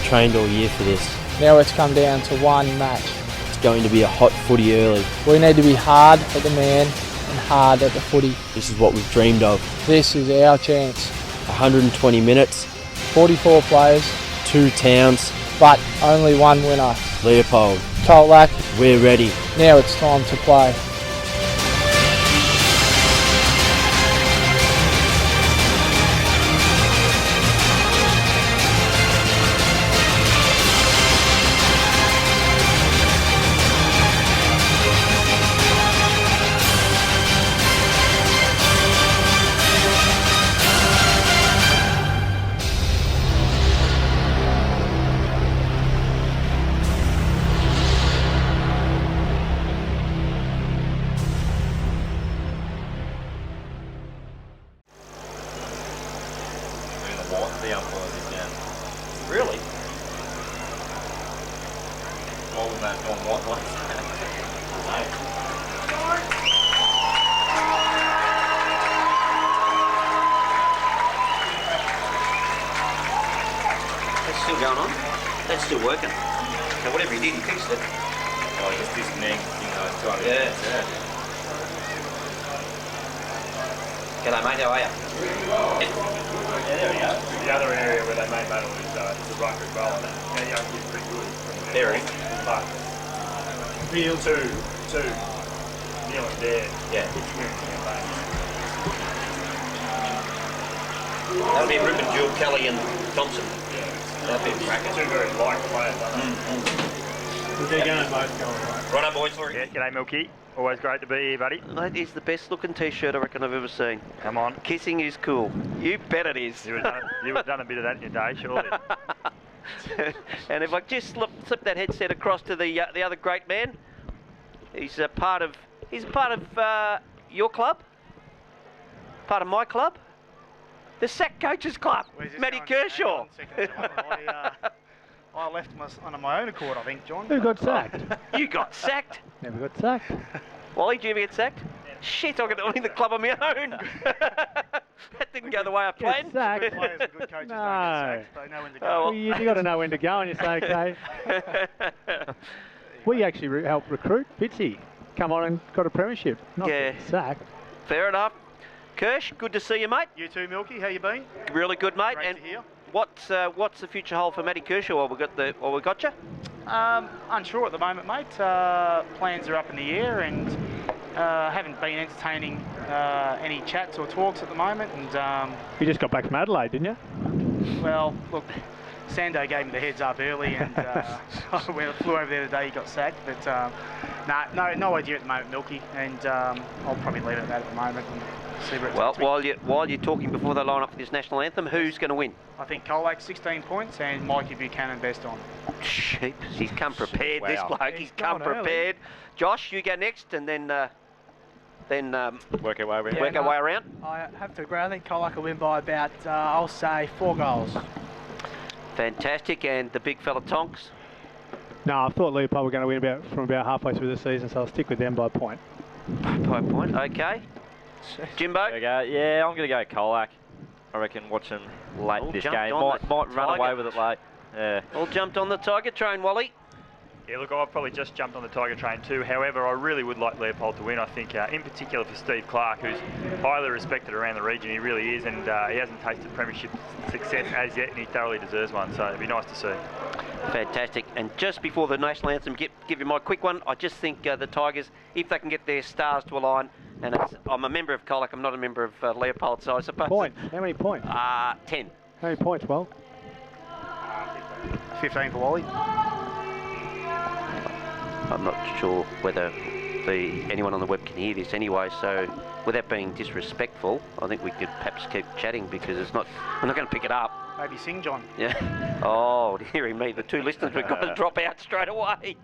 trained all year for this. Now it's come down to one match. It's going to be a hot footy early. We need to be hard at the man and hard at the footy. This is what we've dreamed of. This is our chance. 120 minutes, 44 players, 2 towns, but only one winner. Leopold. Colac, We're ready. now it's time to play. The umpire is down. Really? Why would that gone white like that? That's still going on. That's still working. So whatever he did, he fixed it. Oh, just this neck, it's got it. Yeah. G'day mate, how are you? Yeah, there we go. The other area where they made medal is the ruck as well. That young kid's pretty good. Very. But Neil too. Neil and Dad. Yeah. Experienced campaigns. That'll be Ripon, Jewel, Kelly and Thompson. That'll be a cracker. Two very liked players, aren't they? They're going to both go right. Righto boys, sorry. Yeah, g'day Milky. Always great to be here, buddy. That is the best looking t-shirt I reckon I've ever seen. Come on. Kissing is cool. You bet it is. You would have done a bit of that in your day, surely. And if I just slip that headset across to the other great man, he's a part of your club, part of my club, the Sack Coaches Club, Matty Kershaw. I left on my own accord, I think, John. Who got sacked? You got sacked. Never got sacked. Wally, did you ever get sacked? Shit, I'm going to leave the club on my own. That didn't go the way I planned. Sacked? Players and good coaches No. don't get sacked. They know when to go. Oh, Well, you got to know when to go and you say, okay. We actually helped recruit Fitzy. Come on and got a premiership. Not Yeah. sacked. Fair enough. Kirsch, good to see you, mate. You too, Milky. How you been? Really good, mate. Great And to hear. what's the future hold for Matty Kershaw while we got you? Unsure at the moment, mate. Plans are up in the air and haven't been entertaining any chats or talks at the moment. And You just got back from Adelaide, didn't you? well, look, Sando gave me the heads up early, and when I flew over there today, he got sacked. But no idea at the moment, Milky. And I'll probably leave it at that at the moment and see where it Well, takes me. while you're talking before they line up for this national anthem, who's going to win? I think Colac 16 points and Mikey Buchanan best on. Sheep. He's come prepared, this Wow. bloke. He's come prepared. Josh, you go next, and then Work our way around. work our way around. I have to agree. I think Colac will win by about, I'll say, 4 goals. Fantastic, and the big fella Tonks. No, I thought Leopold were going to win from about halfway through the season, so I'll stick with them by a point. By a point, okay. Jimbo? Yeah, I'm going to go Colac. I reckon watch him late All this jumped game. on Might the run Tiger. away with it late. Yeah. All jumped on the Tiger train, Wally. Yeah, look, I've probably just jumped on the Tiger train too. However, I really would like Leopold to win. I think, in particular for Steve Clark, who's highly respected around the region. He really is, and he hasn't tasted premiership success as yet, and he thoroughly deserves one. So it'd be nice to see. Fantastic. And just before the national anthem, give you my quick one. I just think the Tigers, if they can get their stars to align, and I'm a member of Colac, I'm not a member of Leopold, so I suppose. Points? How many points? 10. How many points, Well? 15 for Wally. I'm not sure whether anyone on the web can hear this anyway, so without being disrespectful, I think we could perhaps keep chatting because we're not going to pick it up. Maybe sing, John. Yeah. Oh, hearing me, the 2 listeners, we've got to drop out straight away.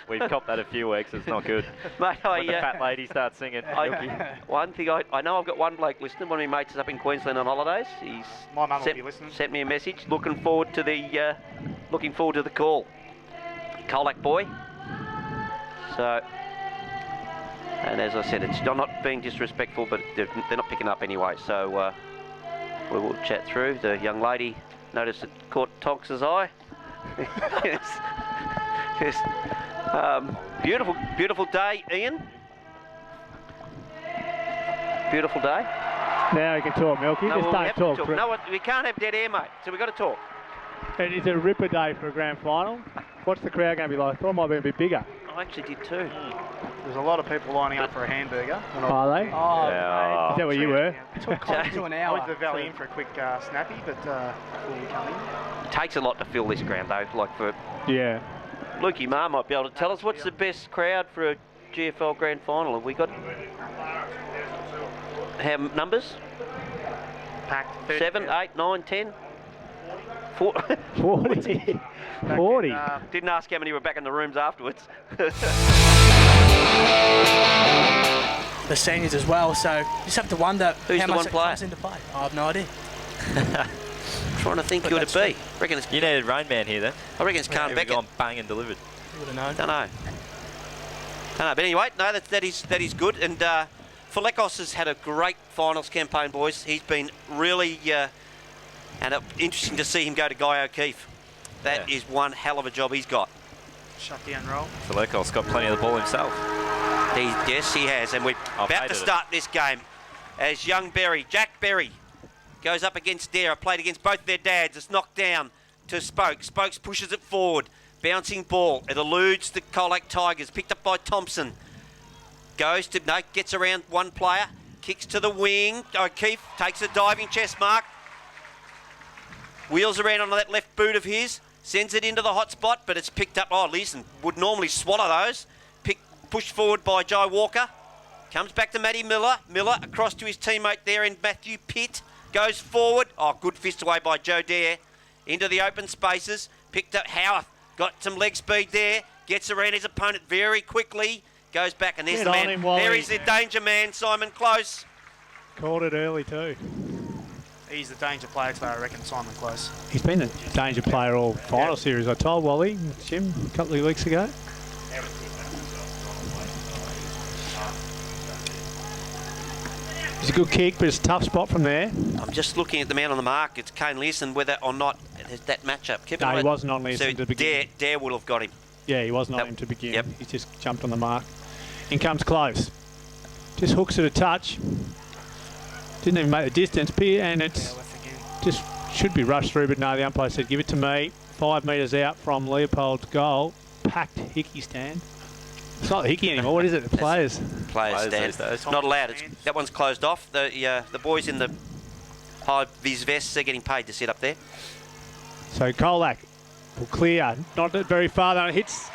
We've copped that a few weeks. It's not good. Mate, When the fat lady starts singing. One thing I know, I've got one bloke listening. One of my mates is up in Queensland on holidays. He's My mum will be listening. sent me a message. Looking forward to the call. Colac boy. So, and as I said, I'm not being disrespectful, but they're not picking up anyway. So we will chat through. The young lady Notice it caught Tonks's eye. Yes. Yes. Beautiful, beautiful day, Ian. Beautiful day. Now you can talk, Milky. No, Just well, we don't have to talk. talk. No, we can't have dead air, mate. So we've got to talk. It is a ripper day for a grand final. What's the crowd going to be like? I thought it might be a bit bigger. I actually did too. There's a lot of people lining up for a hamburger. Are they? Oh, Yeah. Is that where you were? mate, took close to an I hour. went to the Valley Inn for a quick snappy, but before we come in. It takes a lot to fill this ground, though. Like for Yeah. Lukey Ma might be able to tell us what's the best crowd for a GFL grand final. Have we got numbers? Packed. 7, 8, 9, 10? 40. 40. 40. Didn't ask how many were back in the rooms afterwards. The seniors as well, so you just have to wonder Who's how the much one it player? comes into play. I have no idea. Trying to think But who it'd that's be. Reckon it's, You needed Rain Man here then. I reckon it's He Carn would've Beckett. gone bang and delivered. You would have known. Don't know. But anyway, no, that is good. And Falekos has had a great finals campaign, boys. He's been really interesting to see him go to Guy O'Keefe. That is one hell of a job he's got. Shut down roll. Falekos got plenty of the ball himself. Yes, he has. And we're about hated to it. start this game as young Jack Berry, goes up against Dare. Played against both their dads. It's knocked down to Spokes. Spokes pushes it forward. Bouncing ball. It eludes the Colac Tigers. Picked up by Thompson. Gets around one player. Kicks to the wing. O'Keefe takes a diving chest mark. Wheels around on that left boot of his. Sends it into the hot spot, but it's picked up. Oh, Leeson would normally swallow those. Pushed forward by Jai Walker. Comes back to Matty Miller. Miller across to his teammate there in Matthew Pitt. Goes forward. Oh, good fist away by Joe Dare. Into the open spaces. Picked up Howarth. Got some leg speed there. Gets around his opponent very quickly. Goes back and there's Get the on man. him, Wally. There is the danger man, Simon Close. Called it early too. He's the danger player today, I reckon, Simon Close. He's been the danger player all final series. I told Wally, Jim, a couple of weeks ago. It's a good kick, but it's a tough spot from there. I'm just looking at the man on the mark. It's Kane Leeson, whether or not that matchup. Keep No, an he eye- wasn't on Leeson so to begin. Dare will have got him. Yeah, he wasn't on Yep. him to begin. Yep. He just jumped on the mark. In comes Close. Just hooks it a touch. Didn't even make the distance. And it's just should be rushed through, but no, the umpire said, give it to me. 5 metres out from Leopold's goal. Packed Hickey stand. It's not the Hickey anymore. What is it? The players. Players stand. these days. Not allowed. That one's closed off. The boys in the high-vis vests are getting paid to sit up there. So Colac will clear. Not very far though. It hits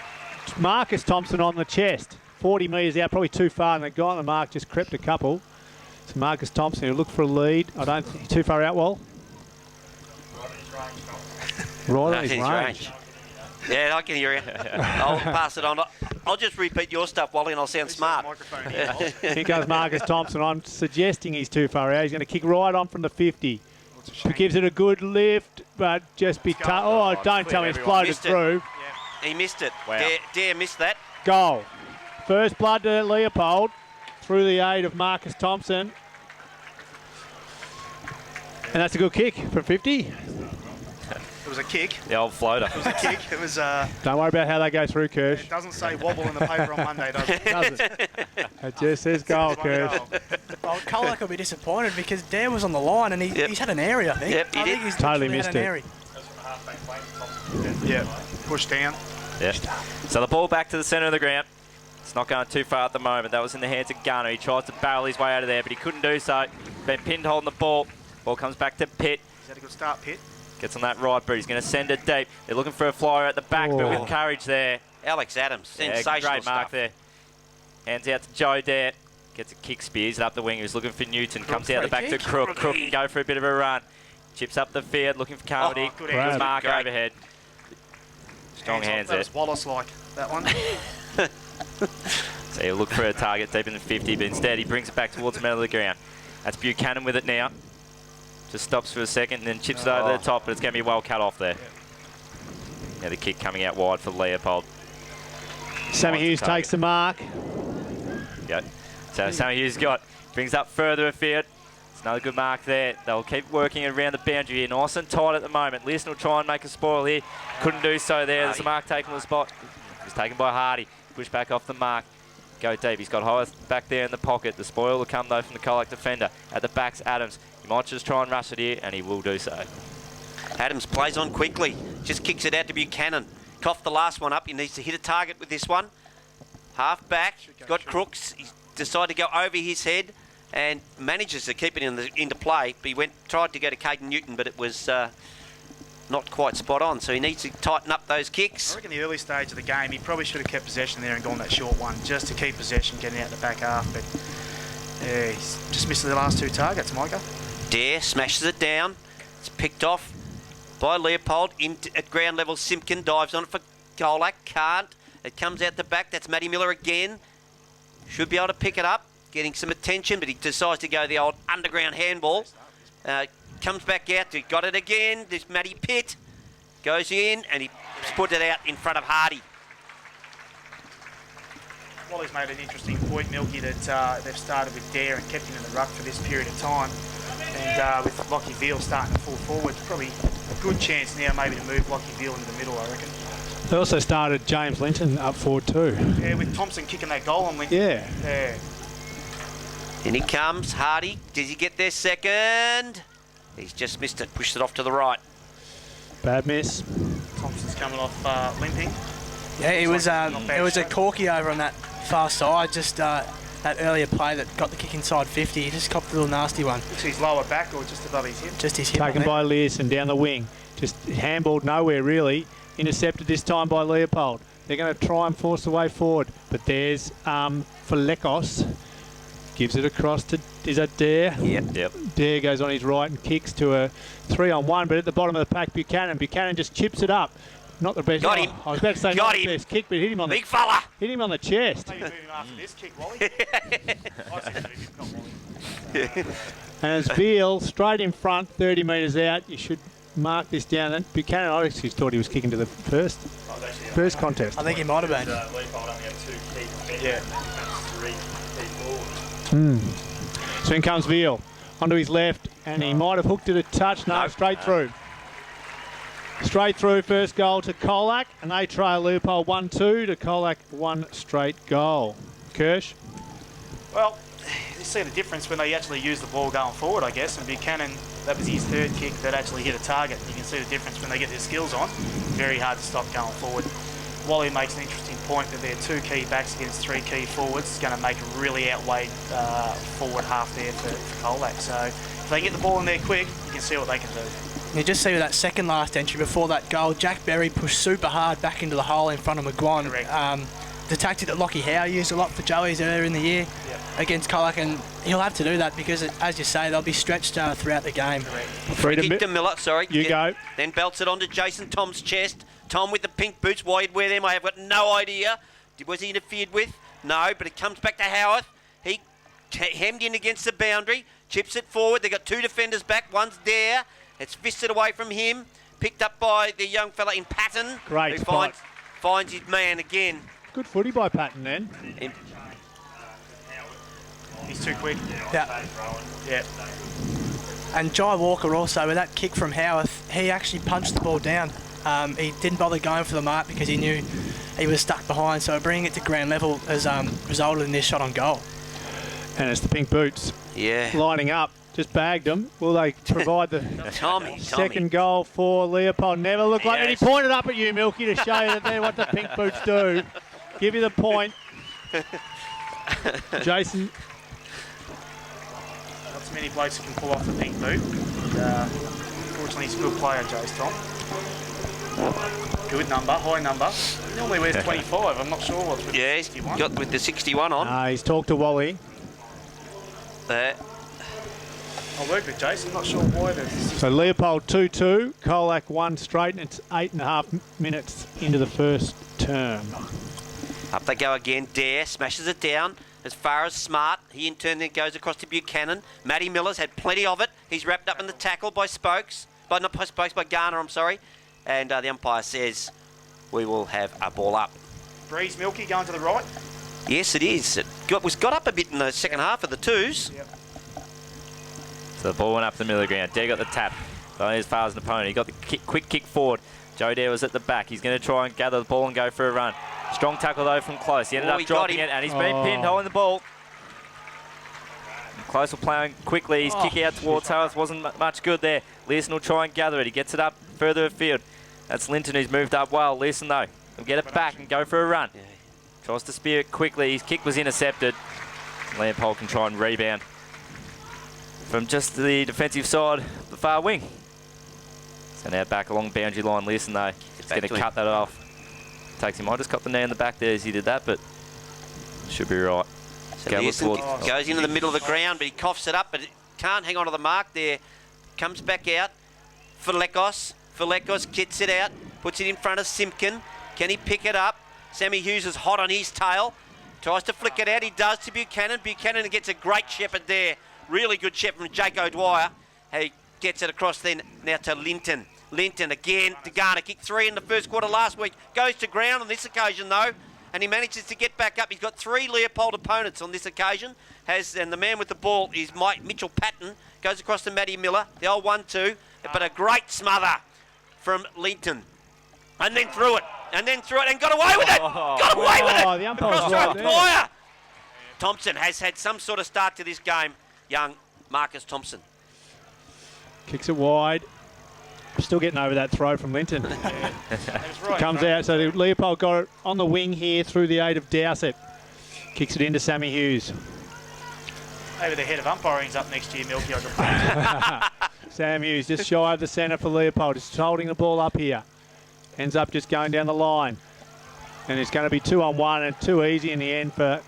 Marcus Thompson on the chest. 40 metres out, probably too far, and the guy on the mark just crept a couple. So Marcus Thompson, who looked for a lead. I don't think too far out, Wal. Right on his range. Yeah, I can hear you. I'll pass it on. I'll just repeat your stuff, Wally, and I'll sound smart. Microphone here. Here goes Marcus Thompson. I'm suggesting he's too far out. He's going to kick right on from the 50. He gives it a good lift, but just be tough. Oh, don't tell me it's floated Missed it. through. He missed it. Wow. Dare missed that. Goal. First blood to Leopold through the aid of Marcus Thompson. And that's a good kick from 50. It was a kick. The old floater. It was a kick. It was. Don't worry about how they go through, Kirsch. It doesn't say wobble in the paper on Monday, does it? Does it? It just says goal, One Kirsch. goal. Well, Colac will be disappointed because Dan was on the line and he's had an area, I think. Yep, he I did. think he's Totally literally missed had an it. area. Yeah. Push down. Yeah. So the ball back to the centre of the ground. It's not going too far at the moment. That was in the hands of Gunner. He tries to barrel his way out of there, but he couldn't do so. Been pinned holding the ball. Ball comes back to Pitt. He's had a good start, Pitt. Gets on that right boot. He's going to send it deep. They're looking for a flyer at the back, but with courage there. Alex Adams, Yeah, sensational great mark stuff. there. Hands out to Joe Dare. Gets a kick, spears it up the wing. He was looking for Newton. Comes out the back to Crook. Crook can go for a bit of a run. Chips up the field, looking for Carmody. good Good hands. mark Great. overhead. Strong hands That there. was Wallace-like, that one. So he'll look for a target deep in the 50, but instead he brings it back towards the middle of the ground. That's Buchanan with it now. Just stops for a second and then chips it over the top, but it's going to be well cut off there. Now the kick coming out wide for Leopold. Sammy Hughes takes the mark. Yep. So Sammy Hughes brings up further afield. It's another good mark there. They'll keep working around the boundary here. Nice and tight at the moment. Leeson will try and make a spoil here. Couldn't do so there. There's a mark taken on the spot. It's taken by Hardy. Push back off the mark. Go deep. He's got Hyeth back there in the pocket. The spoil will come though from the Colac defender. At the back's Adams. He might just try and rush it here, and he will do so. Adams plays on quickly. Just kicks it out to Buchanan. Coughed the last one up. He needs to hit a target with this one. Half back. He's got Crooks. He's decided to go over his head and manages to keep it into play. But he tried to go to Caden Newton, but it was not quite spot on. So he needs to tighten up those kicks. I reckon the early stage of the game, he probably should have kept possession there and gone that short one just to keep possession, getting out the back half. But yeah, he's just missed the last 2 targets, Micah. Dare smashes it down. It's picked off by Leopold. At ground level, Simpkin dives on it for Colac. Can't. It comes out the back. That's Matty Miller again. Should be able to pick it up. Getting some attention, but he decides to go the old underground handball. Comes back out. He got it again. This Matty Pitt goes in and he put it out in front of Hardy. Wally's made an interesting point, Milky, that they've started with Dare and kept him in the ruck for this period of time. And with Lockie Veal starting to fall forward, probably a good chance now maybe to move Lockie Veal into the middle, I reckon. They also started James Linton up forward too. Yeah, with Thompson kicking that goal on Linton. Yeah. Yeah. In he comes, Hardy. Does he get there second? He's just missed it, pushed it off to the right. Bad miss. Thompson's coming off limping. Yeah, it was a corky over on that far side, just that earlier play that got the kick inside 50. He just copped a little nasty one. Looks his lower back or just above his hip? Just his hip. Taken by Learson down the wing. Just handballed nowhere really. Intercepted this time by Leopold. They're going to try and force the way forward. But there's Falekos. Gives it across to, is that Dare? Yep. Dare goes on his right and kicks to a 3-on-1, but at the bottom of the pack, Buchanan. Buchanan just chips it up. Not the best. Got him. I was about to say Got not him. the best kick, but hit him on Big fella. Hit him on the chest. Maybe move him after this kick, Wally. I said move him, not Wally. And as Veal straight in front, 30 metres out, you should mark this down. And Buchanan, I actually thought he was kicking to the first contest. I think he might have been. Leopold only had 2 key defenders. Yeah. 3 key forwards. So in comes Veal onto his left, and he might have hooked it a touch. No, straight through. Straight through, first goal to Colac, and they trail Leopold 1-2 to Colac 1 straight goal. Kirsch? Well, you see the difference when they actually use the ball going forward, I guess, and Buchanan, that was his 3rd kick that actually hit a target. You can see the difference when they get their skills on. Very hard to stop going forward. Wally makes an interesting point that they're 2 key backs against 3 key forwards. It's going to make a really outweighed forward half there for Colac. So if they get the ball in there quick, you can see what they can do. You just see with that second last entry before that goal, Jack Berry pushed super hard back into the hole in front of McGuan. Correct. The tactic that Lockie Howe used a lot for Joey's earlier in the year against Colac, and he'll have to do that because, as you say, they'll be stretched throughout the game. Kick to Miller, sorry. You go. Then belts it onto Jason Tom's chest. Tom with the pink boots. Why he'd wear them, I have got no idea. Was he interfered with? No, but it comes back to Howarth. He hemmed in against the boundary, chips it forward. They've got 2 defenders back. One's there. It's fisted away from him. Picked up by the young fella in Patton. Great who spot. finds his man again. Good footy by Patton then. He's too quick. Yeah. Yeah. And Jai Walker also, with that kick from Howarth, he actually punched the ball down. He didn't bother going for the mark because he knew he was stuck behind, so bringing it to ground level has resulted in this shot on goal. And it's the pink boots lining up. Just bagged them. Will they provide the second goal for Leopold? Never looked like it. He pointed up at you, Milky, to show you that they're what the pink boots do. Give you the point. Jason. Not so many blokes who can pull off the pink boot. Fortunately, he's a good player, Jace Tom. Good number, high number. He normally wears 25. I'm not sure what's with the 61. He's got with the 61 on. He's talked to Wally. There. I'll work with Jason. I'm not sure why there's. So Leopold 2-2, Colac 1 straight, and it's 8.5 minutes into the first term. Up they go again. Dare smashes it down as far as Smart. He in turn then goes across to Buchanan. Matty Miller's had plenty of it. He's wrapped up in the tackle by Spokes. Not by Spokes, by Garner, I'm sorry. And the umpire says we will have a ball up. Breeze Milky going to the right. Yes, it is. It was got up a bit in the second half of the twos. Yep. So the ball went up the middle of the ground. Dare got the tap. Only as far as an opponent. He got the quick kick forward. Joe Dare was at the back. He's going to try and gather the ball and go for a run. Strong tackle though from Close. He ended up dropping it and he's been pinned holding the ball. Close will play on quickly. He's kicking out towards Harris. Wasn't much good there. Leeson will try and gather it. He gets it up further afield. That's Linton who's moved up well. Leeson though will get it back and go for a run. Tries to spear it quickly. His kick was intercepted. Leopold can try and rebound from just the defensive side of the far wing. So now back along boundary line. Leeson though is going to cut that off. Takes him. I just got the knee in the back there as he did that, but should be right. So Leeson goes into the middle of the ground, but he coughs it up, but it can't hang on to the mark there. Comes back out. Falekos kits it out, puts it in front of Simpkin. Can he pick it up? Sammy Hughes is hot on his tail. Tries to flick it out. He does to Buchanan. Buchanan gets a great shepherd there. Really good shepherd from Jake O'Dwyer. He gets it across then now to Linton. Linton again to Garner. Kicked 3 in the first quarter last week. Goes to ground on this occasion though. And he manages to get back up. He's got 3 Leopold opponents on this occasion. And the man with the ball is Mitchell Patton. Goes across to Matty Miller. The old 1-2. But a great smother from Linton. And then through it. And got away with it. Got away with it. The umpire's Across right to there. O'Dwyer. Thompson has had some sort of start to this game. Young Marcus Thompson. Kicks it wide. Still getting over that throw from Linton. Comes out, so Leopold got it on the wing here through the aid of Dowsett. Kicks it into Sammy Hughes. Maybe the head of umpiring's up next year, Milky. Sam Hughes just shy of the centre for Leopold. Just holding the ball up here. Ends up just going down the line. And it's going to be 2-on-1 and too easy in the end for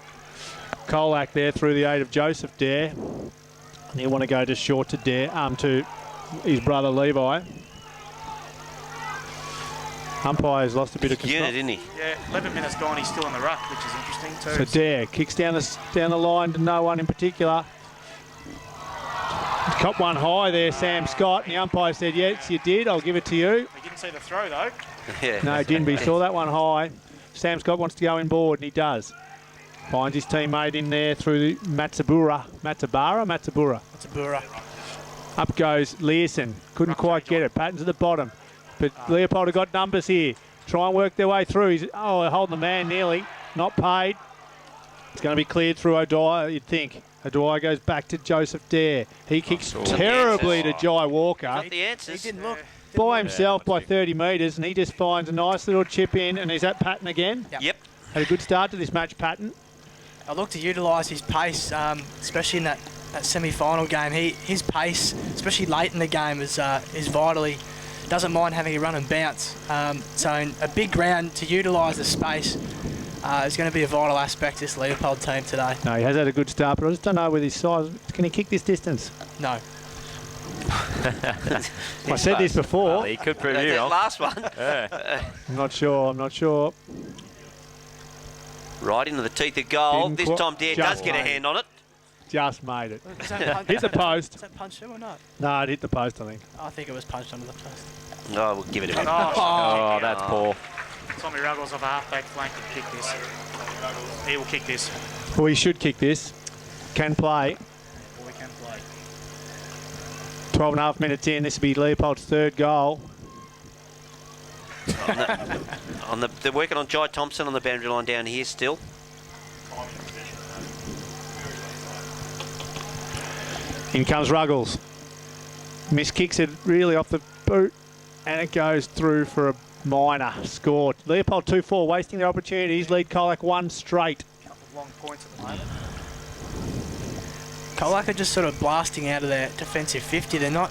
Colac there through the aid of Joseph Dare. And he'll want to go just short to Dare, to his brother Levi. Umpire's lost a bit of control. Didn't he? Yeah, 11 minutes gone, he's still in the ruck, which is interesting too. So Dare kicks down the line to no one in particular. Cop one high there, Sam Scott. And the umpire said, yes, you did. I'll give it to you. He didn't see the throw though. Yeah. No, he didn't, but he saw that one high. Sam Scott wants to go in board, and he does. Finds his teammate in there through Matsubura. Up goes Learson. Couldn't quite get it. Patton's at the bottom. But Leopold have got numbers here. Try and work their way through. He's holding the man nearly. Not paid. It's going to be cleared through O'Dwyer, you'd think. O'Dwyer goes back to Joseph Dare. He kicks terribly to Jai Walker. Got the answers. He didn't look. By himself by 30 metres, and he just finds a nice little chip in. And is that Patton again? Yep. Had a good start to this match, Patton. I look to utilise his pace, especially in that semi-final game. His pace, especially late in the game, is vitally. Doesn't mind having a run and bounce. So in a big round to utilise the space is going to be a vital aspect of this Leopold team today. No, he has had a good start, but I just don't know with his size. Can he kick this distance? No. I said this before. Well, he could prove you That wrong. last one. Yeah. I'm not sure. Right into the teeth of goal. Didn't This quite- time Dare just does get a made hand on it. Just made it. Is that punch, Hit the post. Is that punched him or not? No, it hit the post, I think. I think it was punched under the post. No, we'll give it a bit. Oh, that's poor. Tommy Ruggles off a half-back flank to kick this. He will kick this. Well, he should kick this. Can play. Or we can play. 12 and a half minutes in. This will be Leopold's third goal. They're working on Jai Thompson on the boundary line down here still. In comes Ruggles. Miss kicks it really off the boot, and it goes through for a minor. Scored. Leopold 2-4, wasting their opportunities. Lead Colac 1 straight. Couple of long points at the moment. Colac are just sort of blasting out of their defensive 50. They're not.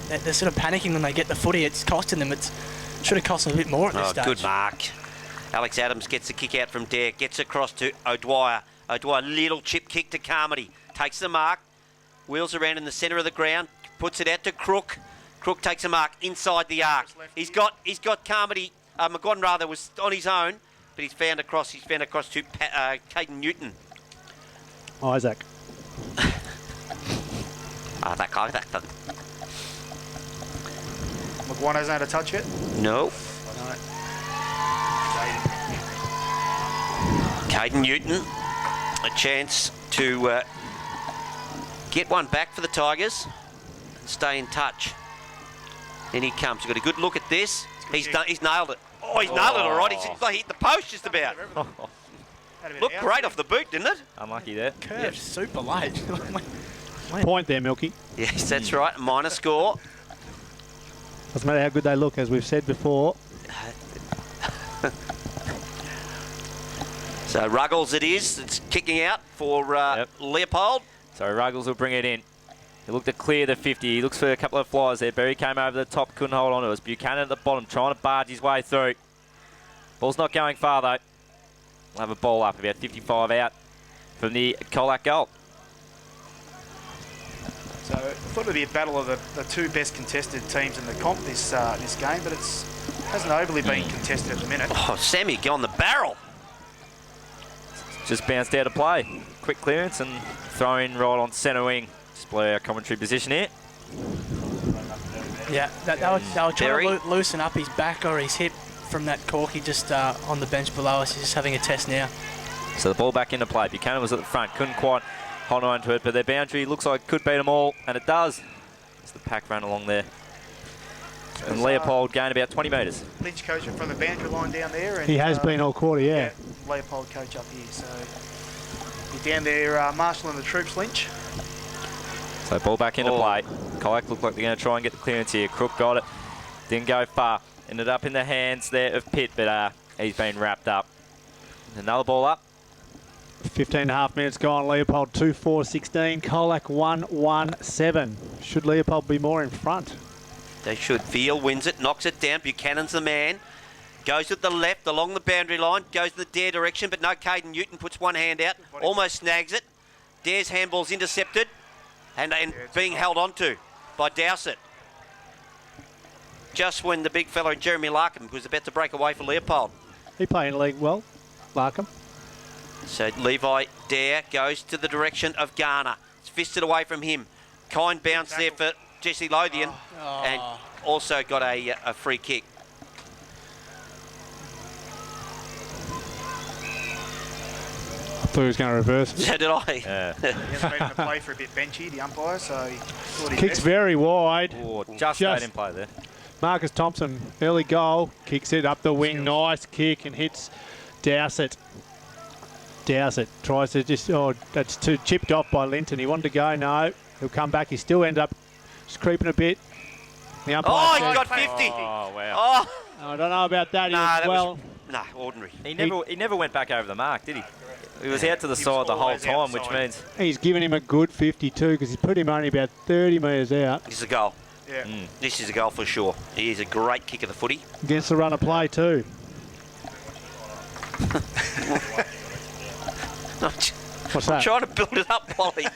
They're sort of panicking when they get the footy. It's costing them. It should have cost them a bit more at this stage. Good mark. Alex Adams gets the kick out from Dare. Gets across to O'Dwyer. O'Dwyer, little chip kick to Carmody. Takes the mark. Wheels around in the centre of the ground. Puts it out to Crook. Crook takes a mark inside the arc. He's got Carmody. McGuan rather was on his own, but he's found across to Caden Newton. Isaac. That guy. McGuan hasn't had a touch yet? No. Caden Newton, a chance to get one back for the Tigers and stay in touch. In he comes. He's got a good look at this. He's nailed it. Oh, he's nailed it all right. He's hit the post just about. Looked great off the boot, didn't it? Unlucky there. Curved super late. Point there, Milky. Yes, that's right. Minor score. Doesn't matter how good they look, as we've said before. So Ruggles it is. It's kicking out for Leopold. So Ruggles will bring it in. He looked to clear the 50. He looks for a couple of flyers there. Berry came over the top, couldn't hold on to us. Buchanan at the bottom, trying to barge his way through. Ball's not going far, though. We'll have a ball up, about 55 out from the Colac goal. So I thought it'd be a battle of the two best contested teams in the comp this game, but it hasn't overly been contested at the minute. Oh, Sammy, go on the barrel. Just bounced out of play. Quick clearance and throw in right on centre wing. Display our commentary position here. Yeah, they were trying to loosen up his back or his hip from that corky just on the bench below us. He's just having a test now. So the ball back into play. Buchanan was at the front, couldn't quite hold on to it, but their boundary looks like it could beat them all, and it does. As the pack ran along there. And Leopold gained about 20 metres. Lynch coaching from the boundary line down there. And, He has been all quarter, yeah. Leopold coach up here. So you're down there marshalling the troops, Lynch. So ball back into play. Colac looked like they're going to try and get the clearance here. Crook got it. Didn't go far. Ended up in the hands there of Pitt, but he's been wrapped up. Another ball up. 15 and a half minutes gone. Leopold 2-4-16. Colac 1-1-7. Should Leopold be more in front? They should. Veal wins it, knocks it down. Buchanan's the man. Goes at the left along the boundary line. Goes in the Dare direction, but no, Caden Newton puts one hand out. Almost snags it. Dare's handball's intercepted and being held onto by Dowsett. Just when the big fella Jeremy Larkham was about to break away for Leopold. He playing league well, Larkham. So Levi Dare goes to the direction of Garner. It's fisted away from him. Kind bounce there for Jesse Lothian and also got a free kick. I thought he was going to reverse it. So did I. He hasn't been in the play for a bit benchy, the umpire, so he thought Kicks very wide. Oh, just stayed in play there. Marcus Thompson, early goal, kicks it up the wing, nice kick and hits Dowsett. Dowsett tries to just, that's too chipped off by Linton. He wanted to go, no. He'll come back, he still ended up just creeping a bit. The umpire he got 50. Oh, wow. I don't know about that. No, ordinary. He never went back over the mark, did he? He was out to the side the whole time, which means... He's given him a good 52 because he's put him only about 30 metres out. This is a goal. Yeah. This is a goal for sure. He is a great kick of the footy. Against the run of play too. What's that? I'm trying to build it up, Polly.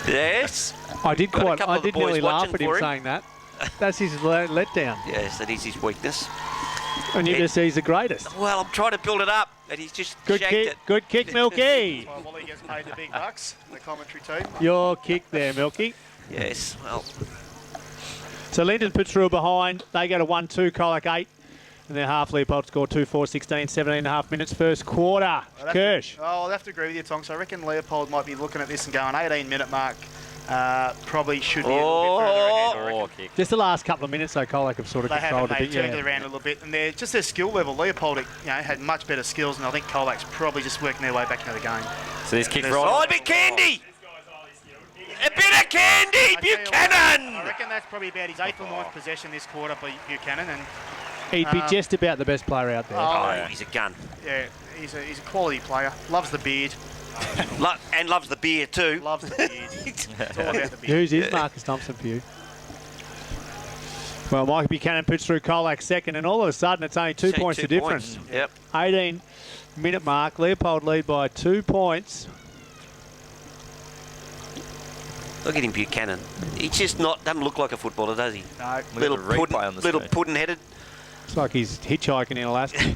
Yes. I did nearly laugh at him for saying that. That's his letdown. Yes, that is his weakness. And you just say he's the greatest. Well, I'm trying to build it up, and he's just shagged it. Good kick, Milky. Well, Wally gets paid the big bucks, the commentary team. Your kick there, Milky. Yes, well. So Linton puts through a behind. They go to 1-2, Colac 8. And then half Leopold score 2-4-16, 17 and a half minutes first quarter. Kirsch. I'll have to agree with you, Tonks. I reckon Leopold might be looking at this and going 18-minute mark. Probably should be a little bit further ahead. Kick. Just the last couple of minutes, though, Colac have sort of controlled a bit. They turned it around a little bit, and they're just their skill level. Leopold, had much better skills, and I think Colac's probably just working their way back into the game. So this kick right. Oh, a bit candy! A bit of candy, Buchanan! I reckon that's probably about his 8th or 9th possession this quarter by Buchanan, and he'd be just about the best player out there. Oh, he's a gun. Yeah, he's a quality player. Loves the beard. And loves the beer too. Loves the beard. It's all about the beard. Who's is Marcus Thompson for you? Well, Mike Buchanan puts through Colac second, and all of a sudden it's only 2 points of difference. Yep. 18-minute mark. Leopold lead by 2 points. Look at him, Buchanan. He's just doesn't look like a footballer, does he? No. Little pudding-headed. It's like he's hitchhiking in Alaska.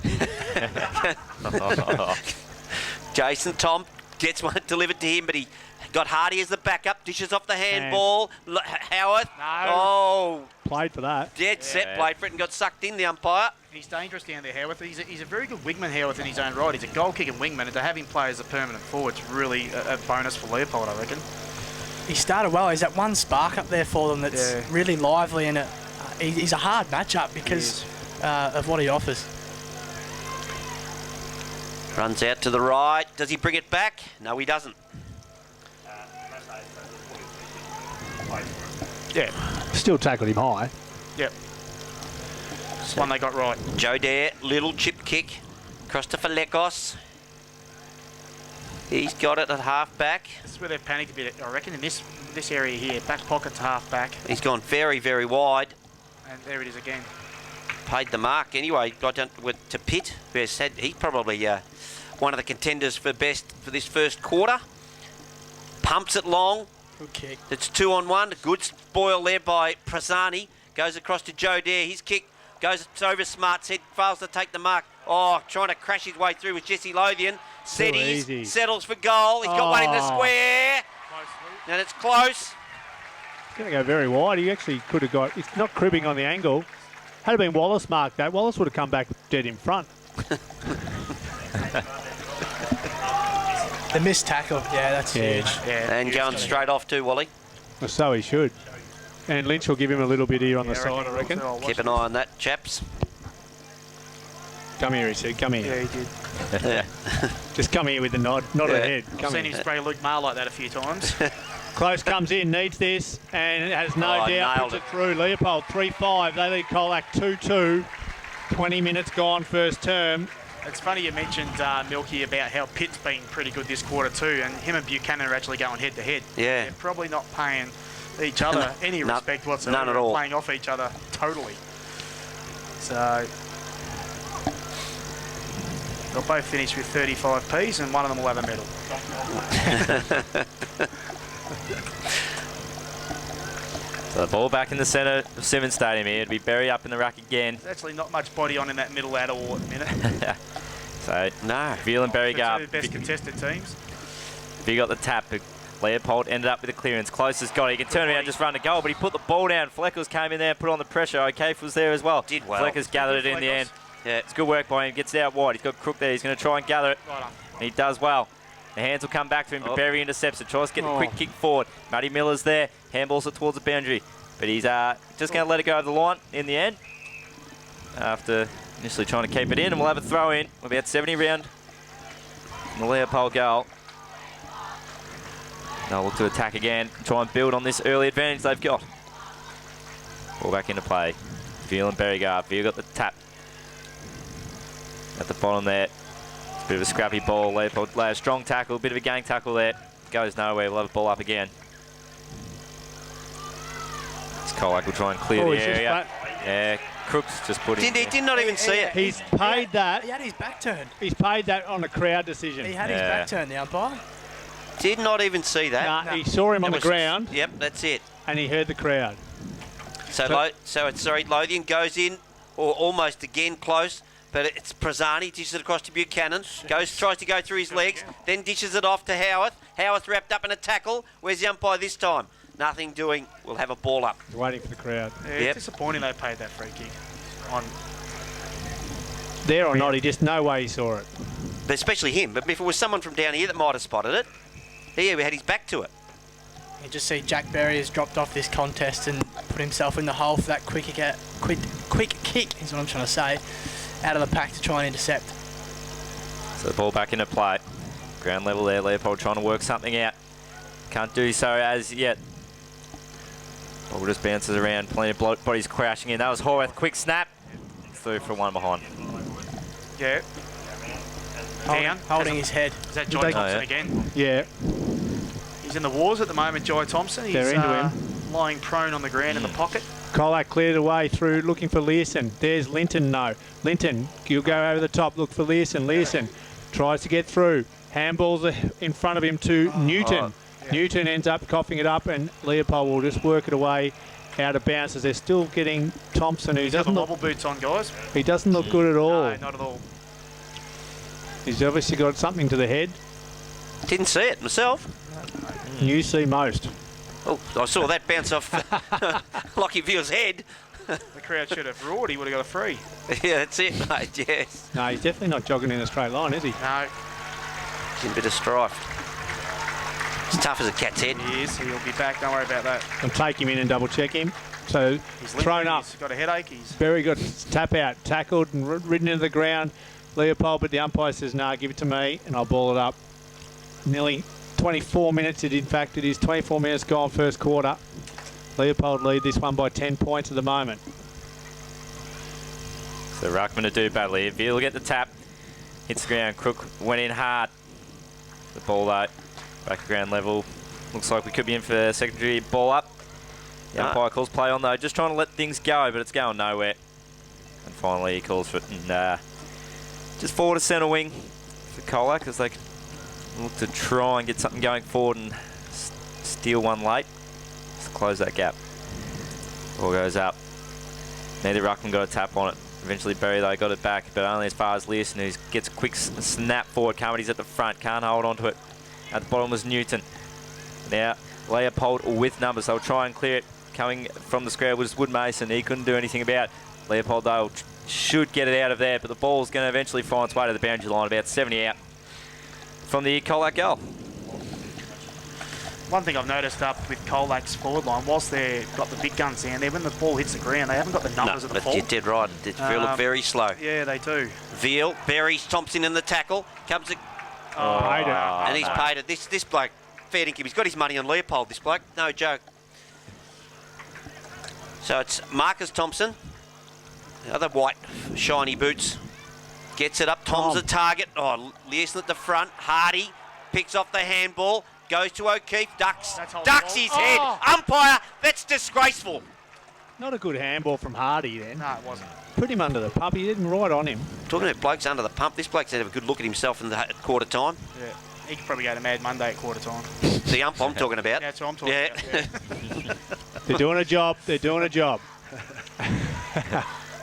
Jason Tom gets one delivered to him, but he got Hardy as the backup, dishes off the handball. Howarth. No. Oh, Played for that. dead set, played for it and got sucked in, the umpire. He's dangerous down there, Howarth. He's a very good wingman, Howarth, in his own right. He's a goal-kicking wingman, and to have him play as a permanent forward is really a bonus for Leopold, I reckon. He started well. He's that one spark up there for them that's really lively, and he's a hard matchup because of what he offers. Runs out to the right. Does he bring it back? No, he doesn't. Yeah. Still tackled him high. Yep. This one they got right. Joe Dare, little chip kick. Across to Falekos. He's got it at half back. This is where they've panicked a bit, I reckon, in this area here. Back pocket to half back. He's gone very, very wide. And there it is again. Paid the mark anyway. Got down to Pitt. Who said he's probably one of the contenders for best for this first quarter. Pumps it long. Good kick. It's 2-on-1. Good spoil there by Prazzani. Goes across to Joe Dare. His kick goes over Smart's head. Fails to take the mark. Oh, trying to crash his way through with Jesse Lothian. Settings. Settles for goal. He's got one in the square. And it's close. He's going to go very wide. He actually could have got... He's not cribbing on the angle. Had it been Wallace marked that, Wallace would have come back dead in front. The missed tackle, yeah, that's huge. Yeah, And going straight off too, Wally. Well, so he should. And Lynch will give him a little bit here on the side, I reckon. Keep an eye on that, chaps. Come here, he said. Come here. Yeah, he did. Yeah. Just come here with the nod. Nod ahead. I've Come seen here. him spray Luke Maher like that a few times. Close comes in, needs this, and has no doubt nailed puts it through. Leopold 3-5. They lead Colac 2-2. 20 minutes gone, first term. It's funny you mentioned, Milky, about how Pitt's been pretty good this quarter too, and him and Buchanan are actually going head-to-head. Yeah. They're probably not paying each other any respect whatsoever. None at all. Playing off each other totally. So they'll both finish with 35Ps, and one of them will have a medal. So the ball back in the centre of Simmons Stadium here. It'll be Berry up in the rack again. There's actually not much body on in that middle at all at the minute. So, No. Veal and Berry The go two up. best contested teams. He got the tap, but Leopold ended up with a clearance. Closest got it. He can turn around and just run the goal, but he put the ball down. Fleckles came in there and put on the pressure. O'Keefe was there as well. Did well. Fleckles gathered it in the end. Yeah. It's good work by him. Gets it out wide. He's got Crook there. He's going to try and gather it. Right on. And he does well. The hands will come back to him, but Berry intercepts it. Tries to get the quick kick forward. Matty Miller's there. Handballs it towards the boundary. But he's just going to let it go over the line in the end. After initially trying to keep it in. And we'll have a throw in. We'll be at 70 round. The Leopold goal. They'll look to attack again. Try and build on this early advantage they've got. Ball back into play. Veal and Berry go up. Veal got the tap. At the bottom there. Bit of a scrappy ball. Leopold lay a strong tackle. Bit of a gang tackle there. Goes nowhere. We'll have a ball up again. Colac will try and clear the area. Yeah, Crooks just put in. He did not even see it. He's paid that. He had his back turned. He's paid that on a crowd decision. He had his back turned, the umpire. Did not even see that. Nah, he saw him on the ground. Yep, that's it. And he heard the crowd. So Lothian goes in, or almost again close, but it's Prazzani, dishes it across to Buchanan, tries to go through his legs, then dishes it off to Howarth. Howarth wrapped up in a tackle. Where's the umpire this time? Nothing doing. We'll have a ball up. He's waiting for the crowd. Yeah, it's disappointing they paid that free kick. There or not, he just no way he saw it. But especially him. But if it was someone from down here that might have spotted it, he had his back to it. You just see Jack Berry has dropped off this contest and put himself in the hole for that quick kick, is what I'm trying to say, out of the pack to try and intercept. So the ball back into play. Ground level there, Leopold trying to work something out. Can't do so as yet. Ball just bounces around, plenty of bodies crashing in. That was Horwath, quick snap. Through for one behind. Yeah. Down. Holding his head. Is that Jai Thompson again? Yeah. He's in the wars at the moment, Jai Thompson. He's They're into him. Lying prone on the ground in the pocket. Colac cleared away through, looking for Learson. There's Linton, no. Linton, you'll go over the top, look for Learson. Learson tries to get through. Handballs in front of him to Newton. Newton ends up coughing it up, and Leopold will just work it away out of bounds as they're still getting Thompson, who He's got doesn't the look, wobble boots on, guys. he doesn't look good at all. No, not at all. He's obviously got something to the head. Didn't see it myself. You see most. Oh, I saw that bounce off Lockie Veal's head. The crowd should have roared. He would have got a free. Yeah, that's it, mate. Yes. No, he's definitely not jogging in a straight line, is he? No, He's in a bit of strife. He's tough as a cat's head. he is. He'll be back. Don't worry about that. I'll take him in and double check him. So He's thrown limping, up. He's got a headache. He's Very good. Tap out. Tackled and ridden into the ground. Leopold, but the umpire says, no, give it to me, and I'll ball it up. Nearly 24 minutes. In fact, it is 24 minutes gone first quarter. Leopold lead this one by 10 points at the moment. So Ruckman to do badly. Veal will get the tap. Hits the ground. Crook went in hard. The ball though, back to ground level. Looks like we could be in for a secondary ball up. The umpire calls play on though. Just trying to let things go, but it's going nowhere. And finally he calls for it. And just forward to centre wing for Colac as they look to try and get something going forward and steal one late. Just close that gap. Ball goes up. Neither Ruckman got a tap on it. Eventually Berry though got it back, but only as far as Learson, who gets a quick snap forward. Carmody's at the front, can't hold on to it. At the bottom was Newton. Now Leopold with numbers, they'll try and clear it. Coming from the square was Wood Mason. He couldn't do anything about it. Leopold though should get it out of there, but the ball's going to eventually find its way to the boundary line, about 70 out from the Colac goal. one thing I've noticed up with Colac's forward line, whilst they've got the big guns down there, when the ball hits the ground, they haven't got the numbers of the but fall. you're dead right. They look very slow. Yeah, they do. Veal, Berry, Thompson in the tackle. Comes a, Paid it. and he's paid it. This bloke, fair dinkum, he's got his money on Leopold, this bloke. No joke. So it's Marcus Thompson, the other white shiny boots. Gets it up. Tom's the target. Oh, Learson at the front. Hardy picks off the handball. Goes to O'Keefe. Ducks his head. Umpire, that's disgraceful. Not a good handball from Hardy then. No, it wasn't. Put him under the pump. He didn't right on him. Talking about blokes under the pump, this bloke's had a good look at himself in the at quarter time. Yeah. He could probably go to Mad Monday at quarter time. The ump I'm talking about. That's what I'm talking about. Yeah. They're doing a job. They're doing a job.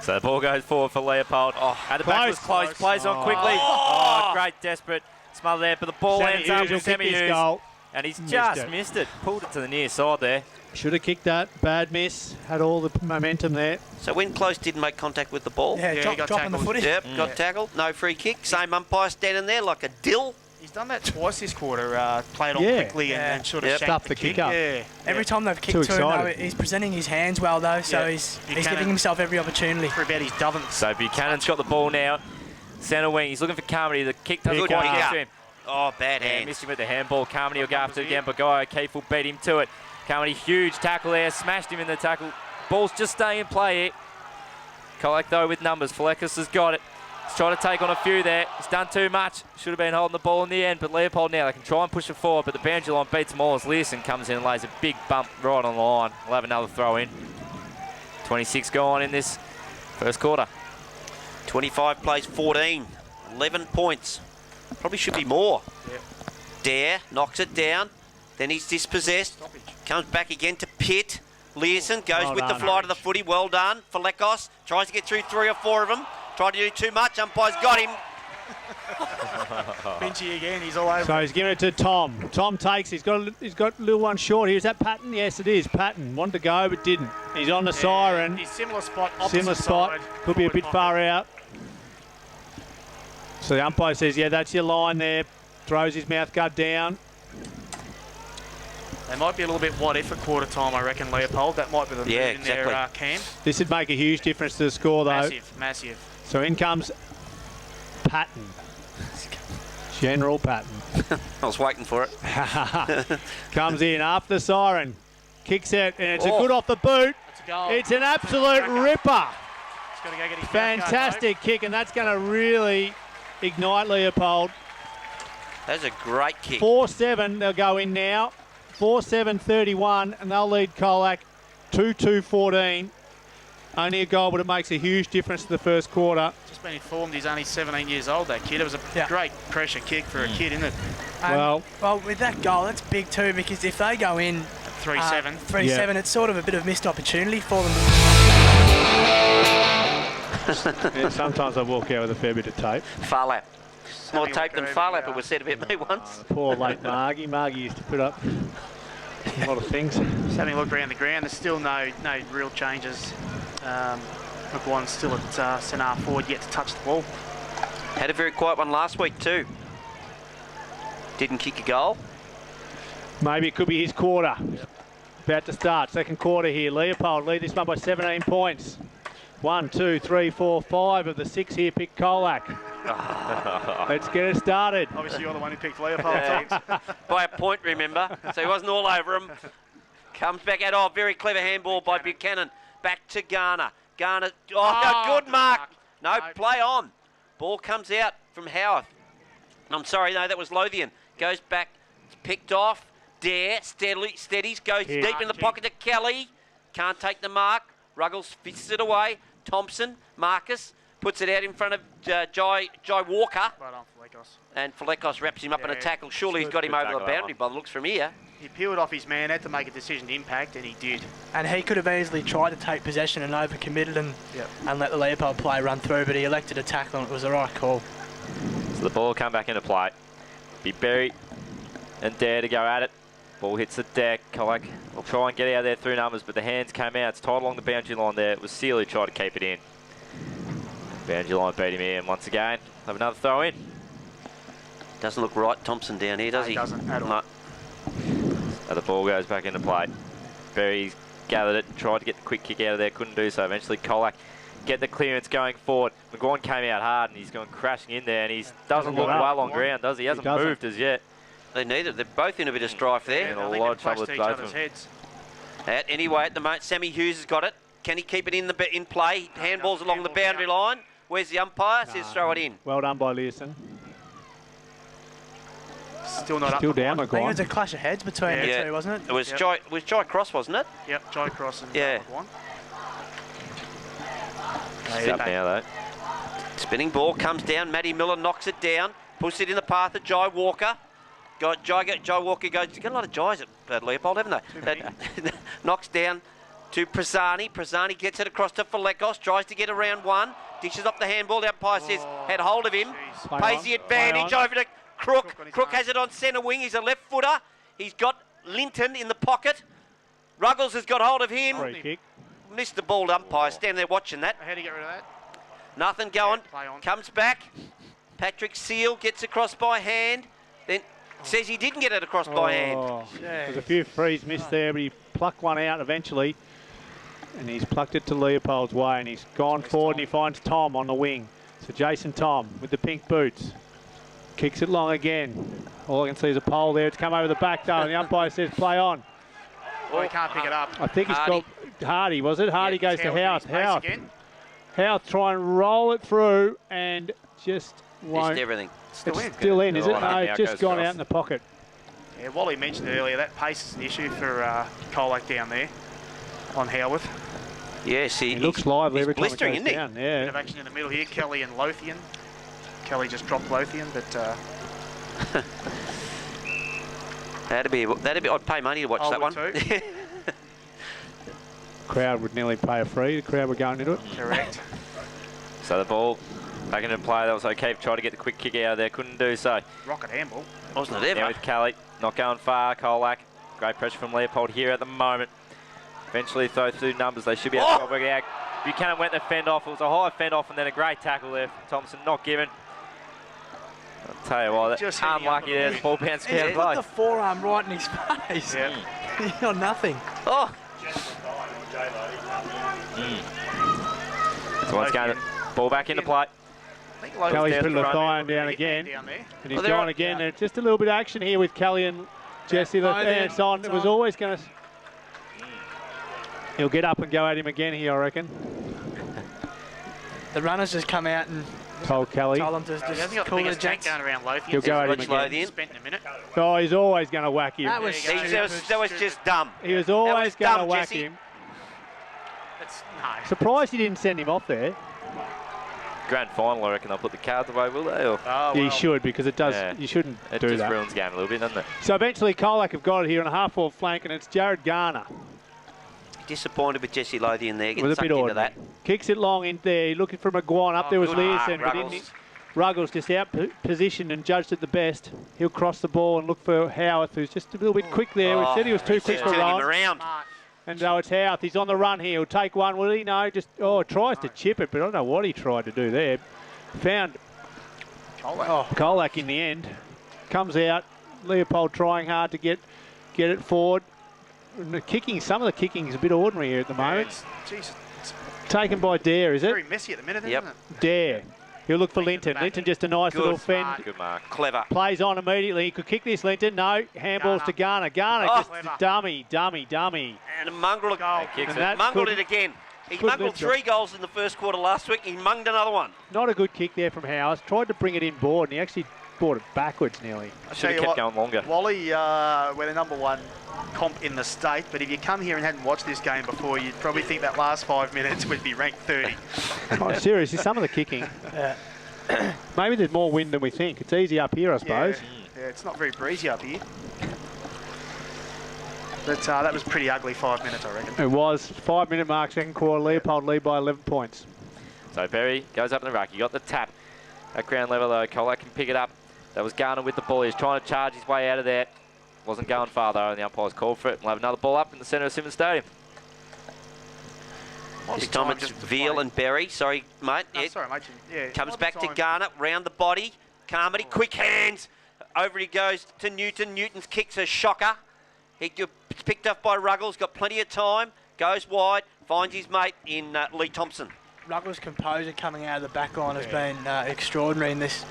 So the ball goes forward for Leopold. At the back was close. Plays on quickly. Great desperate smother there, but the ball ends up with Sammy Hughes. Goal. And he's just missed it. Pulled it to the near side there. Should have kicked that. Bad miss. Had all the momentum there. So when Close didn't make contact with the ball. Yeah, he got dropping the tackled. footy. Yep, got tackled. No free kick. Same umpire standing there like a dill. He's done that twice this quarter. Played on quickly and sort of shanked Stuffed the the kick up. Yeah. Every time they've Too kicked to him, though, excited. he's presenting his hands well, though, so he's giving himself every opportunity. For about his doventh. So Buchanan's got the ball now. Centre wing. He's looking for Carmody. The kick doesn't quite get to him. Oh, bad Yeah, hands. missed him with the handball. Carmody will go after it again, but Guy O'Keefe will beat him to it. Carmody, huge tackle there. Smashed him in the tackle. Ball's just staying in play here. Colac, though, with numbers. Fleckis has got it. He's trying to take on a few there. He's done too much. Should have been holding the ball in the end, but Leopold now, they can try and push it forward, but the boundary line beats them all as Learson comes in and lays a big bump right on the line. We'll have another throw in. 26 gone in this first quarter. 25 plays 14. 11 points. Probably should be more. Yep. Dare knocks it down. Then he's dispossessed. Comes back again to Pitt. Learson goes Well with the done. fly to the footy. Well done for Lekos. Tries to get through 3 or 4 of them. Tried to do too much. Umpire's got him. Pinchy again. He's all over. So he's giving it to Tom. Tom takes. He's got a little one short here. Is that Patton? Yes, it is. Patton wanted to go but didn't. He's on the siren. He's similar spot. Opposite Similar spot. side, Could be a forward bit pocket. far out. So the umpire says, yeah, that's your line there. Throws his mouth guard down. They might be a little bit what if at quarter time, I reckon, Leopold. That might be the Yeah, move in their exactly. camp. This would make a huge difference to the score, though. Massive, massive. So in comes Patton. General Patton. I was waiting for it. Comes in after the siren. Kicks it, and it's a good off the boot. It's a goal. It's an absolute ripper. He's got to go get his Fantastic kick, and that's going to really ignite Leopold. That's a great kick. 4-7, they'll go in now. 4-7-31, and they'll lead Colac 2-2-14. Only a goal, but it makes a huge difference to the first quarter. Just been informed he's only 17 years old, that kid. It was a great pressure kick for a kid, isn't it? Well, with that goal, that's big too, because if they go in 3-7. 3-7, it's sort of a bit of missed opportunity for them. yeah, sometimes I walk out with a fair bit of tape. Far lap. more tape than Farlapper was said about me once. Poor late Margie. Margie used to put up a lot of things. Just having a look around the ground, there's still no real changes. McGuan's still at centre half forward, yet to touch the ball. Had a very quiet one last week too. Didn't kick a goal. Maybe it could be his quarter. About to start. Second quarter here. Leopold lead this one by 17 points. 1, 2, 3, 4, 5 of the 6 here pick Colac. Let's get it started. Obviously, you're the one who picked Leopold. By a point, remember. So he wasn't all over him. Comes back out. Very clever handball by Buchanan. Back to Garner. Garner. Good mark. No, play on. Ball comes out from Howarth. I'm sorry, no, that was Lothian. Goes back. It's picked off. Dare. Steadies. Goes deep in the pocket to Kelly. Can't take the mark. Ruggles fists it away. Thompson. Marcus. Puts it out in front of Jai Walker. Right on Flecos. And Flecos wraps him up in a tackle. Surely he's got him over the boundary by the looks from here. He peeled off his man, had to make a decision to impact, and he did. And he could have easily tried to take possession and overcommitted and let the Leopold play run through, but he elected to tackle and it was the right call. So the ball will come back into play. Be Berry and Dare to go at it. Ball hits the deck. Colac will try and get out there through numbers, but the hands came out. It's tight along the boundary line there. It was Seal who tried to keep it in. Boundary line beat him in once again. Have another throw in. Doesn't look right, Thompson down here, does he? Doesn't at all. No. So the ball goes back into play. Berry's gathered it, tried to get the quick kick out of there, couldn't do so. Eventually Colac get the clearance going forward. McGuan came out hard and he's gone crashing in there, and he doesn't look well on ground, does he? He hasn't moved as yet. They neither. They're both in a bit of strife there. And a lot of trouble with both of them. Anyway, at the moment, Sammy Hughes has got it. Can he keep it in play? Handballs along the boundary line. Where's the umpire? Says throw it in. Well done by Learson. Still not Still up. down, I think it was McGuan. a clash of heads between the two, wasn't it? It was Jai Cross, wasn't it? Yep, Jai Cross and McGuan. Step now though. Spinning ball comes down. Matty Miller knocks it down. Puts it in the path of Jai Walker. Jai Walker goes. You've got a lot of Jais at Leopold, haven't they? Knocks down to Prazzani. Prazzani gets it across to Flecos. Tries to get around one. Dishes up the handball. The umpire says had hold of him. Pays the advantage over to Crook. Crook has it on centre wing. He's a left footer. He's got Linton in the pocket. Ruggles has got hold of him. Free kick. Missed the ball, umpire. Standing there watching that. How do you get rid of that? Nothing going. Play on. Comes back. Patrick Seal gets across by hand. Then says he didn't get it across by hand. There's a few frees missed there, but he plucked one out eventually. And he's plucked it to Leopold's way, and he's gone forward and he finds Tom on the wing. So Jason Tom with the pink boots. Kicks it long again. All I can see is a pole there. It's come over the back though, and the umpire says play on. Oh, he can't pick it up. I think he's got Hardy, was it? Hardy goes to Howarth. Howarth try and roll it through and just won't. Missed everything. It's still in, is it? No, it's just gone out in the pocket. Yeah, Wally mentioned earlier, that pace is an issue for Colac down there on Howarth. Yes, he looks lively every time it blistering, goes isn't he? down. Yeah. Bit of action in the middle here, Kelly and Lothian. Kelly just dropped Lothian, but that'd be. I'd pay money to watch that one. Too. Crowd would nearly pay a free. The crowd were going into it. Correct. So the ball back into play. That was okay. Tried to get the quick kick out of there. Couldn't do so. Rocket handball. Wasn't it ever? Now with Kelly. Not going far. Colac. Great pressure from Leopold here at the moment. Eventually throw through numbers. They should be able to work out. Buchanan went the fend off. It was a high fend off and then a great tackle there from Thompson. Not given. I'll tell you what, that's unlucky there. The ball bounced out of He's got play. the forearm right in his face. Yeah. He got nothing. Oh. So once again, ball back into play. Kelly's put Lothian down again. And he's gone again. There's just a little bit of action here with Kelly and Jesse Lothian. It's on. It was always going to... He'll get up and go at him again here, I reckon. The runners just come out and told Kelly. told him to just call the tank jets. going around Lothian. He'll go at him again. Lothian. Spent in a minute. Oh, he's always going to whack him. That was That was just dumb. He was always going to dumb, whack Jesse. him. No. Surprised he didn't send him off there. Grand final, I reckon they'll put the cards away, will they? Or He should, because it does. Yeah. You shouldn't it do just that. ruins the game a little bit, doesn't it? So eventually Colac have got it here on a half-forward flank, and it's Jared Garner. Disappointed with Jesse Lothian there, getting With a sucked bit into ordinary. that. Kicks it long in there, looking for McGuan. Up there was good Learson, mark, but Ruggles. Ruggles just out positioned and judged it the best. He'll cross the ball and look for Howarth, who's just a little bit quick there. We said he was too quick for turning him Rowan. around. And now it's Howarth. He's on the run here. He'll take one, will he? No, just, tries to chip it, but I don't know what he tried to do there. Found Colac in the end. Comes out. Leopold trying hard to get it forward. And the kicking, some of the kicking is a bit ordinary here at the moment. It's Taken by Dare, is it? very messy at the minute, isn't it? Dare. He'll look for Linton. Linton just a nice little fend. Good mark. Clever. Plays on immediately. He could kick this, Linton. No. Handballs to Garner. Garner just dummy. And mongrel Kicks it. mongreled it again. He mongreled 3 goals in the first quarter last week. He munged another one. Not a good kick there from Howes. Tried to bring it in board, and he actually brought it backwards nearly. Should have kept going longer. Wally, we're the #1 comp in the state, but if you come here and hadn't watched this game before, you'd probably think that last 5 minutes would be ranked 30. Oh, seriously, some of the kicking. Maybe there's more wind than we think. It's easy up here, I suppose. Yeah, it's not very breezy up here. But that was pretty ugly 5 minutes, I reckon. It was. 5-minute mark, second quarter. Leopold lead by 11 points. So Berry goes up in the ruck. He got the tap. At ground level though, Colac can pick it up. That was Garner with the ball. He's trying to charge his way out of there. Wasn't going far though, and the umpire's called for it. We'll have another ball up in the centre of Simmons Stadium. This time it's Veal and Berry. Sorry, mate. No, sorry, mate. Yeah, Comes back to Garner, round the body. Carmody, quick hands. Over he goes to Newton. Newton's kick's a shocker. He gets picked up by Ruggles, got plenty of time. Goes wide, finds his mate in Lee Thompson. Ruggles' composure coming out of the back line has been extraordinary in this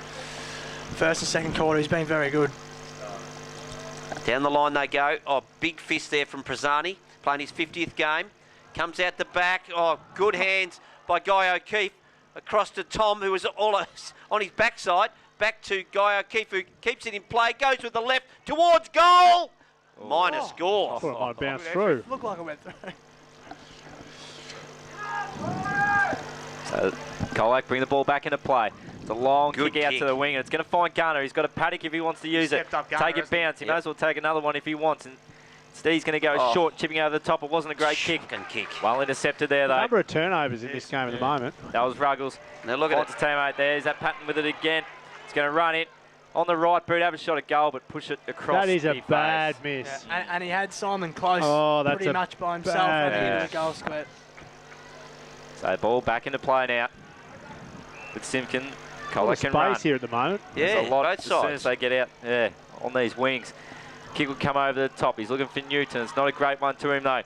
first and second quarter. He's been very good. Down the line they go. Oh, big fist there from Prazzani, playing his 50th game. Comes out the back. Oh, good hands by Guy O'Keefe. Across to Tom, who was all on his backside. Back to Guy O'Keefe, who keeps it in play. Goes with the left towards goal. Minor score. I thought it might bounce through. Looked like it went through. So Colac bring the ball back into play. It's a long Good kick out kick. to the wing, and it's going to find Garner. He's got a paddock if he wants to use it. Stepped up Garner, Take it hasn't he? bounce. He may as well take another one if he wants. And instead he's going to go short, chipping over the top. It wasn't a great kick. Shocking kick. Well intercepted there though. Number of turnovers in this game at the moment. That was Ruggles. Now look at Wants it. a teammate there. Is that Patton with it again? He's going to run it. On the right boot, have a shot at goal, but push it across. That is a the bad face. miss. And he had Simon close That's pretty a much by himself bad at the end of miss. the goal square. So ball back into play now. With Simkin, A lot Colac of can run. space here at the moment. Yeah, There's a lot both as soon as sides. they get out on these wings. Kick will come over the top. He's looking for Newton. It's not a great one to him though.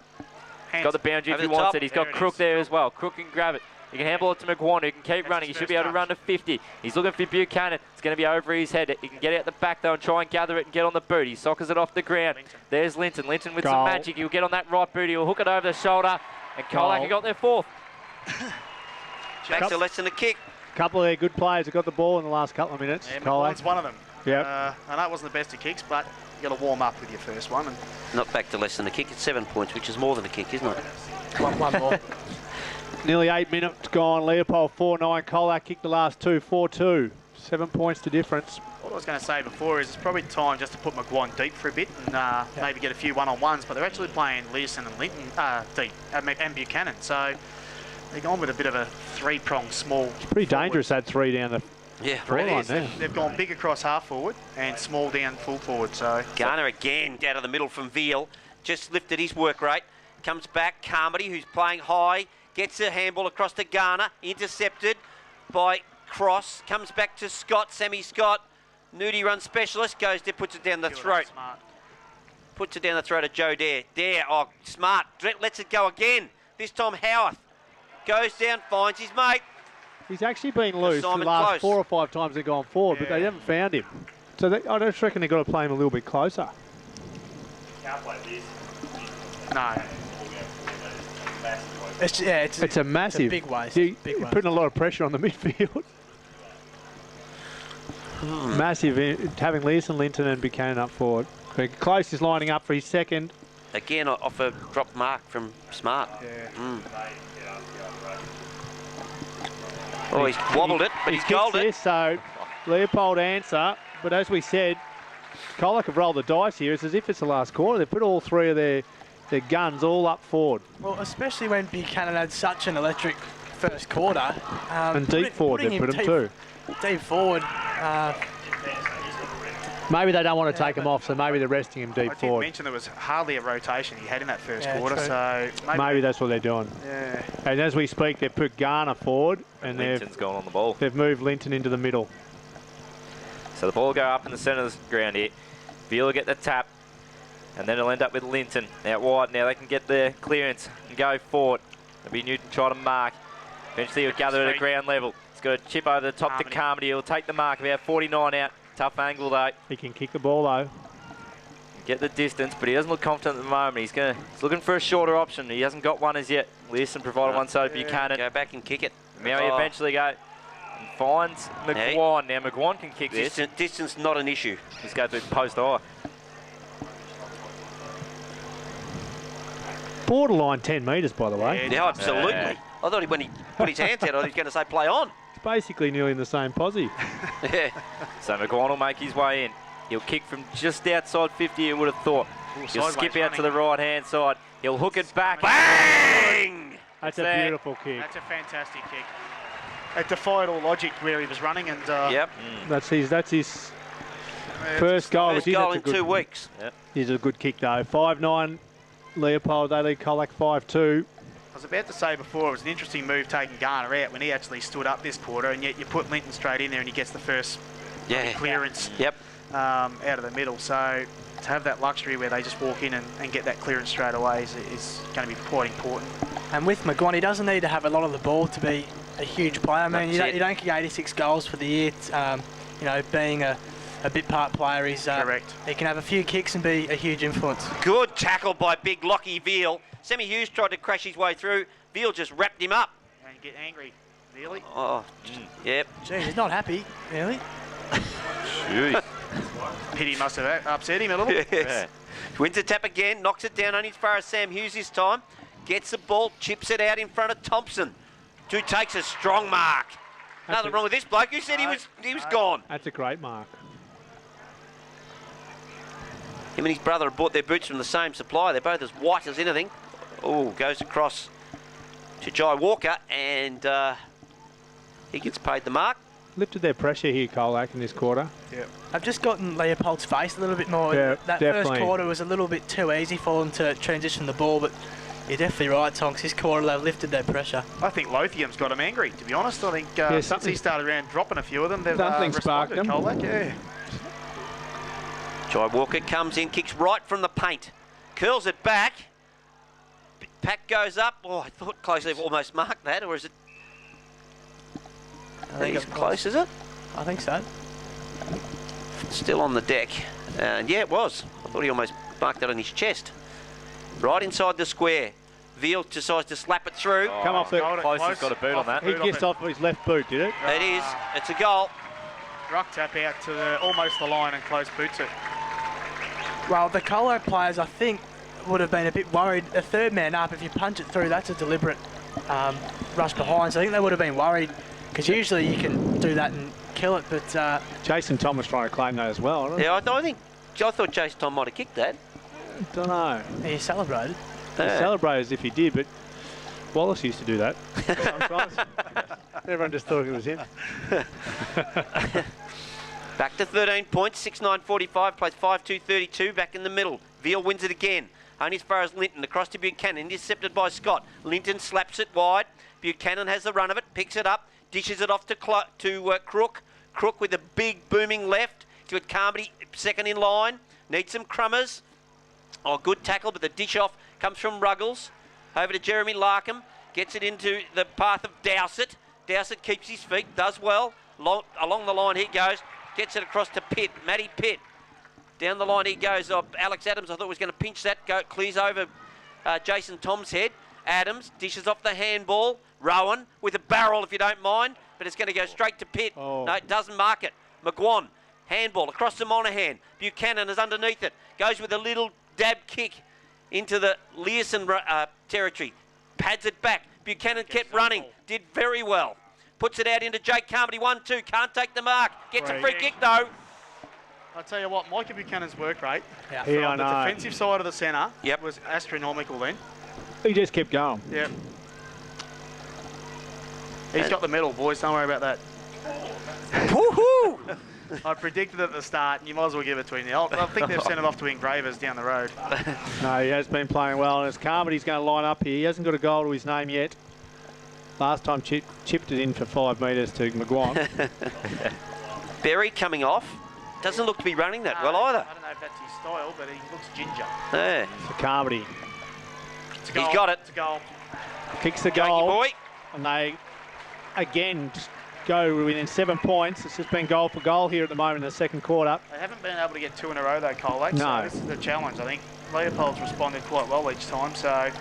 He's got the boundary if Over he the wants top. it. He's got There it Crook is. there as well. Crook can grab it. He can handball it to McGuan, who can keep running. He his should be first able to run to 50. He's looking for Buchanan. It's going to be over his head. He can get out the back though and try and gather it and get on the boot. He soccers it off the ground. There's Linton. Linton with some Goal. magic. He'll get on that right boot. He'll hook it over the shoulder. And Colac Goal. got their fourth. Back to less than a kick. Couple of their good players have got the ball in the last couple of minutes. Yeah, Colac. McLaughlin's one of them. Yep. I know it wasn't the best of kicks, but you got to warm up with your first one. And Not back to less than a kick. It's 7 points, which is more than a kick, isn't it? One more. Nearly 8 minutes gone. Leopold 4-9. Colac kicked the last two. 4-2. 7 points to difference. what I was going to say before is it's probably time just to put McGuan deep for a bit and maybe get a few one-on-ones, but they're actually playing Leeson and Linton deep and Buchanan. So they're going with a bit of a three-pronged small. It's pretty dangerous, that three down the Yeah, forward line It is. there. They've gone big across half forward and small down full forward. So Garner again out of the middle from Veal. Just lifted his work rate. Comes back, Carmody, who's playing high. Gets a handball across to Garner. Intercepted by Cross. Comes back to Scott, Sammy Scott. Nudie run specialist. Goes there, puts it down the throat. Smart. Puts it down the throat of Joe Dare. Dare, oh, smart. Lets it go again. This time Howarth goes down, finds his mate. He's actually been loose the Simon last Close. 4 or 5 times they've gone forward, but they haven't found him. So I just reckon they've got to play him a little bit closer. Can't play this. No. It's a massive. It's a big waste. You're Big waste. putting a lot of pressure on the midfield. Massive, having Leeson, Linton and Buchanan up forward. Close is lining up for his second. Again, off a drop mark from Smart. Oh, he's wobbled it, but he's kicked goaled it. this, so Leopold answer. But as we said, Colac have rolled the dice here. It's as if it's the last quarter. They've put all 3 of their guns all up forward. Well, especially when Buchanan had such an electric first quarter. And deep forward, they put him too. Deep forward. Maybe they don't want to take him off, so maybe they're resting him deep I did forward. mention there was hardly a rotation he had in that first quarter, true. so Maybe that's what they're doing. Yeah. And as we speak, they've put Garner forward, and Linton's gone on the ball. they've moved Linton into the middle. So the ball will go up in the centre of the ground here. Veal will get the tap, and then it'll end up with Linton out wide. Now they can get their clearance and go forward. It'll be Newton trying to mark. Eventually he'll gather at a ground level. He's got a chip over the top to Carmody. He'll take the mark, about 49 out. Tough angle though. He can kick the ball though. Get the distance, but he doesn't look confident at the moment. He's looking for a shorter option. He hasn't got one as yet. Leeson provided one so Buchanan. Go back and kick it. Now he eventually go and finds McGuan. Now McGuan can kick this. Distance not an issue. Just go through the post eye. Borderline 10 metres, by the way. Yeah, absolutely. Yeah. I thought when he put his hands out, I thought he was going to say play on. It's basically nearly in the same posse. Yeah. So McGuan will make his way in. He'll kick from just outside 50, you would have thought. He'll skip out to the right-hand side. He'll hook it back. Bang! That's a beautiful kick. That's a fantastic kick. It defied all logic where he was running, and Yep. That's his first goal. First goal in 2 weeks. Yep. He's a good kick though. 5'9", Leopold, they lead Colac 5'2". I was about to say before, it was an interesting move taking Garner out when he actually stood up this quarter, and yet you put Linton straight in there and he gets the first clearance out of the middle. So to have that luxury where they just walk in and get that clearance straight away is going to be quite important. And with McGuan, he doesn't need to have a lot of the ball to be a huge player. I mean, you don't get 86 goals for the year. You know, being a bit part player, he's correct. He can have a few kicks and be a huge influence. Good tackle by big Lockie Veal. Sammy Hughes tried to crash his way through. Veal just wrapped him up. And you get angry, really. Oh, yep. Gee, he's not happy, really. Jeez. Pity must have upset him a little. Yes. Yeah. Wins the tap again, knocks it down only as far as Sam Hughes this time. Gets the ball, chips it out in front of Thompson, who takes a strong mark. Nothing wrong with this bloke. Who said he was gone? That's a great mark. Him and his brother have bought their boots from the same supplier. They're both as white as anything. Oh, goes across to Jai Walker, and he gets paid the mark. Lifted their pressure here, Colac, in this quarter. Yeah. I've just gotten Leopold's face a little bit more. Yeah, that definitely. first quarter was a little bit too easy for them to transition the ball, but you're definitely right, Tonks. This quarter they've lifted their pressure. I think Lothian's got him angry, to be honest. I think since he started around dropping a few of them, they've sparked responded. them. Colac, yeah. Jai Walker comes in, kicks right from the paint, curls it back. Pack goes up. Oh, I thought Closely almost marked that, or is it? I think it's close, is it? I think so. Still on the deck. And yeah, it was. I thought he almost marked that on his chest. Right inside the square. Veal decides to slap it through. Come off it. Close has got a boot on that. He gets off his left boot, did it? It is. It's a goal. Ruck tap out to almost the line and close boots it. Well, the Colac players, I think, would have been a bit worried. A third man up, if you punch it through, that's a deliberate rush behind. So I think they would have been worried, because usually you can do that and kill it, but... Jason Thomas trying to claim that as well, isn't Yeah, I thought Jason Tom might have kicked that. Don't know. he celebrated. He celebrated as if he did, but Wallace used to do that sometimes. Everyone just thought it was him. Back to 13 points, 6-9-45, plays 5-2-32, back in the middle. Veal wins it again. Only as far as Linton, across to Buchanan, intercepted by Scott. Linton slaps it wide. Buchanan has the run of it, picks it up, dishes it off to Crook. Crook with a big booming left to Carmody, second in line. Needs some crummers. Oh, good tackle, but the dish off comes from Ruggles. Over to Jeremy Larkham, gets it into the path of Dowsett. Dowsett keeps his feet, does well. Along the line he goes. Gets it across to Pitt, Matty Pitt. Down the line he goes. Alex Adams, I thought was going to pinch that. Clears over Jason Tom's head. Adams dishes off the handball. Rowan with a barrel, if you don't mind. But it's going to go straight to Pitt. Oh. No, it doesn't mark it. McGuan, handball across to Monaghan. Buchanan is underneath it. Goes with a little dab kick into the Learson territory. Pads it back. Buchanan kept running. Did very well. Puts it out into Jake Carmody, 1-2, can't take the mark. Gets a free kick though. I'll tell you what, Micah Buchanan's work rate Yeah, from I the know. defensive side of the centre Yep. was astronomical then. He just kept going. Yep. He's got the medal, boys. Don't worry about that. Woohoo! I predicted at the start, and you might as well give it to him. I think they've sent it off to Engravers down the road. No, he has been playing well, and it's Carmody's going to line up here. He hasn't got a goal to his name yet. Last time chipped it in for 5 metres to McGuan. Berry coming off. Doesn't look to be running that well either. I don't know if that's his style, but he looks ginger. Yeah. So Carmody It's a goal. He's got it. It's a goal. kicks the Jakey goal, boy. and they again just go within 7 points. It's just been goal for goal here at the moment in the second quarter. They haven't been able to get 2 in a row though, Colac. No. So this is the challenge, I think. Leopold's responded quite well each time, so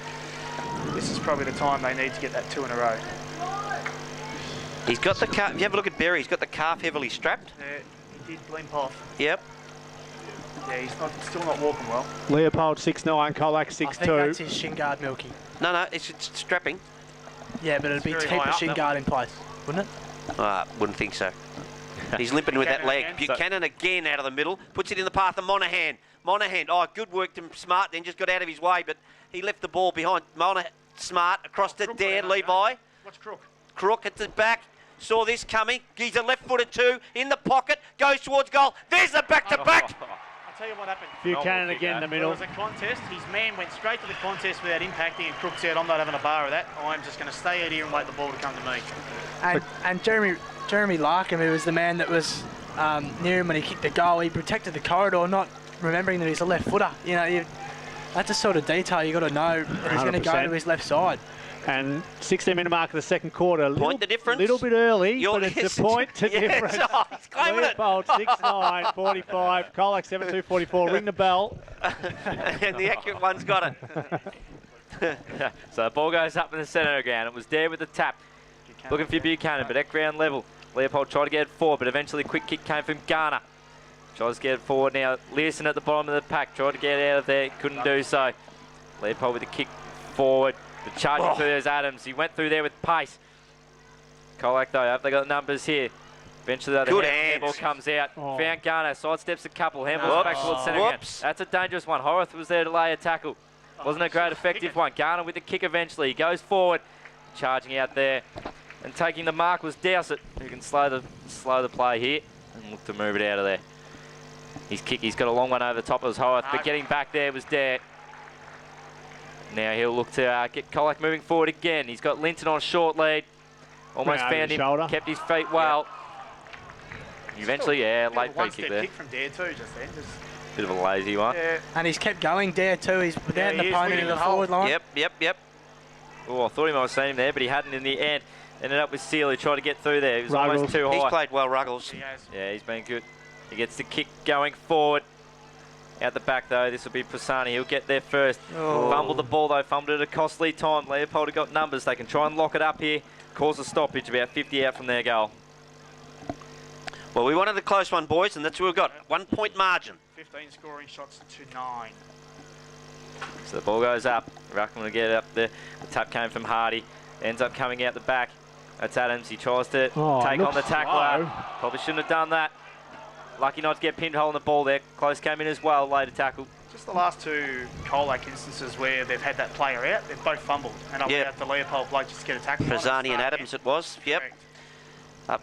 this is probably the time they need to get that 2 in a row. He's got the calf. If you have a look at Berry, he's got the calf heavily strapped. Yeah, he did limp off. Yep. Yeah, he's still not walking well. Leopold 6'9", Colac I think 6'2". that's his shin guard, Milky. No, it's strapping. Yeah, but it'd be It's to very keep high the up, shin that guard in place, wouldn't it? Wouldn't think so. He's limping with that leg. again. Buchanan again out of the middle. Puts it in the path of Monaghan. Oh, good work to Smart then. Just got out of his way, but he left the ball behind. Smart across to Crook Dan went out, Levi. Watch Crook. Crook at the back. Saw this coming. He's a left-footed too. In the pocket. Goes towards goal. There's the back-to-back. I'll tell you what happened. Buchanan again in the There middle. was a contest. His man went straight to the contest without impacting, and Crook said, "I'm not having a bar of that. I'm just going to stay out here and wait the ball to come to me." And Jeremy Larkham, who was the man that was near him when he kicked the goal, he protected the corridor, not remembering that he's a left footer. You know, that's the sort of detail you got to know that he's going to go 100%. to his left side. And 16-minute mark of the second quarter. Point the difference. Little bit early, You're- but it's a point to Yes. difference. Oh, he's claiming it. Leopold 6'9", 45. Colac 7'2", 44. Ring the bell. And the accurate one's got it. So the ball goes up in the centre ground. It was there with the tap. Looking for Buchanan, but at ground level. Leopold tried to get it forward, but eventually a quick kick came from Garner. Tries to get it forward now. Learson at the bottom of the pack. Tried to get out of there. Couldn't do so. Leopold with a kick forward. The charging through there's Adams. He went through there with pace. Colac though, have they got the numbers here? Eventually though, the Good handball hands. comes out. Oh. Found Garner, sidesteps a couple. Handballs back towards centre ground. Whoops. That's a dangerous one. Horace was there to lay a tackle. Wasn't a great effective one. Garner with the kick eventually. He goes forward. Charging out there. And taking the mark was Dowsett, who can slow the play here and look to move it out of there. His kick, he's got a long one over the top of his Horace, but getting back there was Dare. Now he'll look to get Colac moving forward again. He's got Linton on a short lead. Almost Right over found the him, shoulder. kept his feet well. Eventually, yeah, late free kick there. Kick from Dare too, just then. Bit of a lazy one. Yeah. And he's kept going there too. He's without he an is opponent leading in the the hole. forward line. Yep. Oh, I thought he might have seen him there, but he hadn't in the end. Ended up with Seal, who tried to get through there. He was almost Ruggles. too high. He's played well, Ruggles. He has. Yeah, he's been good. He gets the kick going forward. Out the back, though, this will be Prassani. He'll get there first. Fumbled the ball, though. Fumbled at a costly time. Leopold have got numbers. They can try and lock it up here. Cause a stoppage, about 50 out from their goal. Well, we wanted a close one, boys, and that's what we've got. 1 point margin. 15 scoring shots to 9. So the ball goes up. Ruckman will get it up there. The tap came from Hardy. Ends up coming out the back. That's Adams. He tries to take on looks the tackler. slow. Probably shouldn't have done that. Lucky not to get pinned hole in the ball there. Close came in as well. Later tackle. Just the last 2 Colac instances where they've had that player out, they've both fumbled. And I'll Yep. out the Leopold bloke just to get a tackle. on it. Prassani and Adams it was. Yep. Correct. Up,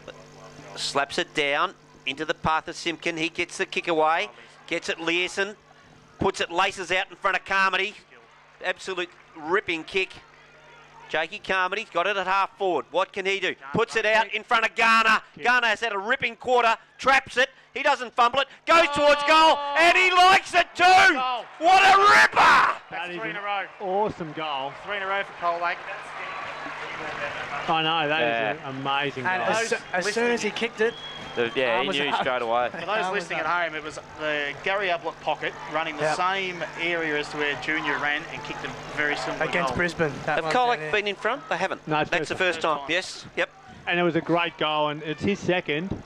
slaps it down into the path of Simpkin. He gets the kick away. Gets it Learson. Puts it, laces out in front of Carmody. Absolute ripping kick. Jakey Carmody's got it at half forward. What can he do? Puts it out in front of Garner. Garner has had a ripping quarter. Traps it. He doesn't fumble it. Goes towards goal. And he likes it too. Goal. What a ripper! That That's is 3 in an a row. awesome goal. 3 in a row for Colac. I know, that is Yeah. an amazing And goal. as soon as he kicked it, Yeah, he was knew out. straight away. For those listening at home, it was the Gary Ablett pocket running the Yep. same area as to where Junior ran and kicked a very similar against goal. Brisbane. that Have one Colac down there. been in front? They haven't. No, it's That's the first time. time. Yes. Yep. And it was a great goal, and it's his second.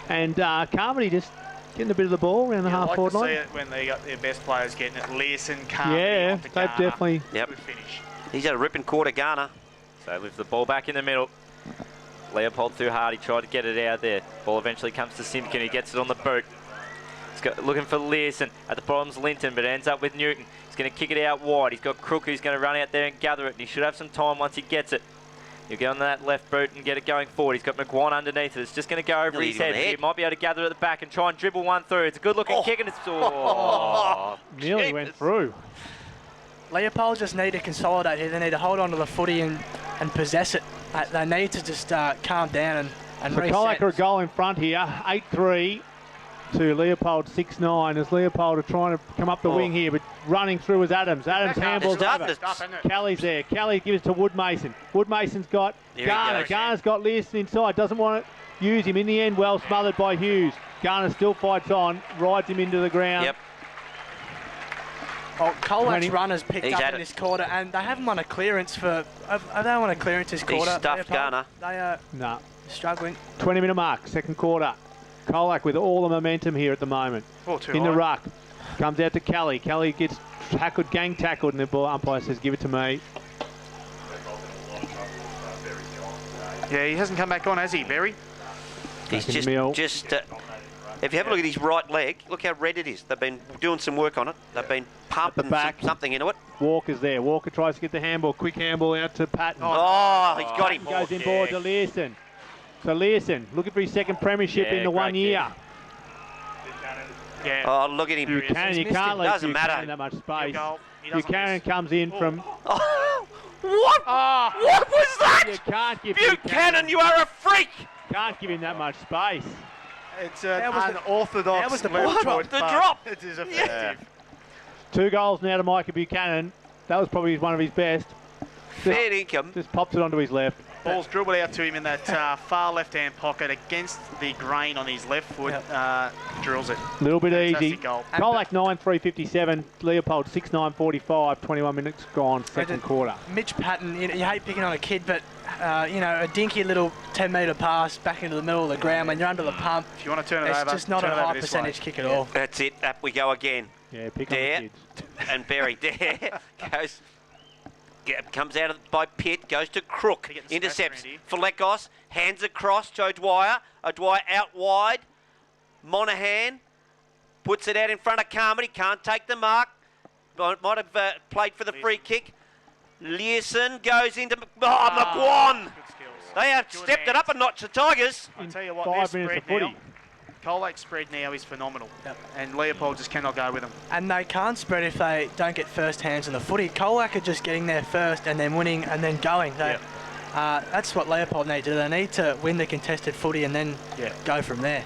And Carmody just getting a bit of the ball around the You half like forward to see line. it when they got their best players getting it. Learson, Carmody, Yeah, onto they've Garner. definitely. Yep. Good finish. He's had a ripping quarter, Garner. So lift the ball back in the middle. Leopold through Hardy, tried to get it out there. Ball eventually comes to Simpkin, he gets it on the boot. He's looking for Learson. At the bottom's Linton, but ends up with Newton. He's going to kick it out wide. He's got Crook who's going to run out there and gather it. And he should have some time once he gets it. He'll get on that left boot and get it going forward. He's got McGuan underneath it. It's just going to go over Nearly his on head. the head. He might be able to gather at the back and try and dribble one through. It's a good-looking kick, and it's... Nearly went through. Leopold just need to consolidate here. They need to hold on to the footy and possess it. They need to just calm down and So reset. Colac are a goal in front here, 8-3 to Leopold 6-9. As Leopold are trying to come up the wing here, but running through is Adams. Adams handballs over. Kelly's there. Kelly gives it to Woodmason. Woodmason's got Garner. Garner's got Learson inside. Doesn't want to use him. In the end, well smothered by Hughes. Garner still fights on, rides him into the ground. Yep. Well, Colac's runners picked He's up at in it. this quarter, and they haven't won a clearance for... They don't want a clearance this quarter. He's stuffed Garner. They are No. struggling. 20-minute mark, second quarter. Colac with all the momentum here at the moment. In the ruck. Comes out to Kelly. Kelly gets tackled, gang tackled, and the ball umpire says, give it to me. Yeah, he hasn't come back on, has he, Berry? He's Second meal. just if you have a look at his right leg, look how red it is. They've been doing some work on it. They've been pumping back. something into it. Walker's there. Walker tries to get the handball. Quick handball out to Patton. Oh, he's got him. Goes inboard to Learson. So Learson, looking for his second premiership in the 1 year. Yeah. Oh, look at him. Buchanan, you can't leave Doesn't Buchanan matter. that much space. He doesn't Buchanan miss. comes in from... Oh, what? What was that? You can't give Buchanan, you are a freak. Can't give him that much space. It's an That was the- unorthodox that was the left ball drop. foot, The but drop. It is effective. 2 goals now to Micah Buchanan. That was probably one of his best. Fair income. Just pops it onto his left. Ball's dribbled out to him in that far left-hand pocket against the grain on his left foot. Drills it. A little bit Fantastic easy. goal. Colac 9-3-57. Leopold 6-9-45. 21 minutes gone, second quarter. Mitch Patton, you hate picking on a kid, but a dinky little 10-metre pass back into the middle of the ground when you're under the pump. If you want to turn it It's over, just not turn a it over high this percentage way. kick at all. That's it. Up we go again. Yeah, pick on Dare the kids. and Berry. Dare goes. Comes out by Pitt, goes to Crook, Get the intercepts. smash, Falekos, hands across, Joe Dwyer. Dwyer out wide. Monaghan puts it out in front of Carmody, can't take the mark. Might have played for the free kick. Learson goes into McGuan. Good skills. They have Good stepped it hands. up a notch, the Tigers. I'll tell you what, 5 their minutes of spread now, footy. Colac's spread now is phenomenal. Yep. And Leopold just cannot go with them. And they can't spread if they don't get first hands on the footy. Colac are just getting there first and then winning and then going. That's what Leopold need to do. They need to win the contested footy and then go from there.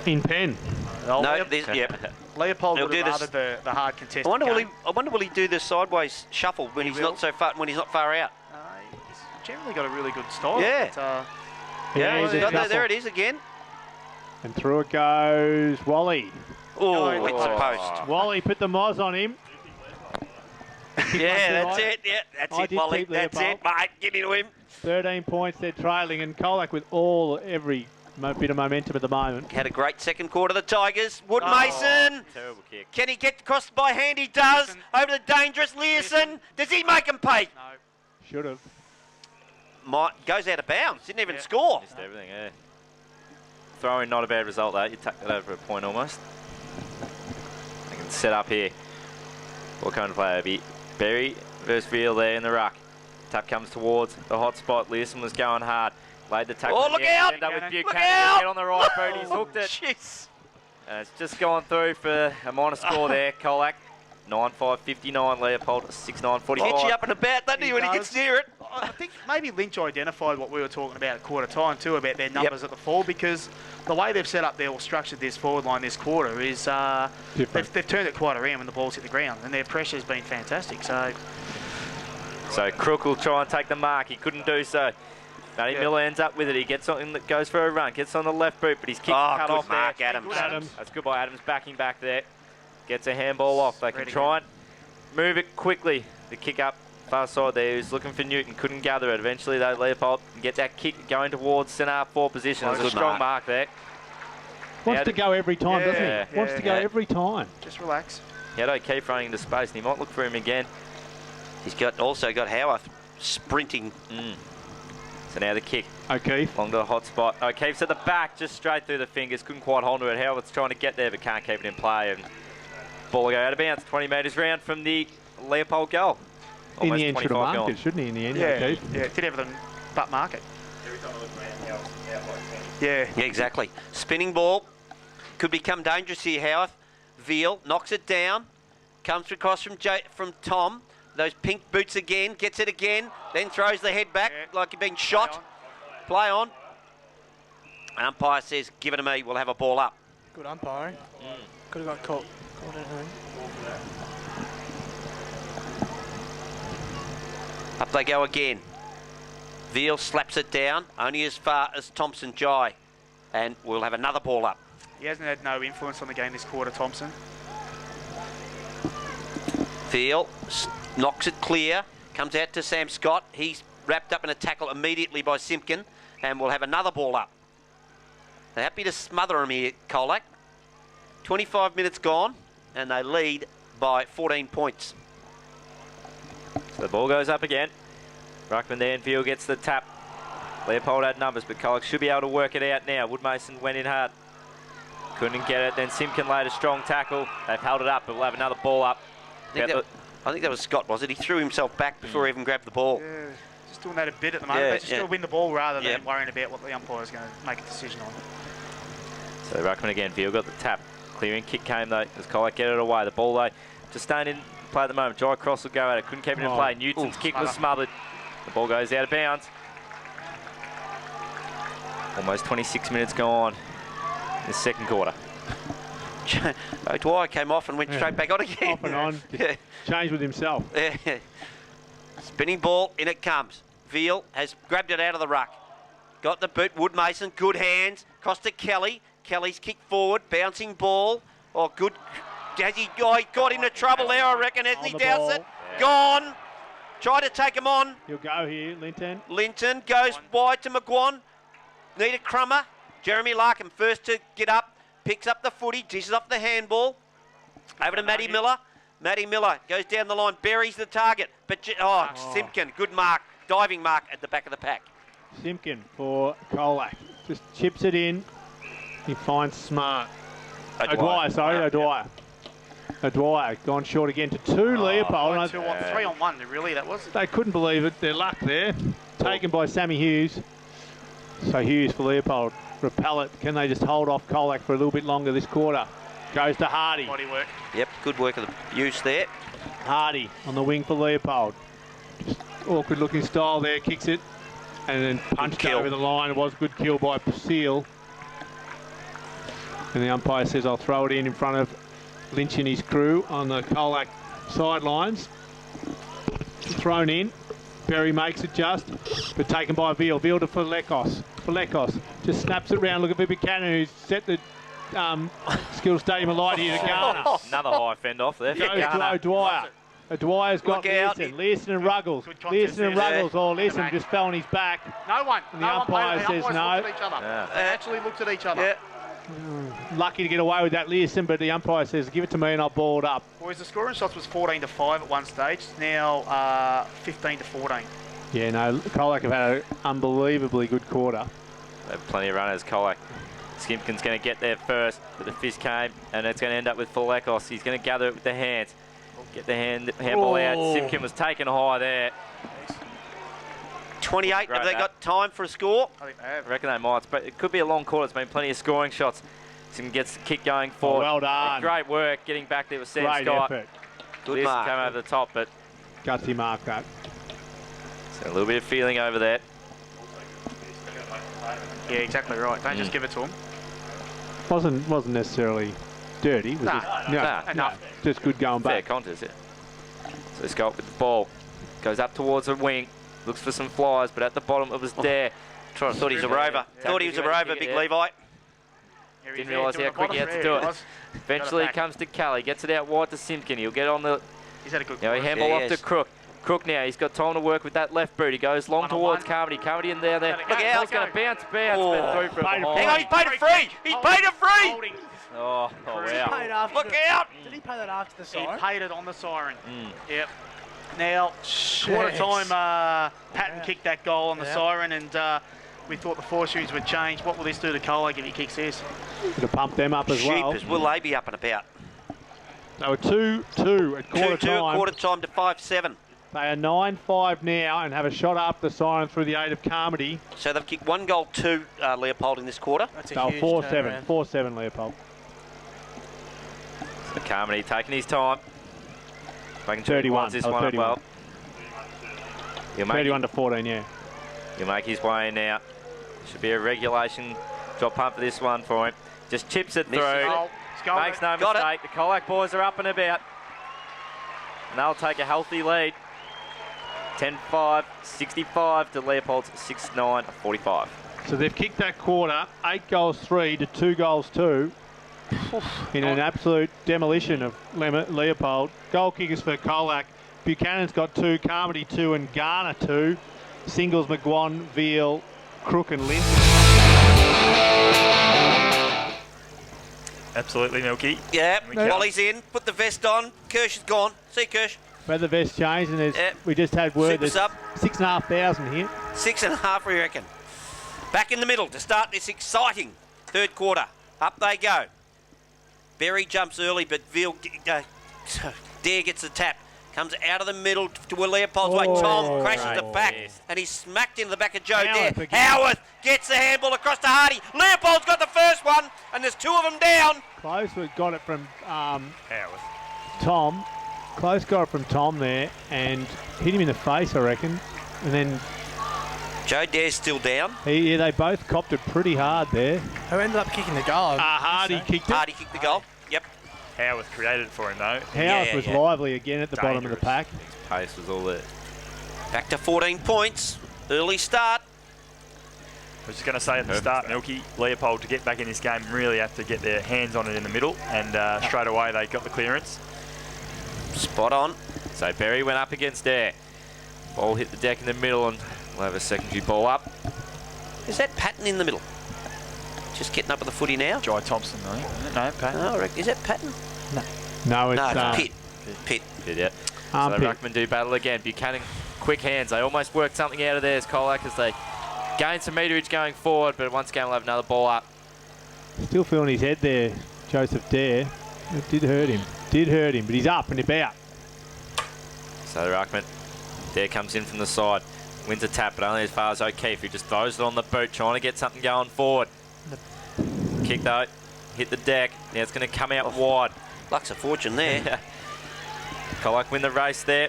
In pen. Well, No, Leop- this, yeah. Leopold They'll would do have this- rather the hard contested I game. wonder will he do the sideways shuffle when He he's will. not so far when he's not far out. He's generally got a really good style. Yeah. But, Yeah, he's a shuffle. there it is again. And through it goes Wally. Oh, Oh, it's a post. Wally put the moz on him. Yeah, that's I- it. Yeah, that's I it, did Wally. keep That's it, Leopold. mate. Get into him. 13 points, they're trailing, and Colac with every bit of momentum at the moment. Had a great second quarter, the Tigers. Woodmason. Terrible kick. Can he get across by hand? He does. Learson. Over the dangerous Learson. Does he make him pay? no. Should have. Goes out of bounds. Didn't even score. Missed everything, yeah. Throwing, not a bad result though. You tuck that over a point almost. They can set up here. What kind of player be? Berry versus Veal there in the ruck. Tap comes towards the hot spot. Learson was going hard. Laid the tackle. Oh, in look the end, out! End up with Look Buchanan. out! Get on the right boot. He's hooked it. Jeez. And it's just gone through for a minor score there. Colac 9-5-59. Leopold 6-9-45. Gets you up and about, doesn't he, when he gets near it? I think maybe Lynch identified what we were talking about at quarter time too, about their numbers at the fall, because the way they've set up or structured this forward line this quarter is they've turned it quite around when the ball's hit the ground, and their pressure's been fantastic. So Crook will try and take the mark. He couldn't do so. Matty Miller ends up with it. He gets something that goes for a run. Gets on the left boot, but his kick's cut good off mark, there. Adams. Adams. That's good by Adams, backing back there. Gets a handball off. They can Spread try and move it quickly. The kick up far side there. He was looking for Newton. Couldn't gather it. Eventually, though, Leopold can get that kick going towards centre forward position. There's a Good strong mark. mark there. Wants Now to go every time, doesn't Yeah, he? Wants to go yeah. every time. Just relax. He had O'Keefe running into space, and he might look for him again. He's also got Howarth sprinting. So now the kick. O'Keefe. Along to the hot spot. O'Keefe's at the back, just straight through the fingers. Couldn't quite hold it. Howard's trying to get there, but can't keep it in play. And ball will go out of bounds. 20 metres round from the Leopold goal. In Almost the end, should have 25 marked gone. it, shouldn't he? In the end, Yeah, Keith? yeah, did everything but mark it. Every time I look around, now it's out like 10. Yeah. Yeah, exactly. Spinning ball. Could become dangerous here, Howarth. Veal knocks it down. Comes across from Tom. Those pink boots again. Gets it again. Then throws the head back like he's been shot. Play on. Umpire says, give it to me. We'll have a ball up. Good umpiring. Could have got caught anything. Up they go again. Veal slaps it down, only as far as Thompson Jai. And we'll have another ball up. He hasn't had no influence on the game this quarter, Thompson. Veal knocks it clear, comes out to Sam Scott. He's wrapped up in a tackle immediately by Simpkin, and we'll have another ball up. They're happy to smother him here, Colac. 25 minutes gone, and they lead by 14 points. So the ball goes up again. Ruckman there, and Veal gets the tap. Leopold had numbers, but Colac should be able to work it out now. Woodmason went in hard. Couldn't get it. Then Simpkin laid a strong tackle. They've held it up, but we'll have another ball up. I think that was Scott, was it? He threw himself back before he even grabbed the ball. Yeah, just doing that a bit at the moment. Yeah, They just got to win the ball rather than Yep. worrying about what the umpire is going to make a decision on. So Ruckman again. Veal got the tap. Clearing kick came though. As Colac get it away. The ball though just staying in play at the moment. Jai Cross will go at it. Couldn't keep it in play. Newton's kick was smothered. The ball goes out of bounds. Almost 26 minutes gone in the second quarter. O'Dwyer came off and went straight back on again. Off and on. Yeah. Changed with himself. Spinning ball, in it comes. Veal has grabbed it out of the ruck. Got the boot, Woodmason, good hands. Cross to Kelly. Kelly's kick forward, bouncing ball. Oh, good. Has he got into trouble there, I reckon, hasn't he, Dowsett? Yeah. Gone. Try to take him on. He'll go here, Linton. Linton goes wide to McGuan. Need a crummer. Jeremy Larkin first to get up. Picks up the footy, dishes off the handball. Over to Matty Miller. Matty Miller goes down the line, buries the target. But, Simpkin, good mark. Diving mark at the back of the pack. Simpkin for Colac. Just chips it in. He finds Smart. O'Dwyer, O'Dwyer gone short again to two. Leopold. 3 on 1, really, that was. They couldn't believe it. Their luck there. Taken by Sammy Hughes. So Hughes for Leopold. Repel it. Can they just hold off Colac for a little bit longer this quarter? Goes to Hardy. Body work. Yep, good work of the use there. Hardy on the wing for Leopold. Just awkward looking style there. Kicks it. And then punched over the line. It was a good kill by Seal. And the umpire says, I'll throw it in front of Lynch and his crew on the Colac sidelines. Thrown in. Berry makes it just, but taken by Veal. Veal to Falekos. Falekos just snaps it round. Look at Buchanan, who's set the Skills Stadium alight here to Garner. Another high fend off there. Goes to O'Dwyer. O'Dwyer's got Learson and Ruggles. Learson and Ruggles. Oh, Learson just fell on his back. No one. And the umpire says no. They actually looked at each other. Yeah. Lucky to get away with that, Learson, but the umpire says, give it to me and I'll ball it up. Boys, the scoring shots was 14-5 at one stage. It's now 15-14. Yeah, no, Colac have had an unbelievably good quarter. They have plenty of runners. Colac. Skimpkin's going to get there first, but the fist came, and it's going to end up with Falekos. He's going to gather it with the hands. Get the handball out. Simpkin was taken high there. 28, have they got time for a score? I think they have. I reckon they might, but it could be a long quarter. There's been plenty of scoring shots. Simpkin gets the kick going forward. Well done. Great work getting back there with Sam Great Scott. effort. Good mark. Came over the top, but Gutsy mark that. so a little bit of feeling over there. Yeah, exactly right. Don't just give it to them. Wasn't necessarily dirty. Was Enough. Just good going Fair back. contest, yeah. So Scott with the ball. Goes up towards the wing. Looks for some flyers, but at the bottom it was there. Thought he was a rover. Thought he was a rover, Big Levi. Didn't realise how quick he had to do it. Eventually he comes to Kelly, gets it out wide to Simpkin. He'll get on the. He's had a good. He handball off to Crook. Crook now, he's got time to work with that left boot. He goes long towards Carmody. Carmody in there. Look out, he's going to bounce, but through for a Hang on, he's paid it free. He's paid it free. Oh, wow. Look out. Did he pay that after the siren? He paid it on the siren. Yep. Now, quarter time, Patton kicked that goal on the siren, and we thought the four shoes would change. What will this do to Colac if he kicks this? It'll pump them up as well. Sheepers, will they be up and about? They were 2-2 at quarter time. Quarter time to 5-7. They are 9-5 now and have a shot after the siren through the 8 of Carmody. So they've kicked 1 goal to Leopold in this quarter. That's a So huge 4-7. turnaround. 4-7 Leopold. So Carmody taking his time. Making sure he 31. wants this Oh, one up 31. well. He'll make, 31 to 14, yeah. he'll make his way now. Should be a regulation drop punt for this one for him. Just chips it through. Makes no mistake. The Colac boys are up and about. And they'll take a healthy lead. 10-5, 65 to Leopold's 6-9, 45. So they've kicked that quarter, 8 goals 3 to 2 goals 2. In an absolute demolition of Leopold. Goal kickers for Colac. Buchanan's got 2, Carmody 2 and Garner 2. Singles, McGuan, Veal, Crook and Lynn. Absolutely, Milky. Yeah, Yeah. Wally's in. Put the vest on. Kirsch is gone. See Kirsch. Where the vest changed and we just had word Super there's sub. 6,500 here. 6.5, we reckon. Back in the middle to start this exciting third quarter. Up they go. Berry jumps early, but Veal, Dare gets the tap. Comes out of the middle to where Leopold's way. Tom crashes it back, and he's smacked into the back of Joe Dare. Howarth gets the handball across to Hardy. Leopold's got the first one, and there's 2 of them down. Close got it from Tom. Close got it from Tom there and hit him in the face, I reckon. And then Joe Dare's still down. they both copped it pretty hard there. Who ended up kicking the goal? Hardy kicked it. Hardy kicked the goal. Yep. Howarth created it for him, though. Howarth was lively again at the bottom of the pack. Pace was all there. Back to 14 points. Early start. I was just going to say at the start, Milky, Leopold, to get back in this game, really have to get their hands on it in the middle, and straight away they got the clearance. Spot on. So Berry went up against Dare. Ball hit the deck in the middle, and we'll have a secondary ball up. Is that Patton in the middle? Just getting up with the footy now. Jai Thompson, though. No, Patton. No, is that Patton? No, it's Pitt. Pitt. Yeah. So the ruckman do battle again. Buchanan, quick hands. They almost worked something out of there as Colac as they gain some meterage going forward, but once again we'll have another ball up. Still feeling his head there, Joseph Dare. It did hurt him. But he's up and about. So the ruckman, Dare comes in from the side, wins a tap, but only as far as O'Keefe, who just throws it on the boot, trying to get something going forward. Kick though, hit the deck. Now it's going to come out wide. Luck's a fortune there. Colac win the race there.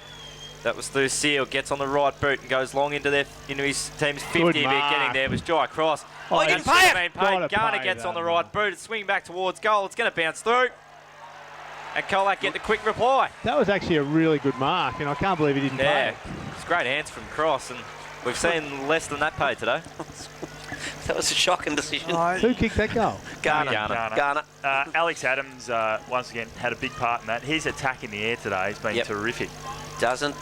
That was through Seal, gets on the right boot and goes long into his team's 50, but getting there was Jai Cross. Oh, he didn't pay it. Garner gets on the right boot, it's swinging back towards goal, it's going to bounce through. And Colac get the quick reply. That was actually a really good mark, and I can't believe he didn't pay it. It's great hands from Cross, and we've seen less than that paid today. That was a shocking decision. Who kicked that goal? Garner. Alex Adams, once again, had a big part in that. His attack in the air today has been terrific. Doesn't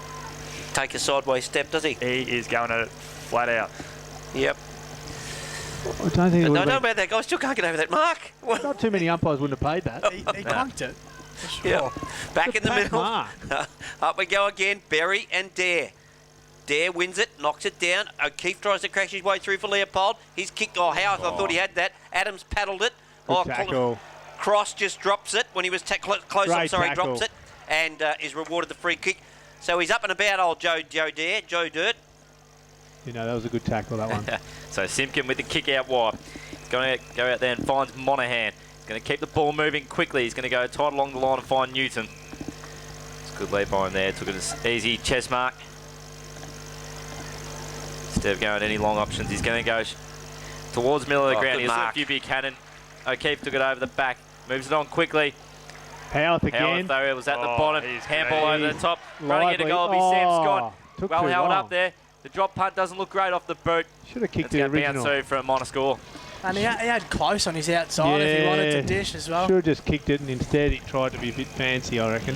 take a sideways step, does he? He is going at it flat out. Yep. I don't think I don't know about that guy. Still can't get over that mark. Not too many umpires wouldn't have paid that. He clunked it. Yeah. Back in the middle. Mark. Up we go again. Berry and Dare. Dare wins it, knocks it down. O'Keefe tries to crash his way through for Leopold. He's kicked. Oh, Howarth, I thought he had that. Adams paddled it. Good tackle. Cross just drops it when he was close. Great tackle. Drops it and is rewarded the free kick. So he's up and about, old Joe Dare, Joe Dirt. You know, that was a good tackle, that one. So Simpkin with the kick out wide. He's going to go out there and finds Monaghan. He's going to keep the ball moving quickly. He's going to go tight along the line and find Newton. It's a good lead by him there. Took it as easy chest mark. Instead of going any long options, he's going to go towards middle of the ground. Here's a few Buchanan. O'Keefe took it over the back. Moves it on quickly. Howarth again. Howarth, though, was at the bottom. Handball over the top. Lively. Running into goal will be Sam Scott. Took well too held long. up there. The drop punt doesn't look great off the boot. Should have kicked the the original. Bounce through for a minor score. And he had close on his outside if he wanted to dish as well. Should have just kicked it, and instead he tried to be a bit fancy, I reckon.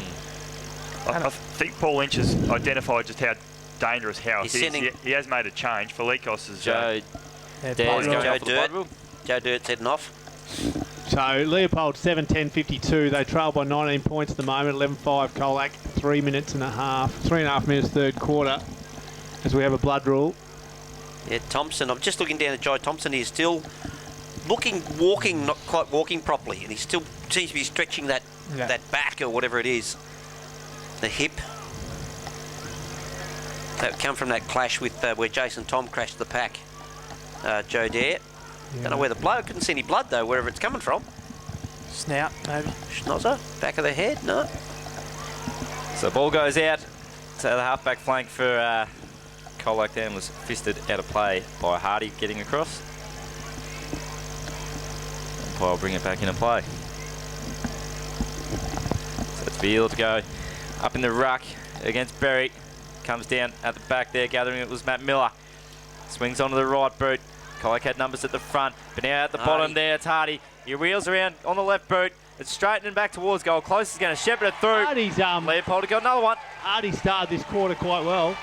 I think Paul Lynch has identified just how dangerous Howarth is. He has made a change. Felikos is... Joe Dare's going off the blood rule. Joe Dirt's heading off. So Leopold 7-10-52. They trail by 19 points at the moment. 11-5 Colac. 3.5 minutes. 3.5 minutes third quarter. As we have a blood rule. Yeah, Thompson. I'm just looking down at Jai Thompson. He's still walking, not quite walking properly, and he still seems to be stretching that back or whatever it is, the hip. That come from that clash with where Jason Tom crashed the pack. Joe Dare. Don't know where the blood. Couldn't see any blood though, wherever it's coming from. Snout, maybe. Schnozzer, back of the head, no. So the ball goes out to the halfback flank for Colac. Then was fisted out of play by Hardy getting across. I'll bring it back into play. So it's Veal to go up in the ruck against Berry. Comes down at the back there, gathering it was Matt Miller. Swings onto the right boot. Colac had numbers at the front, but now at the bottom there, it's Hardy. He wheels around on the left boot. It's straightening back towards goal. Close is going to shepherd it through. Hardy's Leopold got another one. Hardy started this quarter quite well.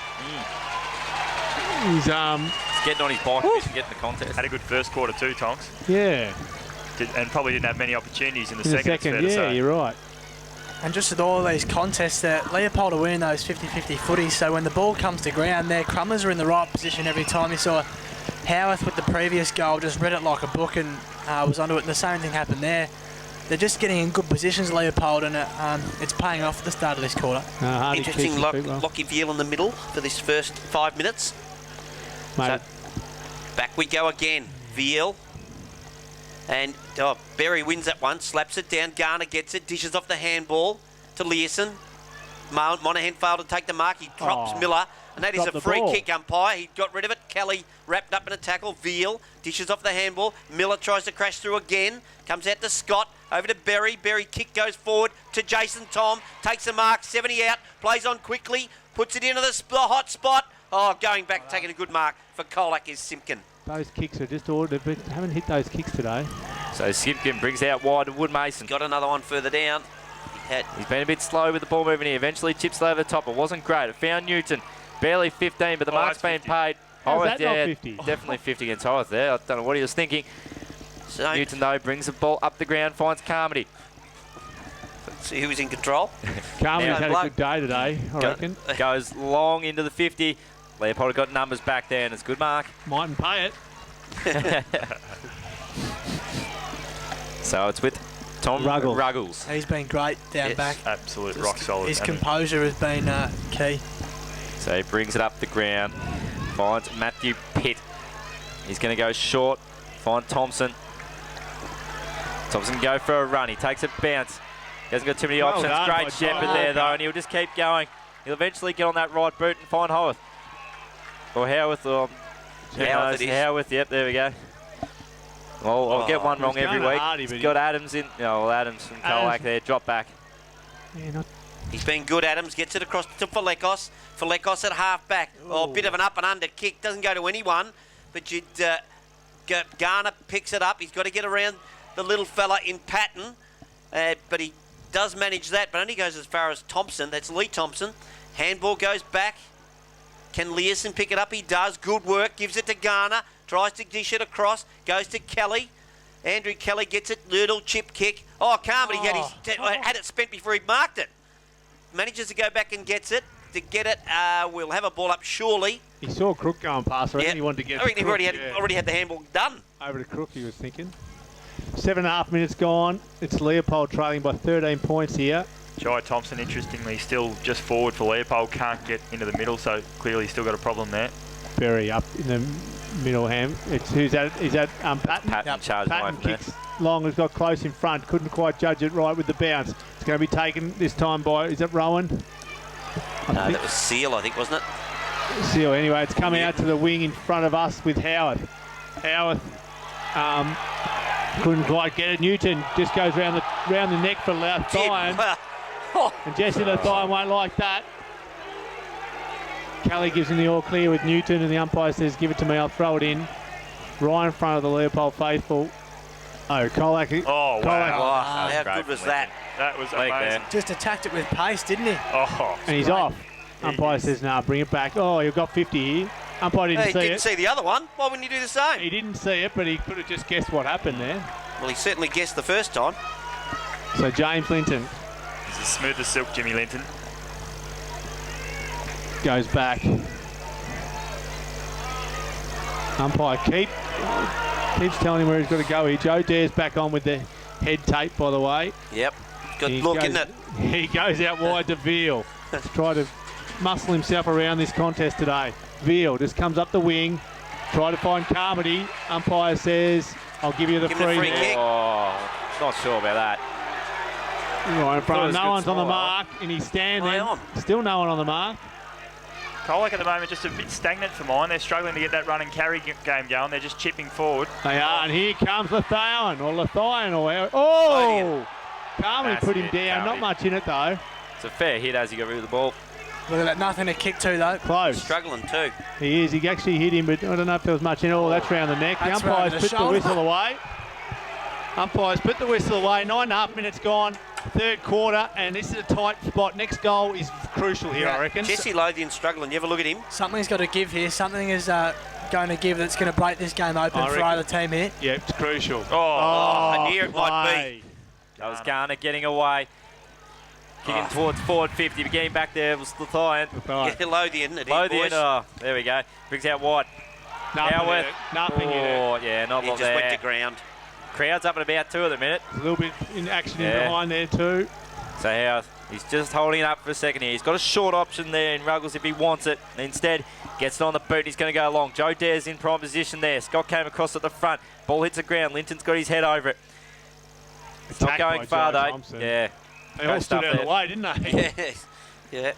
He's getting on his bike a bit and getting the contest. Had a good first quarter too, Tonks. Yeah. And probably didn't have many opportunities in the second. It's fair to yeah, say. You're right. And just with all these contests, that Leopold are winning those 50-50 footies, so when the ball comes to ground, their crummers are in the right position every time. You saw Howarth with the previous goal just read it like a book and was onto it, and the same thing happened there. They're just getting in good positions, Leopold, and it's paying off at the start of this quarter. Interesting, Lockie Veal in the middle for this first 5 minutes. Mate. So back we go again. Veal. And Berry wins that one, slaps it down. Garner gets it, dishes off the handball to Learson. Monaghan failed to take the mark. He drops Miller, and that is a free kick, umpire. He got rid of it. Kelly wrapped up in a tackle. Veal dishes off the handball. Miller tries to crash through again. Comes out to Scott. Over to Berry. Berry kick goes forward to Jason Tom. Takes the mark. 70 out. Plays on quickly. Puts it into the hot spot. Going back, taking a good mark for Colac is Simpkin. Those kicks are just ordered, but haven't hit those kicks today. So Simpkin brings out wide to Wood Mason. Got another one further down. He's been a bit slow with the ball moving here. Eventually chips over the top. It wasn't great. It found Newton. Barely 15, but the mark's been paid. How's that not 50? Definitely 50 against Howarth there. I don't know what he was thinking. So Newton, though, brings the ball up the ground, finds Carmody. See who's in control. Carmody's had a good day today, I reckon. Goes long into the 50. Leopold got numbers back there, and it's good mark. Mightn't pay it. So it's with Tom Ruggles. He's been great down back. Absolute rock solid. His composure has been key. So he brings it up the ground, finds Matthew Pitt. He's going to go short, find Thompson. Thompson can go for a run. He takes a bounce. He hasn't got too many options. Great shepherd there, though, and he'll just keep going. He'll eventually get on that right boot and find Howarth. Or Howarth, or Howarth, yep, there we go. Well, I'll get one wrong every week. He's got Adams in. Adams from Colac there, drop back. Yeah, He's been good, Adams. Gets it across to Falekos. Falekos at half-back. Bit of an up and under kick. Doesn't go to anyone. But Garner picks it up. He's got to get around the little fella in Patton. But he does manage that, but only goes as far as Thompson. That's Lee Thompson. Handball goes back. Can Learson pick it up? He does. Good work. Gives it to Garner. Tries to dish it across. Goes to Kelly. Andrew Kelly gets it. Little chip kick. Carmody had it spent before he marked it. Manages to go back and gets it. To get it, we'll have a ball up surely. He saw Crook going past. I reckon he wanted to get. I reckon he already had the handball done. Over to Crook, he was thinking. 7.5 minutes gone. It's Leopold trailing by 13 points here. Jai Thompson, interestingly, still just forward for Leopold. Can't get into the middle, so clearly he's still got a problem there. Very up in the middle ham. It's who's that? Is that Patton? Patton charged Patton kicks long. Has got close in front. Couldn't quite judge it right with the bounce. It's going to be taken this time by. Is it Rowan? No, that was Seal, I think, wasn't it? Seal. Anyway, it's coming out to the wing in front of us with Howarth. Howarth couldn't quite get it. Newton just goes round the neck for Lathine. And Jesse Lathine won't like that. Kelly gives him the all clear with Newton, and the umpire says, give it to me, I'll throw it in. Right in front of the Leopold faithful. Colac. Oh, wow. How good was that? That was amazing. Just attacked it with pace, didn't he? And he's off. Umpire says, nah, bring it back. You've got 50 here. Umpire didn't see it. He didn't see the other one. Why wouldn't you do the same? He didn't see it, but he could have just guessed what happened there. Well, he certainly guessed the first time. So James Linton. He's as smooth as silk, Jimmy Linton. Goes back. Umpire keeps telling him where he's got to go here. Joe Dare's back on with the head tape, by the way. Yep. Good look, isn't it? He goes out wide to Veal. Let's try to muscle himself around this contest today. Veal just comes up the wing, try to find Carmody. Umpire says, I'll give you the Give him the free free there. kick. Oh, not sure about that. Right in front. Thought it was No good one's on the small, mark, and he's standing. Play on. Still no one on the mark. Colac at the moment just a bit stagnant for mine. They're struggling to get that run and carry game going. They're just chipping forward. They are, and here comes Lethian, or Lethian, or however. Oh! Carmody That's put him it, down. Carmody. Not much in it, though. It's a fair hit as he got rid of the ball. Look at that, nothing to kick to though. Close. Struggling too. He is. He actually hit him, but I don't know if there was much in it. Oh, that's round the neck. The That's umpires round the put the shoulder. whistle away. Umpires put the whistle away. 9.5 minutes gone. Third quarter, and this is a tight spot. Next goal is crucial here, Yeah. I reckon. Jesse Lothian struggling. You ever look at him? Something's got to give here. Something is going to give that's going to break this game open I for reckon. either team here. Yeah, it's crucial. I knew it might be. play. That was Garner getting away. Kicking towards forward 50, but getting back there was Lethian. Right. Yeah, Lothian. It is, Lothian, boys. oh, there we go. Brings out wide. Nothing in Howarth. it. Nothing in it. Oh, yeah, not a He lot just went there. to ground. Crowd's up at about 2 at the minute. A little bit in action in Yeah. behind there too. So Howarth, he's just holding it up for a second here. He's got a short option there in Ruggles if he wants it. Instead, gets it on the boot. He's going to go long. Joe Dare's in prime position there. Scott came across at the front. Ball hits the ground. Linton's got his head over it. It's not Attacked going by far Joe though. Thompson. Yeah. They Great all stood stuff out of there. the way, didn't they? Yes. Yeah.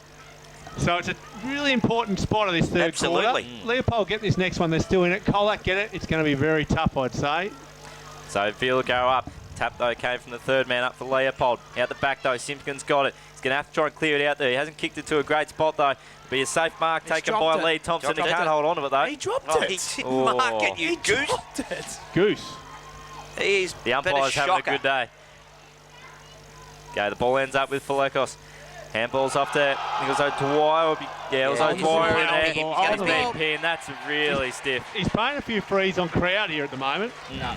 So it's a really important spot of this third Absolutely. quarter. Leopold get this next one. They're still in it. Colac get it. It's going to be very tough, I'd say. So Veal go up. Tap though came from the third man up for Leopold. Out the back though, Simpkins got it. He's going to have to try and clear it out there. He hasn't kicked it to a great spot though. Be a safe mark He's taken by dropped it. Lee Thompson. He Dropped can't it. hold on to it though. He dropped Oh, it. he did Oh. mark it, you He goose. dropped it. Goose. He's The umpire's having a good day. Okay, the ball ends up with Falekos. Handball's off there. I think it was O'Dwyer. Yeah, it was Yeah, O'Dwyer in he's there. been He's holding him. been pinned. That's really stiff. He's paying a few frees on crowd here at the moment. No.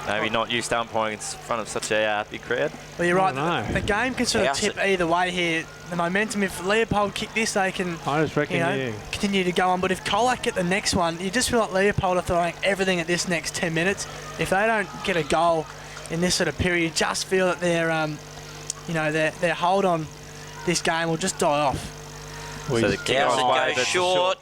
Maybe not used to umpiring in front of such a big crowd. Well, you're right. I don't know. The game can sort of Yeah, tip either way here. The momentum, if Leopold kick this, they can I just reckon, yeah. continue to go on. But if Colac get the next one, you just feel like Leopold are throwing everything at this next 10 minutes. If they don't get a goal in this sort of period, you just feel that their hold on this game will just die off. So the kick Dowson on goes that's short.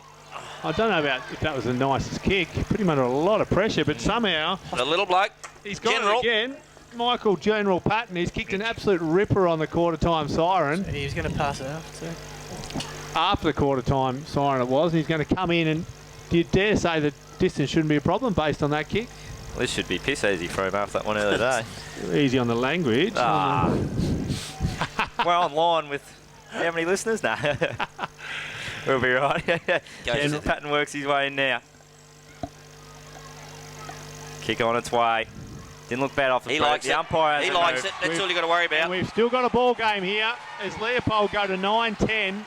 I don't know about if that was the nicest kick. Put him under a lot of pressure, but somehow The little bloke. he's got General. it again. Michael General Patton, he's kicked an absolute ripper on the quarter-time siren. He was going to pass it off too. After the quarter-time siren it was, and he's going to come in and do you dare say that distance shouldn't be a problem based on that kick? This should be piss easy for him after that one earlier today. Easy on the language. Ah. We're online with how many listeners? Nah. We'll be right. General Patton works his way in now. Kick on its way. Didn't look bad off the He break. likes The it. umpire He hasn't likes moved. it. That's all you got to worry And about. we've still got a ball game here as Leopold go to 9-10,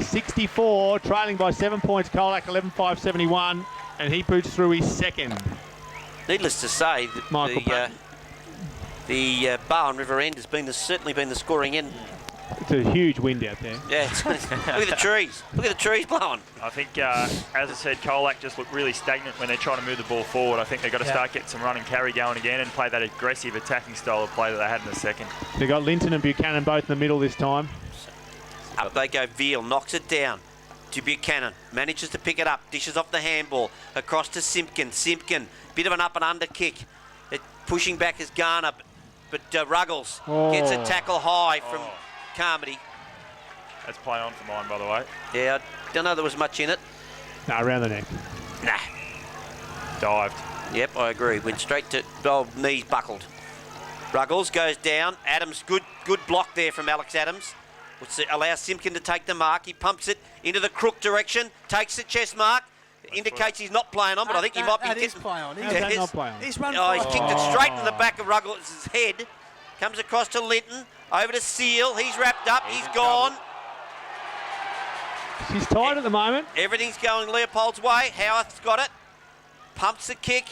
64, trailing by 7 points. Colac 11-5-71, and he boots through his second. Needless to say, Michael Patton. the Barwon River End has certainly been the scoring end. It's a huge wind out there. Yeah, look at the trees. Look at the trees blowing. I think, as I said, Colac just looked really stagnant when they're trying to move the ball forward. I think they've got to start getting some run and carry going again and play that aggressive attacking style of play that they had in the second. They got Linton and Buchanan both in the middle this time. Up they go. Veal knocks it down to Buchanan. Manages to pick it up. Dishes off the handball. Across to Simpkin. Simpkin. Bit of an up and under kick. Pushing back is Garner. But Ruggles gets a tackle high from Carmody. That's play on for mine, by the way. Yeah, I don't know there was much in it. No, around the neck. Nah. Dived. Yep, I agree. Went straight to knees buckled. Ruggles goes down. Adams, good block there from Alex Adams. Allows Simpkin to take the mark. He pumps it into the crook direction. Takes the chest mark. Indicates he's not playing on, but I think he might be That is getting. play on. How's that not play on? He's run Oh, he's forward. kicked it straight in the back of Ruggles' head. Comes across to Linton. Over to Seal. He's wrapped up. He's gone. She's tight at the moment. Everything's going Leopold's way. Howarth's got it. Pumps the kick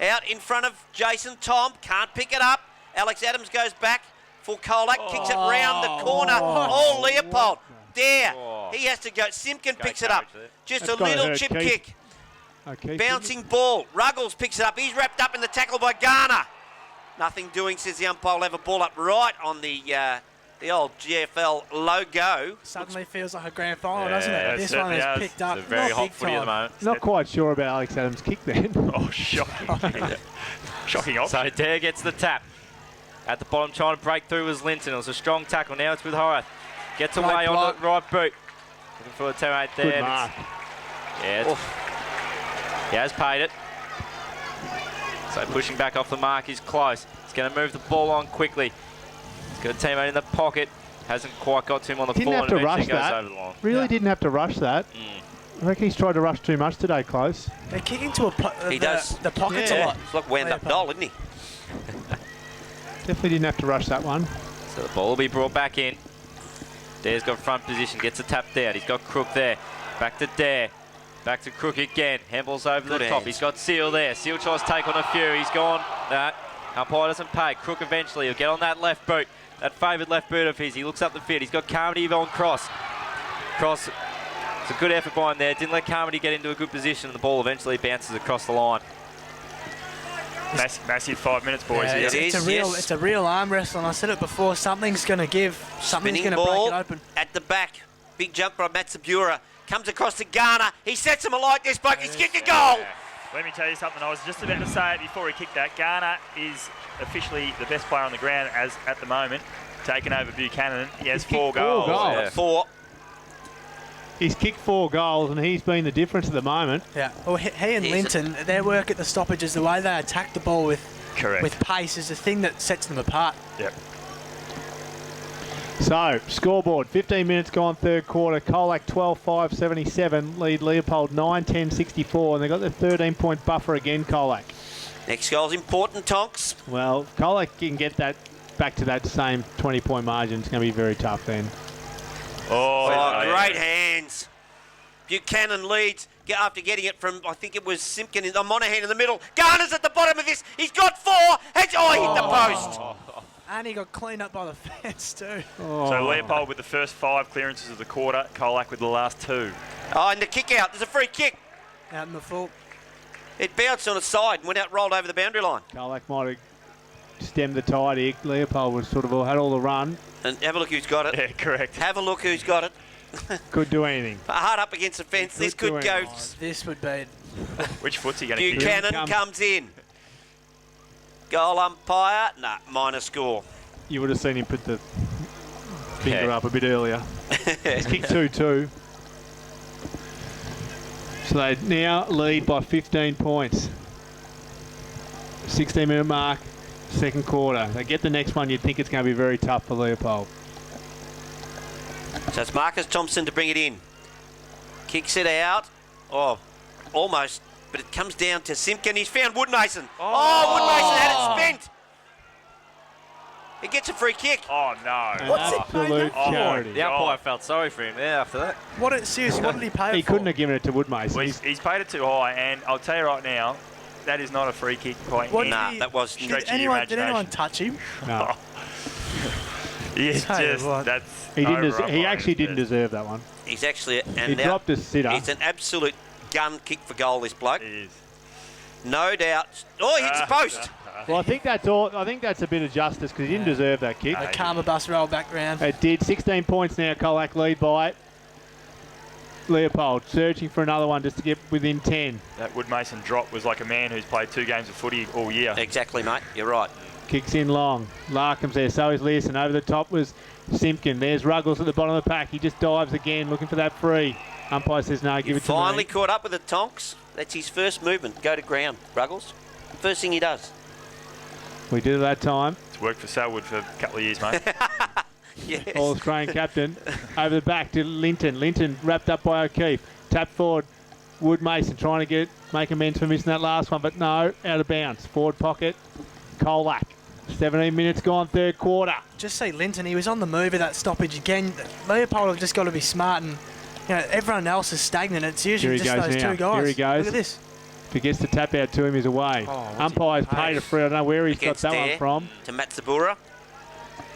out in front of Jason Tom. Can't pick it up. Alex Adams goes back for Colac. Kicks it round the corner. Oh, Leopold. There. He has to go. Simpkin picks it up. Just That's a gotta little hurt, chip Keith. kick. Okay. Bouncing ball. Ruggles picks it up. He's wrapped up in the tackle by Garner. Nothing doing, says the umpire. Will have a ball up right on the the old GFL logo. Suddenly feels like a grand final, doesn't it? This one certainly is does. picked up. It's a very not hot big footy at the time. moment. Not quite sure about Alex Adams' kick then. Oh, shocking. Shocking option. So Dare gets the tap. At the bottom, trying to break through was Linton. It was a strong tackle. Now it's with Horace. Gets away on the right boot. Looking for a teammate there. Good mark. Yeah, he has paid it. So pushing back off the mark is close. He's going to move the ball on quickly. He's got a teammate in the pocket. Hasn't quite got to him on the Didn't full have and to rush eventually goes that. over the line. Really didn't have to rush that. I reckon he's tried to rush too much today, Close. They're kicking to He does. the pockets Yeah. a lot. It's like wound-up doll, isn't he? Definitely didn't have to rush that one. So the ball will be brought back in. Dare's got front position, gets it tapped out. He's got Crook there. Back to Dare. Back to Crook again. Handball's over Good the top. hands. He's got Seal there. Seal tries to take on a few. He's gone. That umpire doesn't pay. Crook eventually. He'll get on that left boot. That favoured left boot of his. He looks up the field. He's got Carmody on cross. Cross. It's a good effort by him there. Didn't let Carmody get into a good position. The ball eventually bounces across the line. Massive 5 minutes, boys. Yeah, here. it's a real arm wrestle, and I said it before, something's going to give, something's Spinning going to break ball it open. at the back. Big jump by Matsubura. Comes across to Garner. He sets him alight. This bloke. He's kicked a goal. Let me tell you something. I was just about to say it before he kicked that. Garner is officially the best player on the ground as at the moment, taking over Buchanan. He has 4 goals. Yeah. 4. He's kicked 4 goals and he's been the difference at the moment. Yeah. Well, he and Linton, their work at the stoppages, the way they attack the ball with pace is the thing that sets them apart. Yep. So, scoreboard, 15 minutes gone, third quarter. Colac 12-5-77, lead Leopold 9-10-64, and they've got the 13-point buffer again, Colac. Next goal's important, Tonks. Well, if Colac can get that back to that same 20-point margin, it's going to be very tough then. Oh, great hands. Buchanan leads after getting it from, I think it was Simpkin in the Monaghan in the middle. Garner's at the bottom of this. He's got 4. He hit the post. And he got cleaned up by the fence too. So Leopold with the first 5 clearances of the quarter, Colac with the last 2. Oh, and the kick out. There's a free kick. Out in the full. It bounced on its side and went out, rolled over the boundary line. Colac might have stemmed the tide here. Leopold was sort of had all the run. And have a look who's got it. Yeah, correct. Have a look who's got it. Could do anything. Hard up against the fence. This could go. This would be. Which foot's he going to kick? Buchanan comes in. Goal umpire. Nah, minor score. You would have seen him put the finger up a bit earlier. He's kicked 2-2. So they now lead by 15 points. 16-minute mark, second quarter. They get the next one, you'd think it's going to be very tough for Leopold. So it's Marcus Thompson to bring it in. Kicks it out. Oh, almost. But it comes down to Simpkin. He's found Woodmason. Oh, Woodmason had it spent. He gets a free kick. Oh, no. What's he paying Absolute that for? charity. The umpire felt sorry for him there after that. Seriously, what did he pay He it for? couldn't have given it to Woodmason. Well, he's paid it too high, and I'll tell you right now, that is not a free kick point. What did Nah, he- that was... Stretch Did your anyone imagination. touch him? No. Yeah, Tell you just, what. that's He didn't. over He up actually on didn't his deserve that one. He's actually... He dropped a sitter. It's an absolute gun kick for goal, this bloke. best. It is. No doubt. Oh, he hits the post. Well, I think that's all. I think that's a bit of justice because he didn't deserve that kick. The karma bus roll back round. It did. 16 points now. Colac lead by it. Leopold searching for another one just to get within 10. That Woodmason drop was like a man who's played 2 games of footy all year. Exactly, mate. You're right. Kicks in long. Larkham's there. So is Learson. Over the top was Simpkin. There's Ruggles at the bottom of the pack. He just dives again, looking for that free. Umpire says no. Give it to me. Finally caught up with the Tonks. That's his first movement. Go to ground, Ruggles. First thing he does. We did it that time. It's worked for Selwood for a couple of years, mate. Yes. All Australian captain. Over the back to Linton. Linton wrapped up by O'Keefe. Tap forward. Wood Mason trying to make amends for missing that last one, but no, out of bounds. Forward pocket. Colac. 17 minutes gone, third quarter. Just see Linton, he was on the move at that stoppage again. Leopold have just got to be smart, and everyone else is stagnant. It's usually Here he just goes those now. two guys. Here he goes. Look at this. If he gets the tap out to him, he's away. Umpire's paid a free. I don't know where he's Against got that Dare one from. to Matsubura.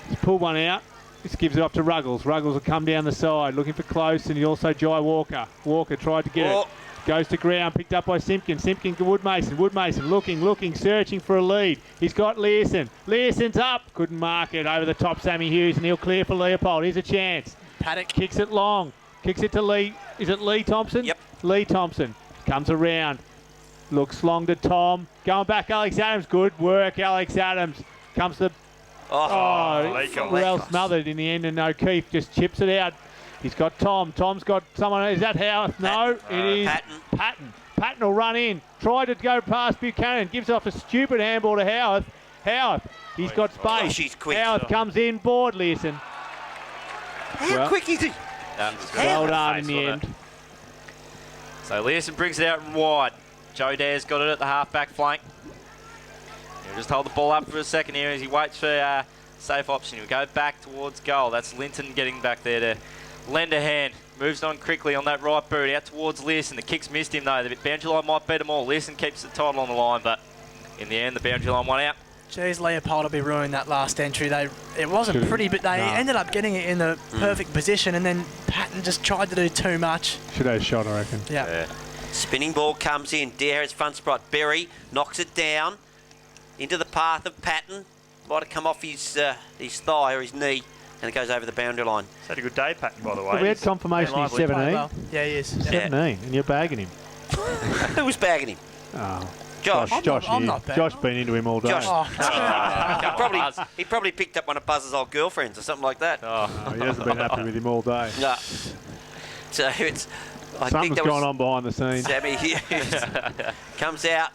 He's pulled one out. Just gives it off to Ruggles. Ruggles will come down the side looking for close, and he also Jai Walker. Walker tried to get it. Goes to ground, picked up by Simpkin. Simpkin to Woodmason. Woodmason looking, searching for a lead. He's got Learson. Learson's up. Couldn't mark it. Over the top, Sammy Hughes, and he'll clear for Leopold. Here's a chance. Paddock. Kicks it long. Kicks it to Lee. Is it Lee Thompson? Yep. Lee Thompson. Comes around. Looks long to Tom. Going back, Alex Adams. Good work, Alex Adams. Comes to... well smothered in the end, and O'Keefe just chips it out. He's got Tom. Tom's got someone. Is that Howarth? No, it is Patton. Patton will run in. Try to go past Buchanan. Gives off a stupid handball to Howarth. Howarth, he's got space. She's quick. Howarth comes in. Board, Learson. How quick is he? Well done in the end. So Learson brings it out and wide. Joe Dare's got it at the half-back flank. He'll just hold the ball up for a second here as he waits for a safe option. He'll go back towards goal. That's Linton getting back there to lend a hand. Moves on quickly on that right boot out towards Learson. The kick's missed him though. The boundary line might beat them all. Learson keeps the title on the line, but in the end the boundary line won out. Geez, Leopold will be ruining that last entry. It wasn't pretty, but they ended up getting it in the perfect position, and then Patton just tried to do too much. Should have shot, I reckon. Yeah. Spinning ball comes in. Dare has front spot. Berry knocks it down into the path of Patton. Might have come off his thigh or his knee, and it goes over the boundary line. He's had a good day, Patton, by the way. Well, we had confirmation he's 17. Well. Yeah, he is. 17, and you're bagging him. Who was bagging him? Oh. Josh. I'm not bad. Josh been into him all day. Josh. He probably picked up one of Buzz's old girlfriends or something like that. No, he hasn't been happy with him all day. No. So it's... Something's going on behind the scenes. Sammy Hughes comes out.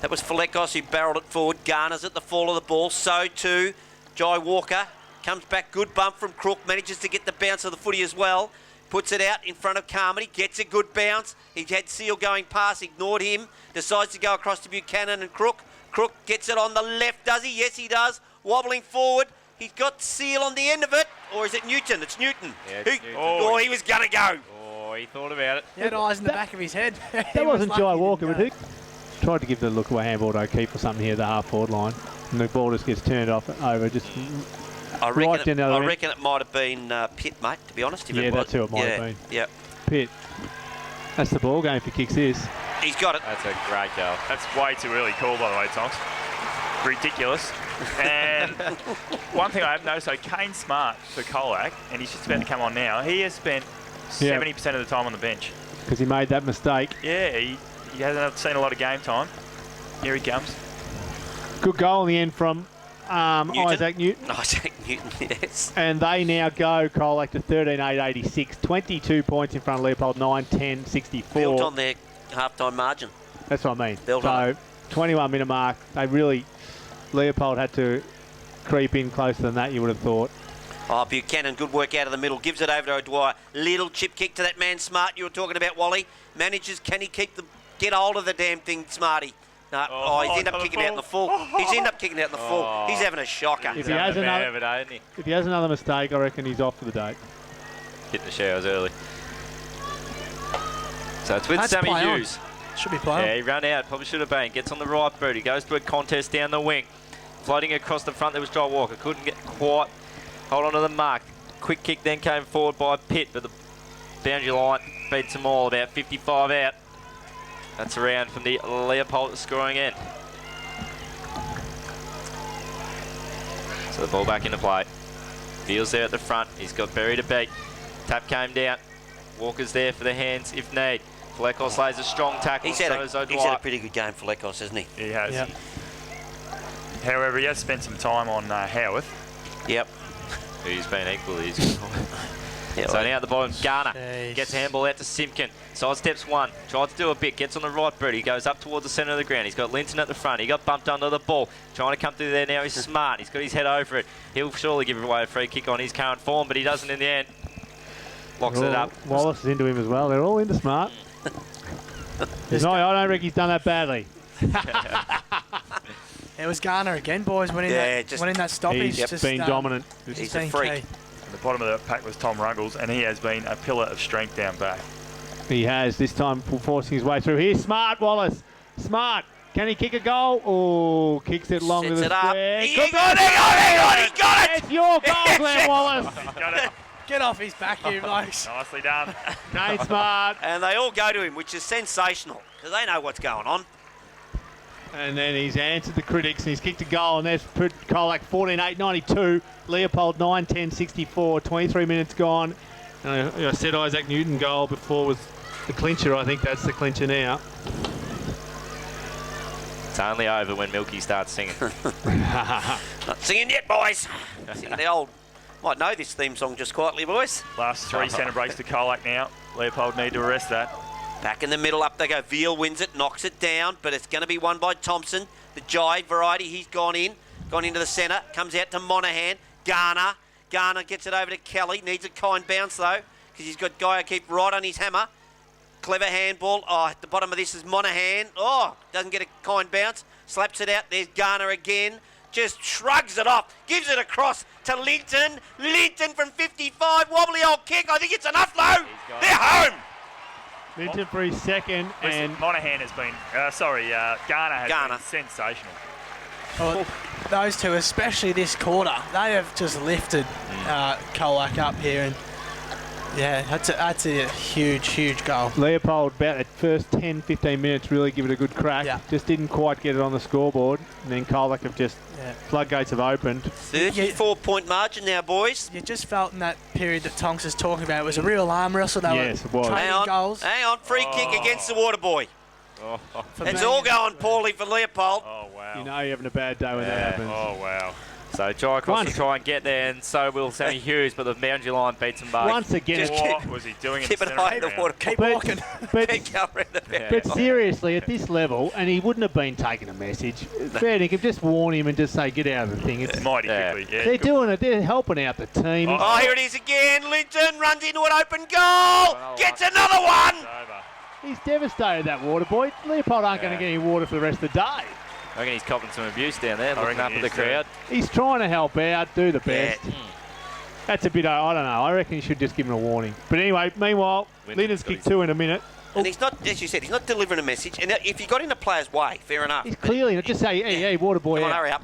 That was Falekos who barrelled it forward. Garner's at the fall of the ball. So too, Jai Walker comes back. Good bump from Crook. Manages to get the bounce of the footy as well. Puts it out in front of Carmody. Gets a good bounce. He had Seal going past. Ignored him. Decides to go across to Buchanan and Crook. Crook gets it on the left, does he? Yes, he does. Wobbling forward. He's got Seal on the end of it. Or is it Newton? It's Newton. Yeah, it's Newton. Oh, he was going to go. Oh, he thought about it. He had eyes in the back of his head. That wasn't Jai Walker, but he tried to give the look of a handball to O'Keefe or something here at the half-forward line. And the ball just gets turned off over, just I right down the other end. reckon it might have been Pitt, mate, to be honest. Yeah, that's who it might have been. Yeah. Pitt. That's the ball game for kicks this. He's got it. That's a great goal. That's way too early call, by the way, Tonks. Ridiculous. And one thing I have noticed, so Kane Smart for Colac, and he's just about to come on now, he has spent 70% of the time on the bench. Because he made that mistake. Yeah, he hasn't seen a lot of game time. Here he comes. Good goal in the end from Isaac Newton. Isaac Newton, yes. And they now go, Colac, to 13-8-86. 22 points in front of Leopold, 9-10-64. Built on their half-time margin. That's what I mean. Built on it. 21-minute mark. Leopold had to creep in closer than that, you would have thought. Oh, Buchanan, good work out of the middle. Gives it over to O'Dwyer. Little chip kick to that man, Smart. You were talking about, Wally. Manages, can he get hold of the damn thing, Smarty? No, he's ended up kicking out in the full. He's ended up kicking out in the full. He's having a shocker. If he has another mistake, I reckon he's off for the date. Hitting the showers early. So it's with Sammy Hughes. Should be playing. Yeah, he ran out. Probably should have been. Gets on the right boot. He goes to a contest down the wing. Floating across the front, there was Jai Walker. Couldn't get quite hold on to the mark. Quick kick then came forward by Pitt, but the boundary line beats them all. About 55 out. That's around from the Leopold scoring end. So the ball back into play. Fields there at the front. He's got Berry to beat. Tap came down. Walker's there for the hands if need. Falekos lays a strong tackle. He's had a pretty good game for Falekos, hasn't he? He has. Yep. However, he has spent some time on Howarth. Yep. He's been equally as good. So now at the bottom, Garner gets a handball out to Simpkin. Sidesteps one, tries to do a bit, gets on the right boot. He goes up towards the centre of the ground. He's got Linton at the front. He got bumped under the ball. Trying to come through there now. He's smart. He's got his head over it. He'll surely give away a free kick on his current form, but he doesn't in the end. Locks it up. Wallace is into him as well. They're all into Smart. I don't reckon he's done that badly. It was Garner again, boys, winning that stoppage. He's been dominant. He's a freak. At the bottom of the pack was Tom Ruggles, and he has been a pillar of strength down back. He has, this time forcing his way through. Here's Smart, Wallace. Smart. Can he kick a goal? Oh, kicks it long to the square. He got it! It's your goal, Glenn Wallace. Get off his back, you blokes. Nicely done. Kane Smart. And they all go to him, which is sensational because they know what's going on. And then he's answered the critics and he's kicked a goal, and that's put Colac 14-8-92, Leopold 9-10-64, 23 minutes gone. And I said Isaac Newton goal before was the clincher. I think that's the clincher now. It's only over when Milky starts singing. Not singing yet, boys. Singing the old. Might know this theme song just quietly, boys. Last 3 centre breaks to Colac now. Leopold need to arrest that. Back in the middle, up they go. Veal wins it, knocks it down, but it's going to be won by Thompson. The Jive variety, he's gone into the centre, comes out to Monahan. Garner gets it over to Kelly, needs a kind bounce though, because he's got Guy keep right on his hammer. Clever handball. Oh, at the bottom of this is Monahan. Oh, doesn't get a kind bounce. Slaps it out. There's Garner again. Just shrugs it off. Gives it across to Linton. Linton from 55. Wobbly old kick. I think it's enough though. They're home. Linton for his second. Listen, And Monahan has been, Garner has been sensational. Well, those two, especially this quarter, they have just lifted Colac up here, and yeah, that's a huge goal. Leopold, about the first 10-15 minutes, really give it a good crack. Yeah. Just didn't quite get it on the scoreboard. And then Colac have just, floodgates have opened. 34-point margin now, boys. You just felt in that period that Tonks is talking about, it was a real arm wrestle. They Yes, were it was. trading goals. Hang on, free kick against the Waterboy. It's all going poorly for Leopold. Oh, wow. You know you're having a bad day when that happens. Oh, wow. So Jai Cross will try and get there, and so will Sammy Hughes, but the boundary line beats them both. Once again, What was he doing in the Keep an centre eye of on the the water. Keep walking. Keep going around the back. But seriously, at this level, and he wouldn't have been taking a message. Fair dinkum, just warn him and just say, get out of the thing. It's, Mighty quickly, yeah. they're doing it. They're helping out the team. Oh, here it is again. Linton runs into an open goal. Gets another one. It's over. He's devastated, that water boy. Leopold aren't going to get any water for the rest of the day. I reckon he's copping some abuse down there, looking up reckon at the he is, crowd. He's trying to help out, do the best. Yeah. That's a bit, I don't know. I reckon you should just give him a warning. But anyway, meanwhile, Linton's kicked 2 in a minute. And he's not, as you said, he's not delivering a message. And if he got in a player's way, fair enough. He's clearly, just say, hey, water boy Come on, out. hurry up.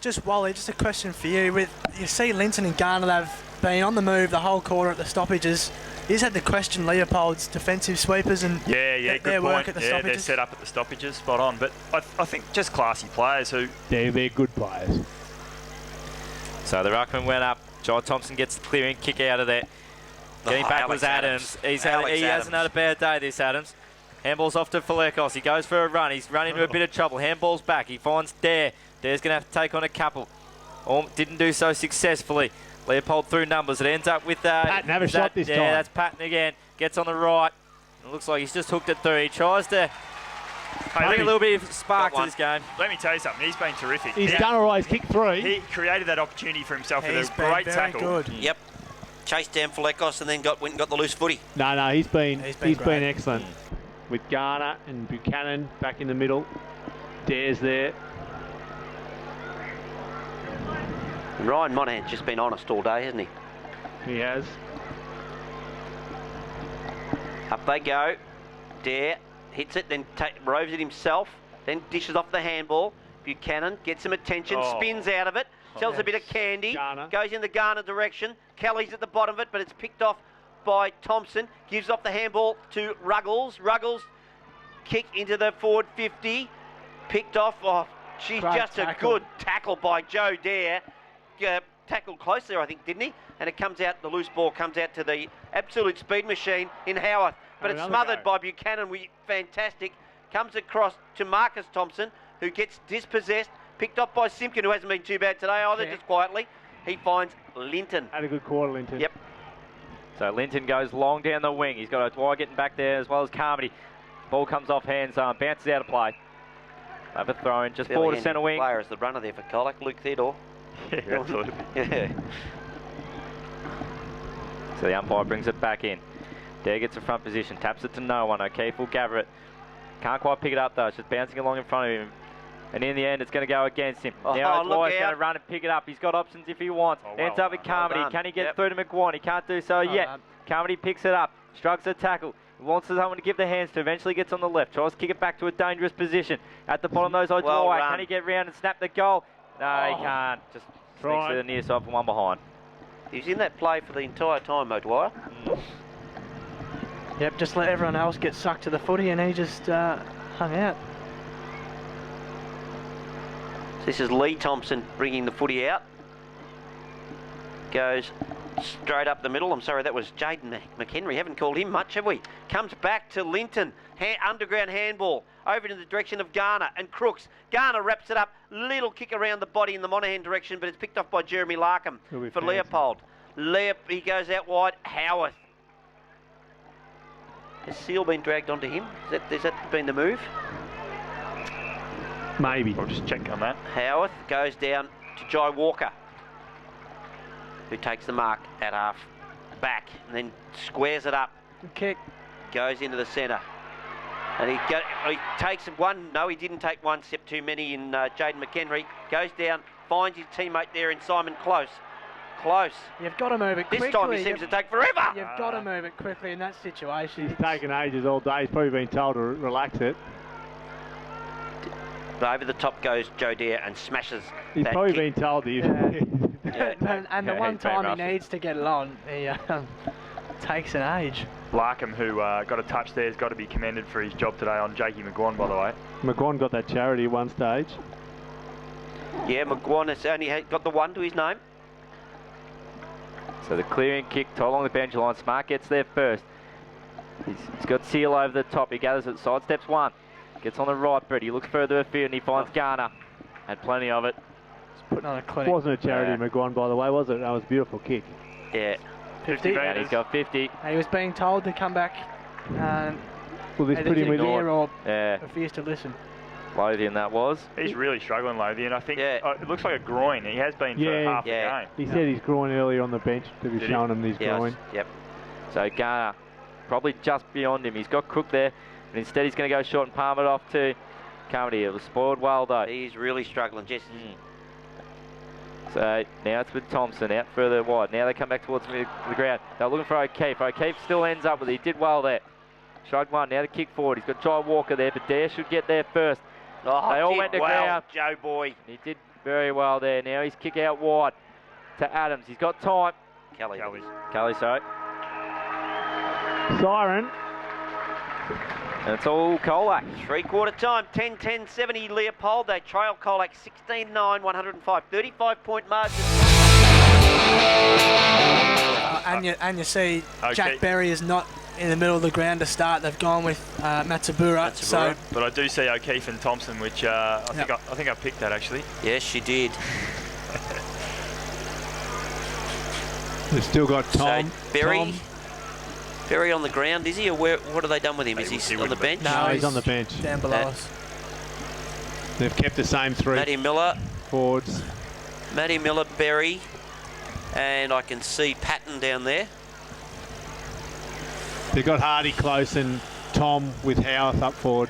Just Wally, just a question for you. You see Linton and Garner, they've been on the move the whole quarter at the stoppages. You just had to question Leopold's defensive sweepers and Yeah, their good work point. at the Yeah, they're stoppages. set up at the stoppages, spot on. But I think just classy players who... They're good players. So the ruckman went up. John Thompson gets the clearing kick out of there. Getting back Alex was Adams. He Alex hasn't had a bad day, this Adams. Handball's off to Falekos. He goes for a run. He's run into a bit of trouble. Handball's back. He finds Dare. Dare's going to have to take on a couple. Didn't do so successfully. Leopold through numbers. It ends up with... Patton, have a shot this time. Yeah, that's Patton again. Gets on the right. It looks like he's just hooked it through. He tries to bring a little bit of spark to this game. Let me tell you something. He's been terrific. He's done all right. He's kicked 3. He created that opportunity for himself He's with a been great very tackle. good. Yep. Chased down Falekos and then went and got the loose footy. No, he's been great. excellent. With Garner and Buchanan back in the middle. Dare's there. Ryan Monahan's just been honest all day, hasn't he? He has. Up they go. Dare hits it, then roves it himself, then dishes off the handball. Buchanan gets some attention, spins out of it, sells a bit of candy, Garner. goes in the Garner direction. Kelly's at the bottom of it, but it's picked off by Thompson. Gives off the handball to Ruggles. Ruggles kick into the forward 50. Picked off. Oh, she's Great just tackle. a good tackle by Joe Dare. Tackled close there, I think, didn't he? And it comes out, the loose ball comes out to the absolute speed machine in Howarth. But it's Another smothered go. by Buchanan. Fantastic. Comes across to Marcus Thompson, who gets dispossessed. Picked up by Simpkin, who hasn't been too bad today either, just quietly. He finds Linton. Had a good quarter, Linton. Yep. So Linton goes long down the wing. He's got a Dwyer getting back there as well as Carmody. Ball comes off hands, bounces out of play. Have a throw in, just forward to centre wing. Player is the runner there for Colac, Luke Theodore. Yeah, absolutely. Yeah. So the umpire brings it back in. Dare gets a front position, taps it to no one. O'Keefe will gather it. Can't quite pick it up though, it's just bouncing along in front of him. And in the end, it's going to go against him. Now Dwyer's going to run and pick it up. He's got options if he wants. Ends up with Carmody. Can he get through to McGuan? He can't do so yet. Carmody picks it up, struggles the tackle. He wants someone to give the hands to. Eventually gets on the left. Tries to kick it back to a dangerous position. At the bottom of those Dwyer. Can he get round and snap the goal? No, he can't. Just sneaks to the near side from one behind. He was in that play for the entire time, O'Dwyer. Yep, just let everyone else get sucked to the footy and he just hung out. This is Lee Thompson bringing the footy out. Goes straight up the middle. I'm sorry, that was Jaden McHenry. Haven't called him much, have we? Comes back to Linton. Underground handball. Over in the direction of Garner and Crooks. Garner wraps it up. Little kick around the body in the Monaghan direction, but it's picked off by Jeremy Larkham for Leopold. He goes out wide. Howarth. Has Seal been dragged onto him? Has that been the move? Maybe. I'll just check on that. Howarth goes down to Jai Walker, who takes the mark at half back and then squares it up. Good kick. Goes into the centre. And he takes one. No, he didn't take one step too many in Jaden McHenry. Goes down, finds his teammate there in Simon Close. Close. You've got to move it quickly. This time he seems to take forever. You've got to move it quickly in that situation. He's taken ages all day. He's probably been told to relax it. Over the top goes Joe Dare and smashes He's that probably kick. been told to. And the one time he needs to get it on, he takes an age. Larkham, who got a touch there, has got to be commended for his job today on Jakey McGuan, by the way. McGuan got that charity at one stage. Yeah, McGuan has only got the one to his name. So the clearing kick along the bench line. Smart gets there first. He's got Seal over the top. He gathers it, sidesteps one. Gets on the right, but he looks further afield and he finds Garner. Had plenty of it. Just putting on a clinic. Wasn't a charity, McGuan, by the way, was it? That was a beautiful kick. Yeah. 50. And he's got 50. And he was being told to come back and Well, this either put him didn't with hear or Yeah, refused to listen. Lothian that was. He's really struggling, Lothian. I think it looks like a groin. He has been for half the game. He said his groin earlier on the bench to be showing him his groin. Yep. So Garner probably just beyond him. He's got Cook there, but instead he's going to go short and palm it off to Carmody. It was spoiled well though. He's really struggling, Jess. So now it's with Thompson out further wide. Now they come back towards the ground. They're looking for O'Keefe. O'Keefe still ends up with it. He did well there. Shrugged one. Now the kick forward. He's got Jai Walker there, but Dare should get there first. Oh, they all went to ground. Joe boy. He did very well there. Now he's kick out wide to Adams. He's got time. Kelly, sorry. Siren. And it's all Colac. 3/4 time, 10-10-70 Leopold. They trail Colac 16-9, 105, 35-point margin. And you see Jack Berry is not in the middle of the ground to start. They've gone with Matsubura. So, but I do see O'Keefe and Thompson, which I think I picked that actually. Yes, she did. They've still got Tom. So Berry on the ground, is he? Or what have they done with him? Is he on the bench? No, he's on the bench. Down below us. They've kept the same three. Matty Miller. Forwards. Matty Miller, Berry. And I can see Patton down there. They've got Hardy close and Tom with Howarth up forward.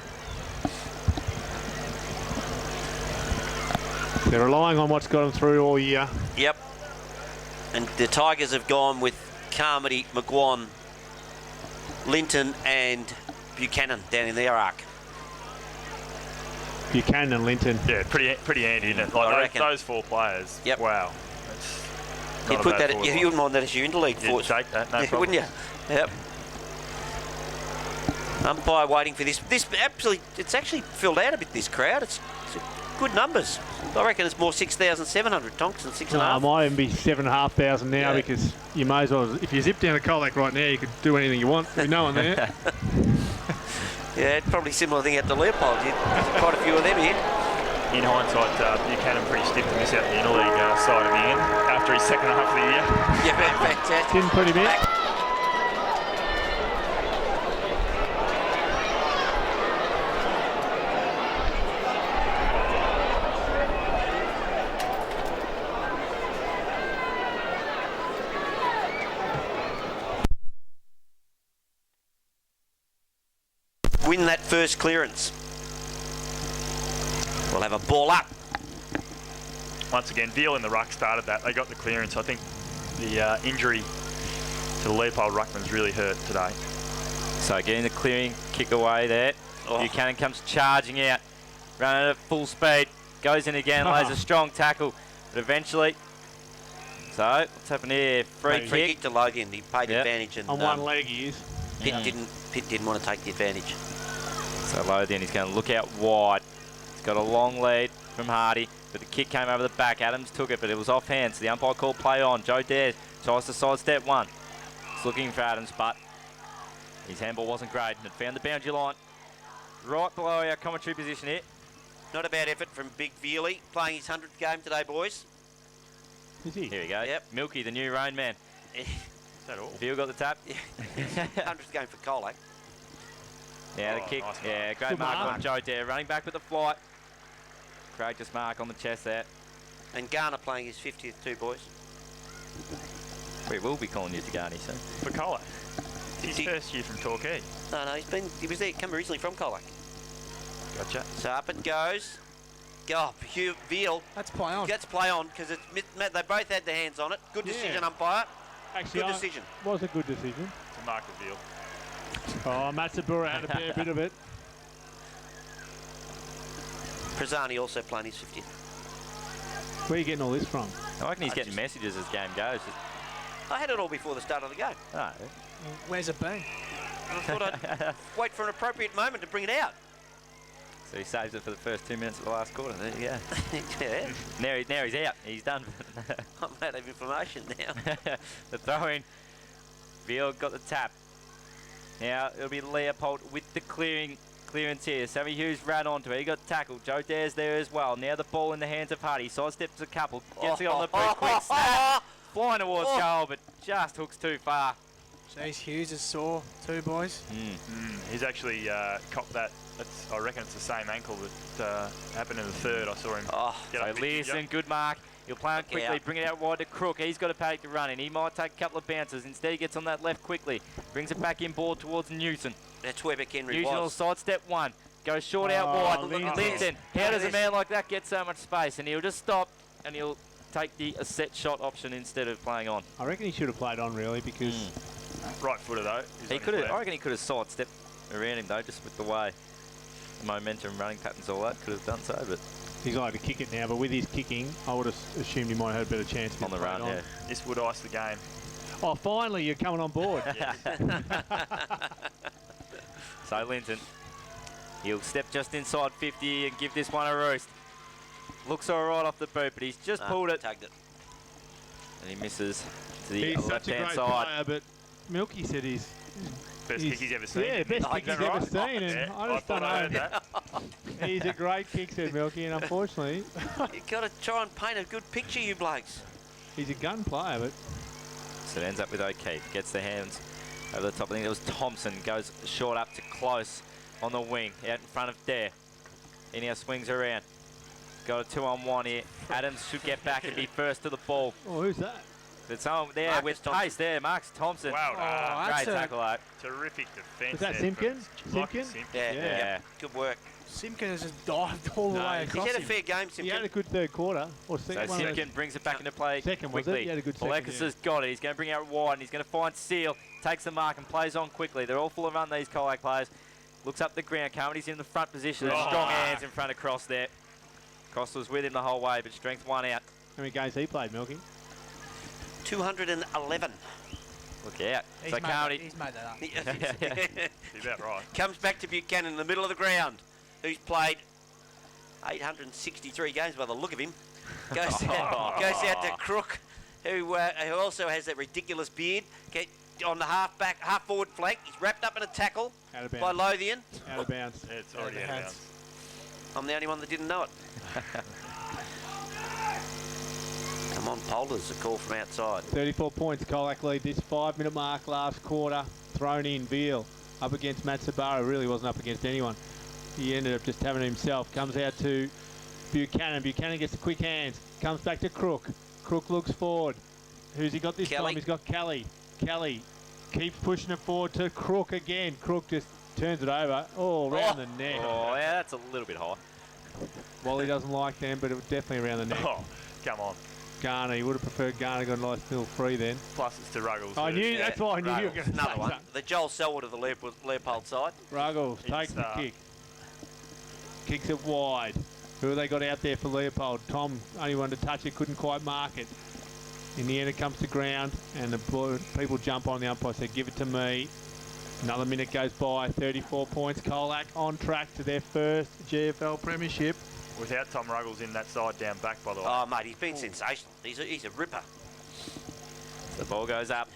They're relying on what's got them through all year. Yep. And the Tigers have gone with Carmody, McGuan, Linton and Buchanan down in their arc. Buchanan and Linton. Yeah, pretty handy, isn't it? Like those four players. Yep. Wow. You put that. You wouldn't mind that as your interleague force. Take that, no problem. Wouldn't you? Yep. Umpire waiting for this. It's actually filled out a bit. This crowd. It's good numbers. I reckon it's more 6,700 Tonks than 6,500. It might even be 7,500 now because you may as well. If you zip down a Colac right now, you could do anything you want with no one there. Yeah, probably similar thing at the Leopold. Quite a few of them here. In hindsight, Buchanan pretty stiff to miss out the interleague side in the end after his second half of the year. Yeah, fantastic. Didn't put him in. Win that first clearance. We'll have a ball up. Once again, Veal in the ruck started that. They got the clearance. I think the injury to the Leopold ruckman's really hurt today. So getting the clearing kick away there. Buchanan comes charging out, running at full speed, goes in again, lays a strong tackle, but eventually So, what's happened here? Free Free kick. kick to Lothian. He paid Yep. advantage, and On one leg he is. Pitt didn't want to take the advantage. So Lothian, he's going to look out wide. He's got a long lead from Hardy, but the kick came over the back. Adams took it, but it was off hand, so the umpire called play on. Joe Dares tries to sidestep one. He's looking for Adams, but his handball wasn't great, and it found the boundary line right below our commentary position here. Not a bad effort from Big Veely, playing his 100th game today, boys. Is he? Here we go. Yep. Milky, the new rain man. Is that all? Veal got the tap. 100th game for Colac. Yeah, the Oh, kick. nice Yeah, great Good mark mark. on Joe Dare. Running back with the flight. Courageous mark on the chest there. And Garner playing his 50th too, boys. We will be calling you Tagani soon. For Colac. His first year from Torquay. No, he was there, come originally from Colac. Gotcha. So up it goes. Go, Veal. That's play on. Gets play on because they both had their hands on it. Good decision, Yeah. umpire. Actually, Good decision. Was a good decision. To mark the deal. Oh, Matsubura had a fair bit of it. Prezani also playing his 50th. Where are you getting all this from? I reckon he's getting messages as game goes. I had it all before the start of the game. Oh, Where's it been? I thought I'd wait for an appropriate moment to bring it out. so he saves it for the first 2 minutes of the last quarter. There you go. Yeah, Now he's out. He's done. I'm out of information now. The throw in. Veal got the tap. Now it'll be Leopold with the clearance here. Sammy Hughes ran onto it. He got tackled. Joe Dare's there as well. Now the ball in the hands of Hardy. Sidesteps a couple. Gets it on the boot. Quick snap. Flying towards goal, but just hooks too far. Jeez, Hughes is sore too, boys. He's actually copped that. I reckon it's the same ankle that happened in the third. I saw him get So up. Leeson, good mark. He'll play on quickly, out. bring it out wide to Crook. He's got to paddock to run in. He might take a couple of bounces. Instead, he gets on that left quickly. Brings it back in board towards Newton. That's where McHenry Newton will was. sidestep one. Goes short out wide. Linton. Linton. How does a man like that get so much space? And he'll just stop and he'll take the set shot option instead of playing on. I reckon he should have played on, really, because Right footer though. He's He on his could have. left. I reckon he could have sidestepped around him though, just with the way the momentum, running patterns, all that could have done so. But he's allowed to kick it now. But with his kicking, I would have assumed he might have had a better chance if on the he played run, on. yeah. This would ice the game. Oh, finally, you're coming on board. So Linton, he'll step just inside 50 and give this one a roost. Looks all right off the boot, but he's just pulled it Tugged it. and he misses to the He's such a left-hand great side. player, but Milky said he's Best kick he's ever seen. Yeah, best Oh, kick is he's that ever right? seen, and Yeah, I just thought don't I heard know. that. He's a great kick, said Milky, and unfortunately, You've got to try and paint a good picture, you blokes. he's a gun player, but So it ends up with O'Keefe. Gets the hands over the top. I think it was Thompson. Goes short up to close on the wing. Out in front of Dare. He now swings around. Got a 2-on-1 here. Adams should get back and be first to the ball. oh, who's that? It's on there Marcus with Thompson. pace there. Marcus Thompson. Wow, that's Great a- tackle, though. terrific defence. Was that there Simpkin? from- Like Simpkin? Yeah, Yeah. Good work. Simpkins has just dived all the No, way he's He's across had a him. fair game, He had a Simpkin. good third quarter. Or So second one. Simpkin brings it back into play Second, was it? quickly. He had a good second, Alexis yeah. has got it. He's going to bring it out wide and he's going to find Seal. Takes the mark and plays on quickly. They're all full of run, these Colac players. Looks up the ground. Carmody's in the front position. There's strong hands in front of Cross there. Cross was with him the whole way, but strength won out. How many games he played, Milky? 211. Look out. He's So made Carmody. He's made that up. You're about right. Comes back to Buchanan in the middle of the ground, who's played 863 games by the look of him. Goes out to Crook, who also has that ridiculous beard. Get on the half forward flank. He's wrapped up in a tackle Out of by bounds. Lothian. Out of bounds. It's already out of bounds. I'm the only one that didn't know it. Come on, Polders, a call from outside. 34 points, Colac lead this 5-minute mark last quarter. Thrown in, Veal. Up against Matsubara, really wasn't up against anyone. He ended up just having it himself. Comes out to Buchanan. Buchanan gets the quick hands. Comes back to Crook. Crook looks forward. Who's he got this Kelly. time? He's got Kelly. Kelly keeps pushing it forward to Crook again. Crook just turns it over. Oh, around the neck. Oh, yeah, that's a little bit high. Wally doesn't like them, but it was definitely around the neck. Oh, come on. Garner, he would have preferred Garner got a nice little free then. Plus it's to Ruggles. I knew, Yeah, that's why I knew you were going to Another say one. that. The Joel Selwood of the Leopold side. Ruggles He's takes the star. kick. Kicks it wide. Who have they got out there for Leopold? Tom, only one to touch it, couldn't quite mark it. In the end, it comes to ground, and the people jump on. The umpire said, give it to me. Another minute goes by, 34 points. Colac on track to their first GFL premiership. Without Tom Ruggles in that side down back, by the way. Oh, mate, he's been sensational. He's a ripper. The ball goes up.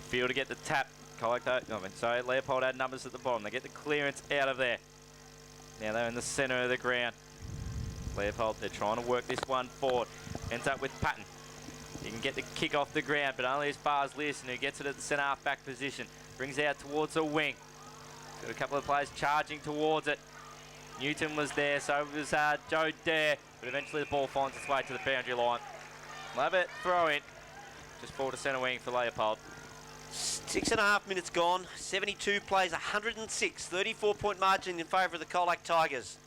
Field to get the tap. Colac, sorry, Leopold had numbers at the bottom. They get the clearance out of there. Now they're in the centre of the ground. Leopold, they're trying to work this one forward. Ends up with Patton. He can get the kick off the ground, but only as far as Learson, who gets it at the centre half-back position. Brings it out towards the wing. Got a couple of players charging towards it. Newton was there, so was Joe Dare, but eventually the ball finds its way to the boundary line. Labbit throw in. Just forward to centre wing for Leopold. 6.5 minutes gone, 72 plays, 106, 34-point margin in favour of the Colac Tigers.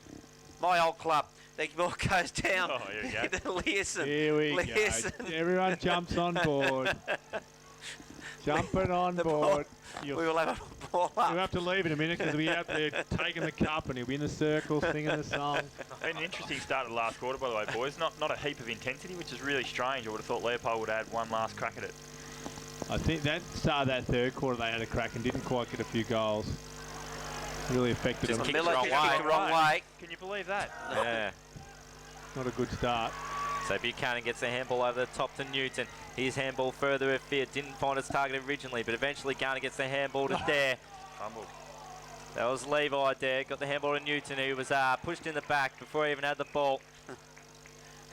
My old club. The ball goes down. Oh, here we go. To Learson. Here we go. Everyone jumps on board. Jumping on board. We will have a ball up. We'll have to leave in a minute because we'll be out there taking the cup and he'll be in the circle singing the song. Been an interesting start of the last quarter, by the way, boys. Not a heap of intensity, which is really strange. I would have thought Leopold would have had one last crack at it. I think that start of that third quarter they had a crack and didn't quite get a few goals. Really affected them. Miller kicked the wrong way. Can you believe that? Yeah. Not a good start. So Buchanan gets the handball over the top to Newton. His handball further afield. Didn't find its target originally, but eventually Garner gets the handball to Dare. Fumbled. That was Levi there. Got the handball to Newton, who was pushed in the back before he even had the ball.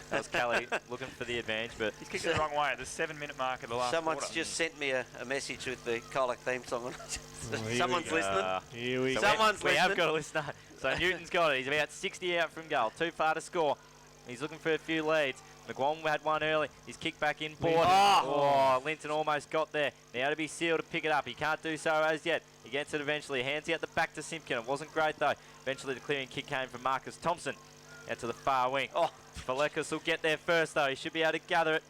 That was Kelly looking for the advantage, but He's kicked it the wrong way at the 7-minute mark of the last Someone's quarter. just sent me a message with the Colac theme song. Someone's we listening. Here we go. Someone's we have listening. got a listener. So Newton's got it. He's about 60 out from goal. Too far to score. He's looking for a few leads. McGuan had one early. He's kicked back in board. Oh, Linton almost got there. Now to be sealed to pick it up. He can't do so as yet. He gets it eventually. Hands out the back to Simpkin. It wasn't great though. Eventually the clearing kick came from Marcus Thompson out to the far wing. Valekis will get there first though. He should be able to gather it.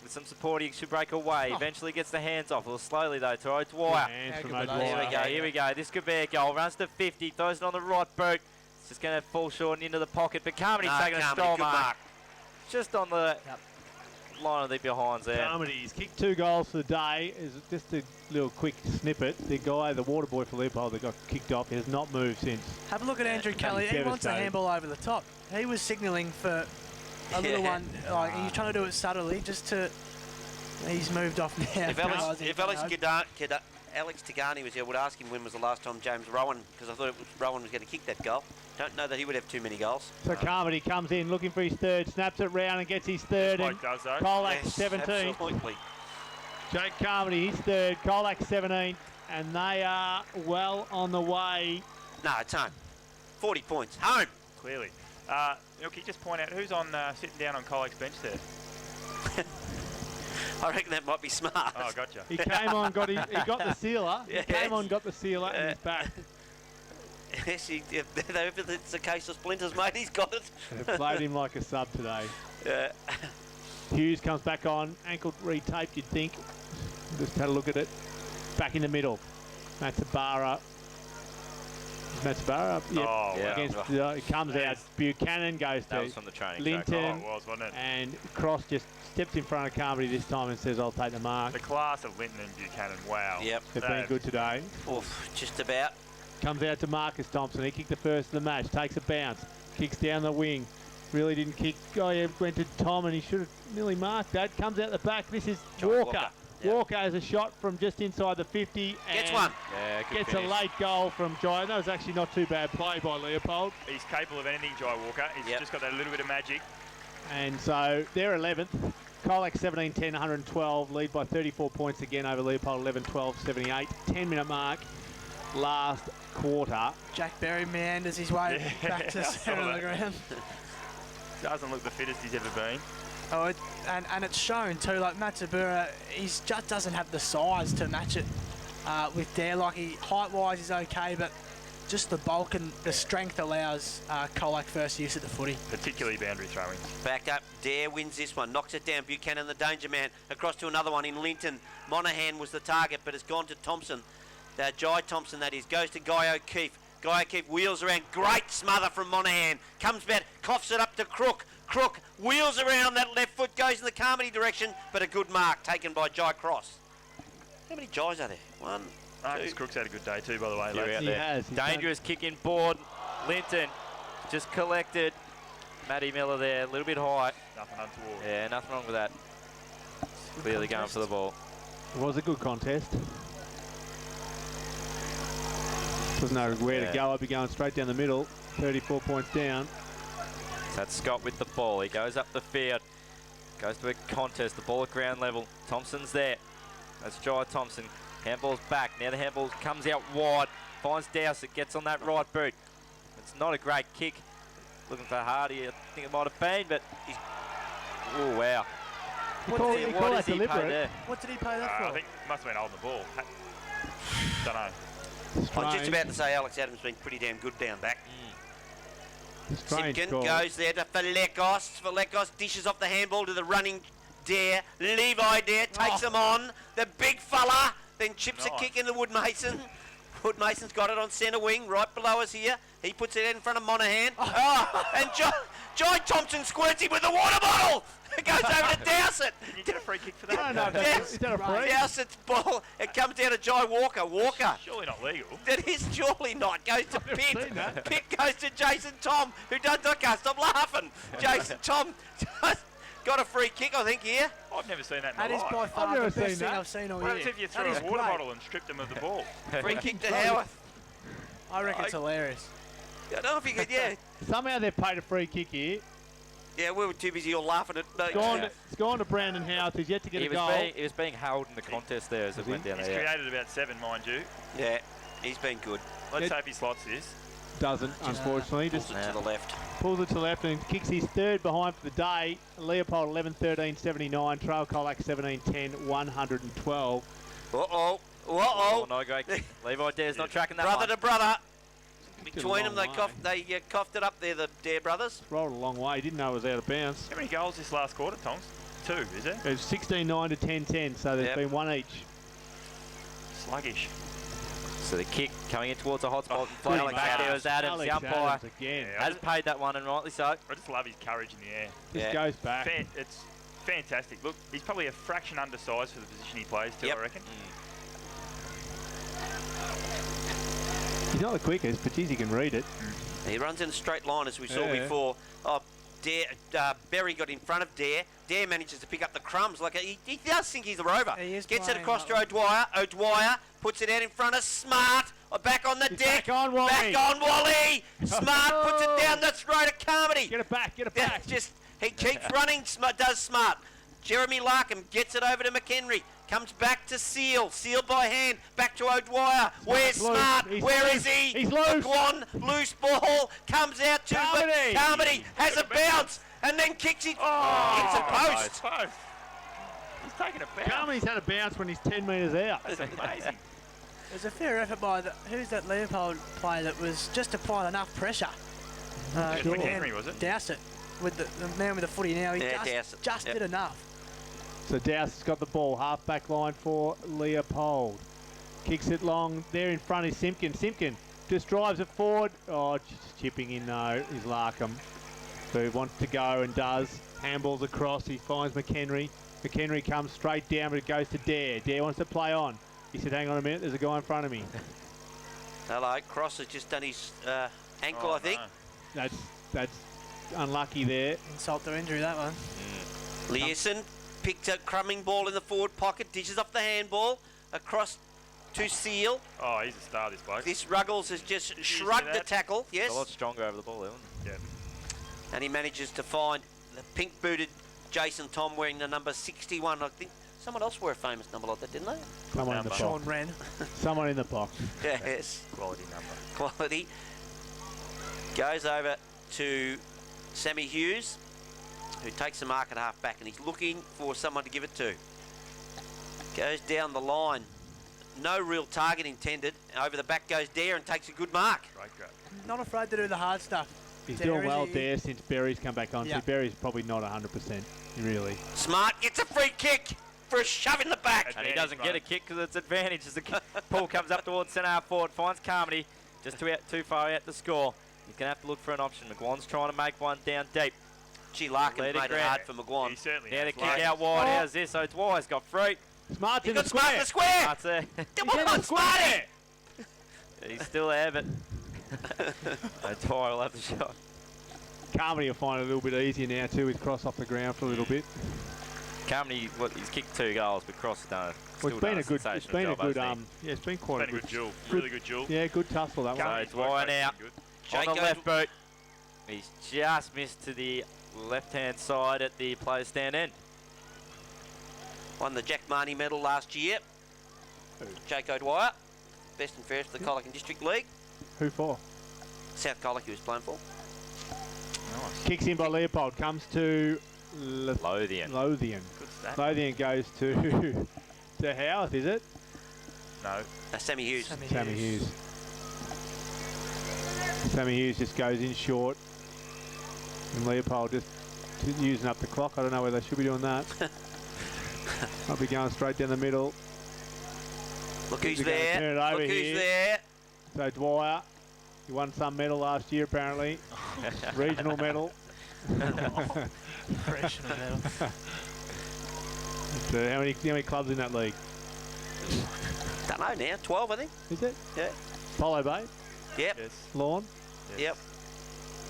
With some support, he should break away. Eventually gets the hands off. A little slowly though to O'Dwyer. Here we go. This could be a goal. Runs to 50. Throws it on the right boot. It's just going to fall short and into the pocket. But Carmody's taking a stroll mark. Just on the line of the behinds there. Carmody's kicked 2 goals for the day. Is just a little quick snippet. The guy, the water boy for Leopold that got kicked off, has not moved since. Have a look at Andrew Kelly. He wants a handball over the top. He was signalling for a little one. Like he's trying to do it subtly, just to. He's moved off now. If Alex Tagani was here, I would ask him when was the last time James Rowan, because I thought Rowan was going to kick that goal. Don't know that he would have too many goals. So Carmody comes in looking for his third, snaps it round and gets his third. And Colac 17. Absolutely. Jake Carmody, his third. Colac 17. And they are well on the way. No, it's home. 40 points. Home. Clearly. Milky, just point out who's on sitting down on Colac's bench there. I reckon that might be smart. Oh, gotcha. He came on, he got the sealer. Yeah. He came on, got the sealer, and he's back. Yes, if it's a case of splinters, mate, he's got it. They played him like a sub today. Yeah. Hughes comes back on, ankle retaped, you'd think. Just had a look at it. Back in the middle. Matsubara. Yeah. It comes out. Buchanan goes That to was from the training Linton. Oh, it was, wasn't it? And Cross just steps in front of Carmody this time and says, I'll take the mark. The class of Linton and Buchanan, wow. Yep. They've been good today. Oof, just about. Comes out to Marcus Thompson. He kicked the first of the match. Takes a bounce. Kicks down the wing. Really didn't kick. Oh, yeah, went to Tom and he should have nearly marked that. Comes out the back. This is Walker. Yep. Walker has a shot from just inside the 50. Gets one. Yeah, good Gets finish. a late goal from Jai. That was actually not too bad play by Leopold. He's capable of anything, Jai Walker. He's just got that little bit of magic. And so they're 11th. Colac 17-10, 112. Lead by 34 points again over Leopold 11-12, 78. 10-minute mark. Last quarter. Jack Berry meanders his way back to centre of the ground. Doesn't look the fittest he's ever been. Oh, and it's shown too. Like Matsubara, he just doesn't have the size to match it with Dare. Like height-wise, he's okay, but just the bulk and the strength allows Colac first use of the footy. Particularly boundary throwing. Back up. Dare wins this one. Knocks it down. Buchanan, the danger man. Across to another one in Linton. Monaghan was the target, but it's gone to Thompson. Jai Thompson, that is. Goes to Guy O'Keefe. Guy O'Keefe wheels around. Great smother from Monaghan. Comes back. Coughs it up to Crook. Crook wheels around that left foot, goes in the Carmody direction, but a good mark taken by Jai Cross. How many Jais are there? One, Marcus two. Crook's had a good day too, by the way. You're lads. out He there. has. He's Dangerous kick in board. Linton just collected. Matty Miller there, a little bit high. Nothing untoward. Yeah, nothing wrong with that. Clearly going for the ball. It was a good contest. Doesn't know where to go. I'd be going straight down the middle. 34 points down. That's Scott with the ball. He goes up the field. Goes to a contest. The ball at ground level. Thompson's there. That's Jai Thompson. Handball's back. Now the handball comes out wide. Finds Dowsett. Gets on that right boot. It's not a great kick. Looking for Hardy. I think it might have been, but he's... Oh, wow. What did he call that he pay deliberate? there? What did he pay that for? I think must have been holding the ball. Don't know. I was just about to say Alex Adams been pretty damn good down back. Strange Simpkin call. goes there to Falekos. Falekos dishes off the handball to the running Dare. Levi Dare takes him on. The big fella then chips a kick into Woodmason. Woodmason's got it on centre wing right below us here. He puts it in front of Monaghan. And Jai Thompson squirts him with a water bottle. It goes over to Dowsett. Can you get a free kick for that? No, Yes. is that a free? Dowsett's ball. It comes down to Jai Walker. Walker. Surely not legal. That is surely not. Goes to never Pitt. seen that. Pitt goes to Jason Tom, who does not go. Stop laughing. Jason Tom just got a free kick, I think, here. I've never seen that in That my is life. by I've far never the seen best thing that. I've seen all What year. happens if you That threw is a water great. bottle and stripped them of the ball? Free kick to Howarth. I reckon it's hilarious. I don't know if you could, yeah. Somehow they've paid a free kick here. Yeah, we were too busy all laughing at It's gone to Brandon Howarth, who's yet to get He a goal. was being held in the contest there as it went down He's there. created about 7, mind you. Yeah, he's been good. Let's hope he slots this. Doesn't, unfortunately. Pulls Just it to the left. pulls it to left and kicks his third behind for the day. Leopold 11-13-79, Trail Colac 17-10, 112. Uh-oh. Oh, Uh-oh. no great kick. Levi Dare's not tracking that Brother one. to brother. Took Between a them, long they coughed it up there, the Dare brothers. Rolled a long way. He didn't know it was out of bounds. How many goals this last quarter, Toms? 2, is it? It was 16-9 to 10-10, so there's Yep. been one each. Sluggish. So the kick coming in towards the hot spot. and flying Alex back there was Adams, Alex the umpire. Adams again. Yeah. Has paid that one, and rightly so. I just love his courage in the air. Just Yeah. goes back. It's fantastic. Look, he's probably a fraction undersized for the position he plays too, Yep. I reckon. He's not the quickest, but geez, he can read it. He runs in a straight line, as we saw Yeah. before. Oh, Dare, Berry got in front of Dare. Dare manages to pick up the crumbs. Like he does think he's a rover. He is Gets it playing across to like O'Dwyer. O'Dwyer puts it out in front of Smart. Back on the He's deck. back on Wally. Back on Wally. Smart puts it down the throat of Carmody. Get it back, get it Yeah, back. just he keeps running. Does Smart. Jeremy Larkham gets it over to McHenry. Comes back to Seal. Seal by hand. Back to O'Dwyer. Where's loose. Smart? He's Where loose. is he? He's loose. One loose ball comes out to Carmody. Carmody has a bounce and then kicks it. It's a post. Post. He's taking it back. Carmedy's had a bounce when he's 10 metres out. That's amazing. There's a fair effort by who's that Leopold player that was just applying enough pressure. McHenry, was it? Dowsett with the man with the footy now. He Yeah, just Dowsett, yep. did enough. So Dowsett's got the ball, half back line for Leopold. Kicks it long, there in front is Simpkin. Simpkin just drives it forward. Oh, just chipping in though is Larkham, who wants to go and does. Handballs across, he finds McHenry. McHenry comes straight down, but it goes to Dare. Dare wants to play on. He said, hang on a minute, there's a guy in front of me. Hello, Cross has just done his ankle, I think. No. That's unlucky there. Insult to injury, that one. Leeson picked a crumbing ball in the forward pocket, dishes off the handball across to Seal. Oh, he's a star, this bloke. This Ruggles has just shrugged the that? tackle, A lot yes, stronger over the ball, isn't Yeah. and he manages to find the pink-booted Jason Tom wearing the number 61. I think someone else wore a famous number like that, didn't they? Someone in the Sean box. Wren. Someone in the box. Yes, Quality number. quality. Goes over to Sammy Hughes, who takes the mark at half back, and he's looking for someone to give it to. Goes down the line. No real target intended. Over the back goes Dare and takes a good mark. Great grab. Not afraid to do the hard stuff. He's Dare, doing is well he? there since Berry's come back on. Yeah. See, Berry's probably not 100%, really. Smart gets a free kick for a shove in the back. And he doesn't get a kick because it's advantage as the ball comes up towards centre half forward, finds Carmody, just too far out to score. He's going to have to look for an option. McGuan's trying to make one down deep. Gee, Larkin's Let it made it grab. hard for McGuan. He certainly Now the has. kick Like, out wide. How's this? So Dwyer's got free. Smart's He in the got Smart in the square. That's it. Come on, Smarty! He's still there, but Dwyer will have the shot. Carmody will find it a little bit easier now too. He's crossed off the ground for a little bit. Carmody, he's kicked 2 goals, but Cross has done Well, it's been a good, it's been a good, yeah, it's been quite been a good duel. Really good duel. Yeah, good tussle that one. So Dwyer now on the left boot. He's just missed to the left-hand side at the player's stand end. Won the Jack Marnie medal last year. Jake O'Dwyer, best and fairest of the Colac and District League. Who for? South Colac he was playing for. Nice. Kicks in by Leopold, comes to Lothian. Lothian. Good stat. Lothian goes to to Howarth, is it? No. Sammy Hughes. Sammy Hughes. Sammy Hughes just goes in short. And Leopold just using up the clock. I don't know whether they should be doing that. I'll be going straight down the middle. Look who's They're gonna there. turn it over Look who's here. there. So Dwyer, he won some medal last year apparently. Regional medal. Regional medal. So how many clubs in that league? Don't know now. 12, I think. Is it? Yeah. Polo Bay, Yep. Yes. Lawn, Yep.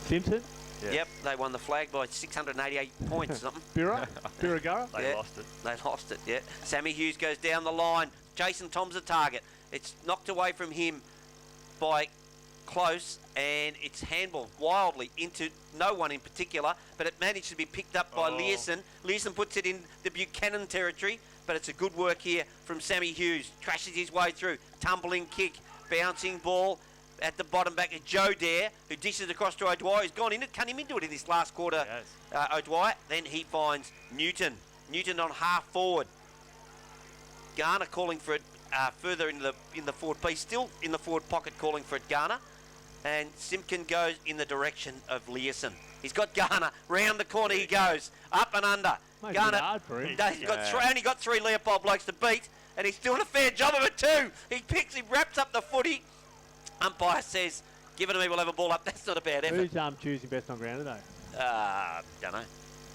Simpson, Yeah. Yep. They won the flag by 688 points or something. Birra, Birragara. They Yeah. lost it. They lost it, yeah. Sammy Hughes goes down the line. Jason Tom's a target. It's knocked away from him by Close, and it's handballed wildly into no one in particular, but it managed to be picked up by Learson. Learson puts it in the Buchanan territory, but it's a good work here from Sammy Hughes. Trashes his way through. Tumbling kick. Bouncing ball at the bottom back of Joe Dare, who dishes across to O'Dwyer. He's gone in it, cut him into it in this last quarter. Yes. O'Dwyer. Then he finds Newton. Newton on half forward. Garner calling for it further in the forward piece, still in the forward pocket calling for it, Garner. And Simpkin goes in the direction of Learson. He's got Garner. Round the corner he goes. Up and under. Might be Garner. hard for him. He's got only got 3 Leopold blokes to beat, and he's doing a fair job of it too. He wraps up the footy. Umpire says, give it to me, we'll have a ball up. That's not a bad effort. Who's choosing best on ground today? Don't know.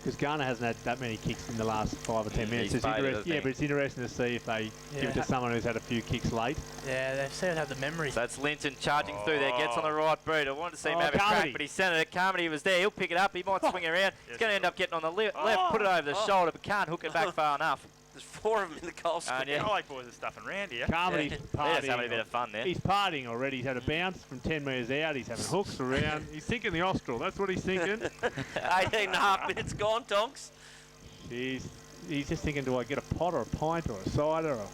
Because Garner hasn't had that many kicks in the last 5 or 10 minutes. he's faded, I Yeah, think. but it's interesting to see if they give it to someone who's had a few kicks late. Yeah, they seem to have the memory. So that's Linton charging through there, gets on the right boot. I wanted to see him Oh, have a Carmody. crack, but he sent it. Carmody was there. He'll pick it up. He might swing around. He's going to end up getting on the left, put it over the shoulder, but can't hook it back far enough. There's 4 of them in the goal square. And yeah, Colac boys are stuffing around here. Carmody's they're just partying. having a bit of fun there. He's partying already. He's had a bounce from 10 metres out. He's having hooks around. He's thinking the Austral. That's what he's thinking. 18 and a half minutes gone, Tonks. He's just thinking, do I get a pot or a pint or a cider? Or...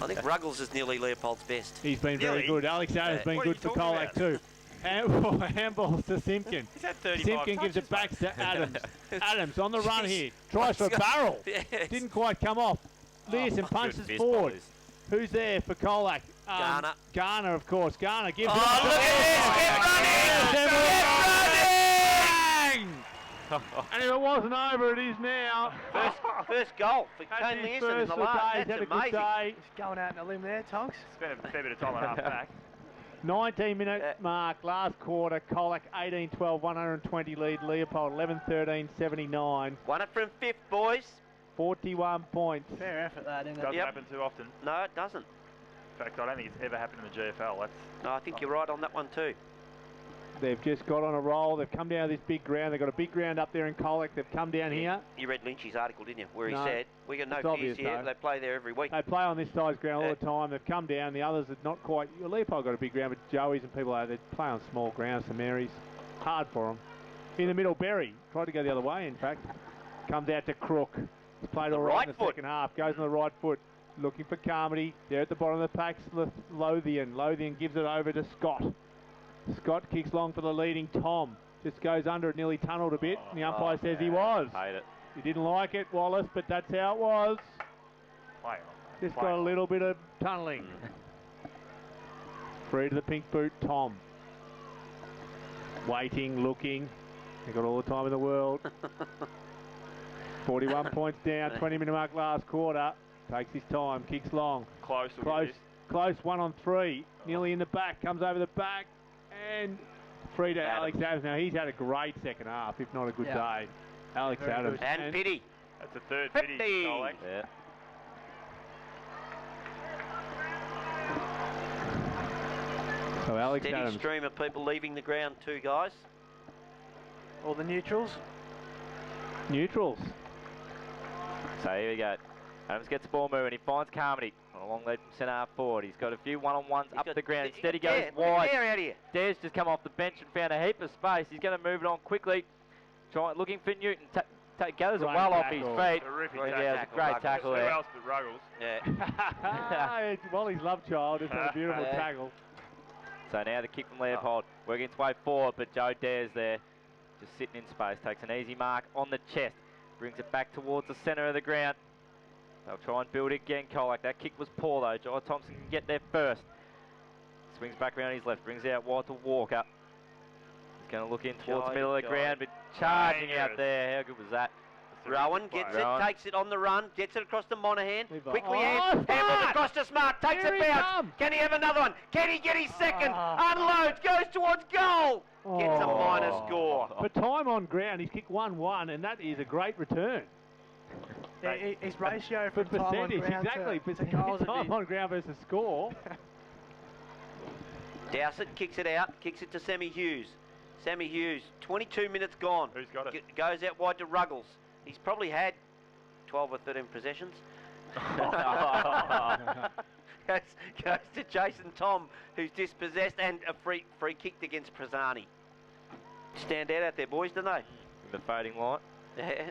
I think Ruggles is nearly Leopold's best. He's been very Nearly. good. Alex Adams has been What are good you for talking Colac about? too. Handballs to Simpkin. He's had 35 Simpkin gives it back to Adams. Adams on the run here. Tries for a barrel. Yes. Didn't quite come off. Learson punches Good fist forward. boys. Who's there for Colac? Garner. Garner, of course. Garner gives it. Oh, look at this! Get running! Bang! And if it wasn't over, it is now. First goal for That's Kane his Learson in first the of the day. last. He's That's had a good amazing. day. Going out on a limb there, Tonks. Spent a fair bit of time and a half back. 19-minute mark, last quarter. Colac 18-12, 120 lead. Leopold 11-13, 79. Won it from 5th, boys. 41 points. Fair effort, that, isn't it? Doesn't Yep. happen too often. No, it doesn't. In fact, I don't think it's ever happened in the GFL. That's No, I think you're right on that one too. They've just got on a roll. They've come down to this big ground. They've got a big ground up there in Colac. They've come down here. You read Lynchy's article, didn't you? Where No, he said, we got no it's fears obvious, here. though. They play there every week. They play on this size ground all the time. They've come down. The others are not quite. Leopold got a big ground, but Joey's and people they play on small grounds. St Mary's, hard for them. In the middle, Berry tried to go the other way. In fact, comes out to Crook. He's played all right in the right foot. second half. Goes on the right foot, looking for Carmody. There at the bottom of the pack, Lothian. Lothian gives it over to Scott. Scott kicks long for the leading Tom. Just goes under it, nearly tunneled a bit. And the umpire says he was. Hate it. He didn't like it, Wallace, but that's how it was. play on. Just Play got a on. little bit of tunnelling. Free to the pink boot, Tom. Waiting, looking. They've got all the time in the world. 41 points down, 20-minute mark last quarter. Takes his time, kicks long. Close. will Close, get this. close, 1 on 3. Nearly in the back, comes over the back. And free to Alex Adams. Now, he's had a great second half, if not a good day. Alex Very Adams. good. And Pity. That's a third 50. pity, Colac. Yeah. So Alex Steady Adams. stream of people leaving the ground too, guys. All the neutrals. Neutrals. So here we go. Adams gets the ball moving. He finds Carmody on a long lead from centre half forward. He's got a few one-on-ones up the ground. Instead he goes wide. Dare out here. Dare's just come off the bench and found a heap of space. He's going to move it on quickly. Looking for Newton. Gathers it Great well off tackle. his feet. Terrific And tackle. yeah, it was a great tackle Who there. else but Ruggles? Yeah. Wally's love child just had a beautiful Yeah. tackle. So now the kick from Leopold, working its way forward, but Joe Dare's there, just sitting in space, takes an easy mark on the chest, brings it back towards the centre of the ground. They'll try and build it again, Colac. That kick was poor though. Jai Thompson can get there first. Swings back around his left, brings it out wide to Walker. He's going to look in towards the middle of the ground, but charging out there. How good was that? Rowan gets Rowan. it, takes it on the run, gets it across to Monahan. Levi. Quickly Oh, handles across to Smart, takes Here a he bounce. comes. Can he have another one? Can he get his second? Unloads, goes towards goal. Gets a minor score. For time on ground, he's kicked 1-1, and that is a great return. Yeah, his ratio For from time on percentage, ground exactly. to goals would Time be- on ground versus score. Dowsett kicks it out, kicks it to Sammy Hughes. Sammy Hughes, 22 minutes gone. Who's got it? Goes out wide to Ruggles. He's probably had 12 or 13 possessions. goes to Jason Tom, who's dispossessed, and a free kicked against Prazzani. Stand out there, boys, don't they? The fading light Yeah.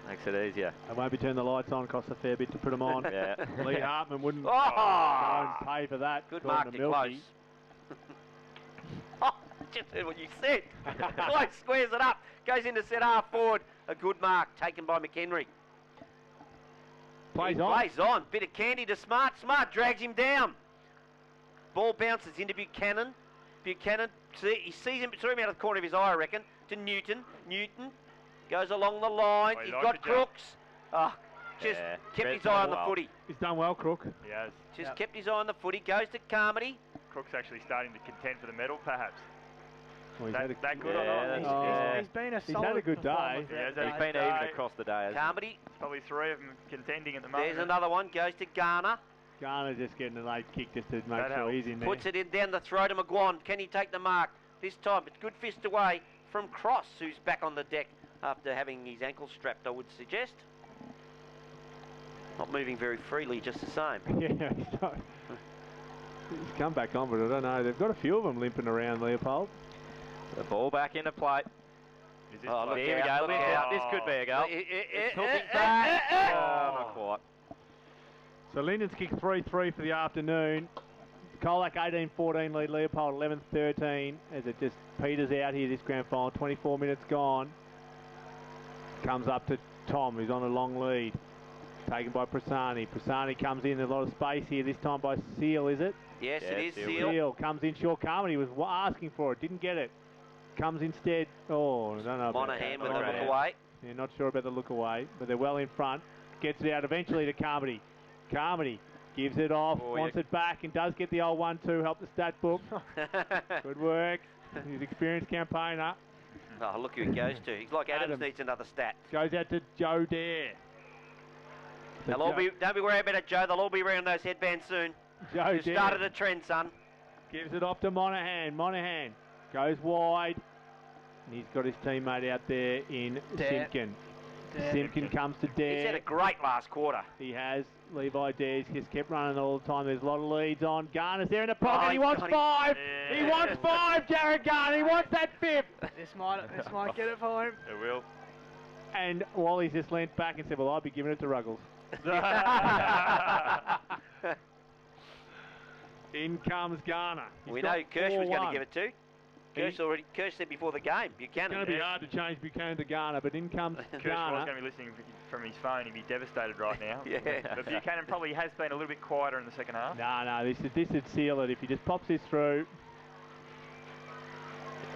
makes it easier. And maybe turn the lights on, costs a fair bit to put them on. Yeah. Lee Hartman wouldn't go Oh! and pay for that. Good according mark to to Milky. Close. Oh, just heard what you said. Close squares it up, goes into set half forward. A good mark taken by McHenry. Plays He on. plays on. Bit of candy to Smart. Smart drags him down. Ball bounces into Buchanan. Buchanan, he sees him, saw him out of the corner of his eye, I reckon, to Newton. Newton goes along the line. Oh, he He's liked got the jump. Crooks. Just Yeah. kept Red's his eye on done the well. footy. He's done well, Crook. He has. Just kept his eye on the footy. Goes to Carmody. Crook's actually starting to contend for the medal, perhaps. Well, he's That, had a- that good Yeah, or not? that's- Oh. He's been a He's solid had a good performer day. throughout Yeah, the He's day. been even across the day, hasn't he? Carmody. Probably three of them contending at the moment. There's another one. Goes to Garner. Garner just getting a late kick just to make That sure helps. he's in there. Puts it in down the throat of McGuan. Can he take the mark? This time it's good fist away from Cross, who's back on the deck after having his ankle strapped, I would suggest. Not moving very freely, just the same. Yeah, he's come back on, but I don't know. They've got a few of them limping around, Leopold. The ball back into play. Is this Oh, look Here we out, go. look Look out. out. This could be a goal. It's Hooking back. Oh, not quite. So Linden's kicked 3-3 for the afternoon. Colac 18-14 lead Leopold 11-13 as it just peters out here this grand final. 24 minutes gone. Comes up to Tom, who's on a long lead. Taken by Prassani. Prassani comes in. There's a lot of space here. This time by Seal, is it? Yes, Yeah, it is Seal. Seal. Seal comes in short. Carmody was asking for it. Didn't get it. Comes instead. Oh, I don't know. about Monahan that. with a Monahan. look away. Yeah, not sure about the look away, but they're well in front. Gets it out eventually to Carmody. Carmody gives it off, Oh, wants yeah. it back, and does get the old 1-2, help the stat book. Good work. He's an experienced campaigner. Oh, look who he goes to. He's like Adams needs another stat. Goes out to Joe Dare. So They'll all be, don't be worried about it, Joe. They'll all be wearing those headbands soon. Joe You Dare started a trend, son. gives it off to Monahan. Monahan goes wide. And he's got his teammate out there in Dare. Simpkin. Dare. Simpkin comes to He's had a Dare. great last quarter. He has. Levi Dare's just kept running all the time. There's a lot of leads on. Garner's there in the pocket. Oh, He wants God, 5. Yeah. He wants 5, Jared Garner. He wants that 5th. This might get it for him. It will. And Wally's just leant back and said, well, I'll be giving it to Ruggles. In comes Garner. He's We got know Kirsch was going to 4-1. give it to. Kirsch said before the game, It's going to Buchanan. be hard to change Buchanan to Garner, but in comes Kirsch was Garner. going to be listening from his phone. He'd be devastated right now. Yeah. But Buchanan probably has been a little bit quieter in the second half. No, this would seal it if he just pops this through.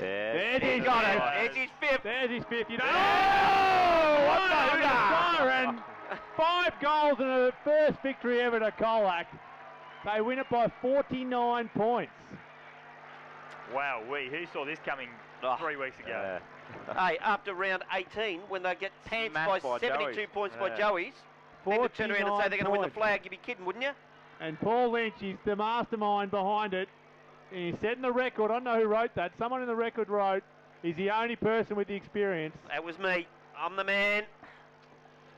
Yeah. There's He his got fifth. it. It's his fifth. There's his 5th. You know, oh, what a siren! 5 goals and the first victory ever to Colac. They win it by 49 points. Wow, who saw this coming Oh. 3 weeks ago? Hey, after round 18, when they get pantsed Smashed by by 72 Joey's. points by Yeah. Joey's, then to turn around and say they're going to win the 49 flag, you'd be kidding, wouldn't you? And Paul Lynch is the mastermind behind it. And he's setting the record. I don't know who wrote that. Someone in the record wrote, he's the only person with the experience. That was me. I'm the man.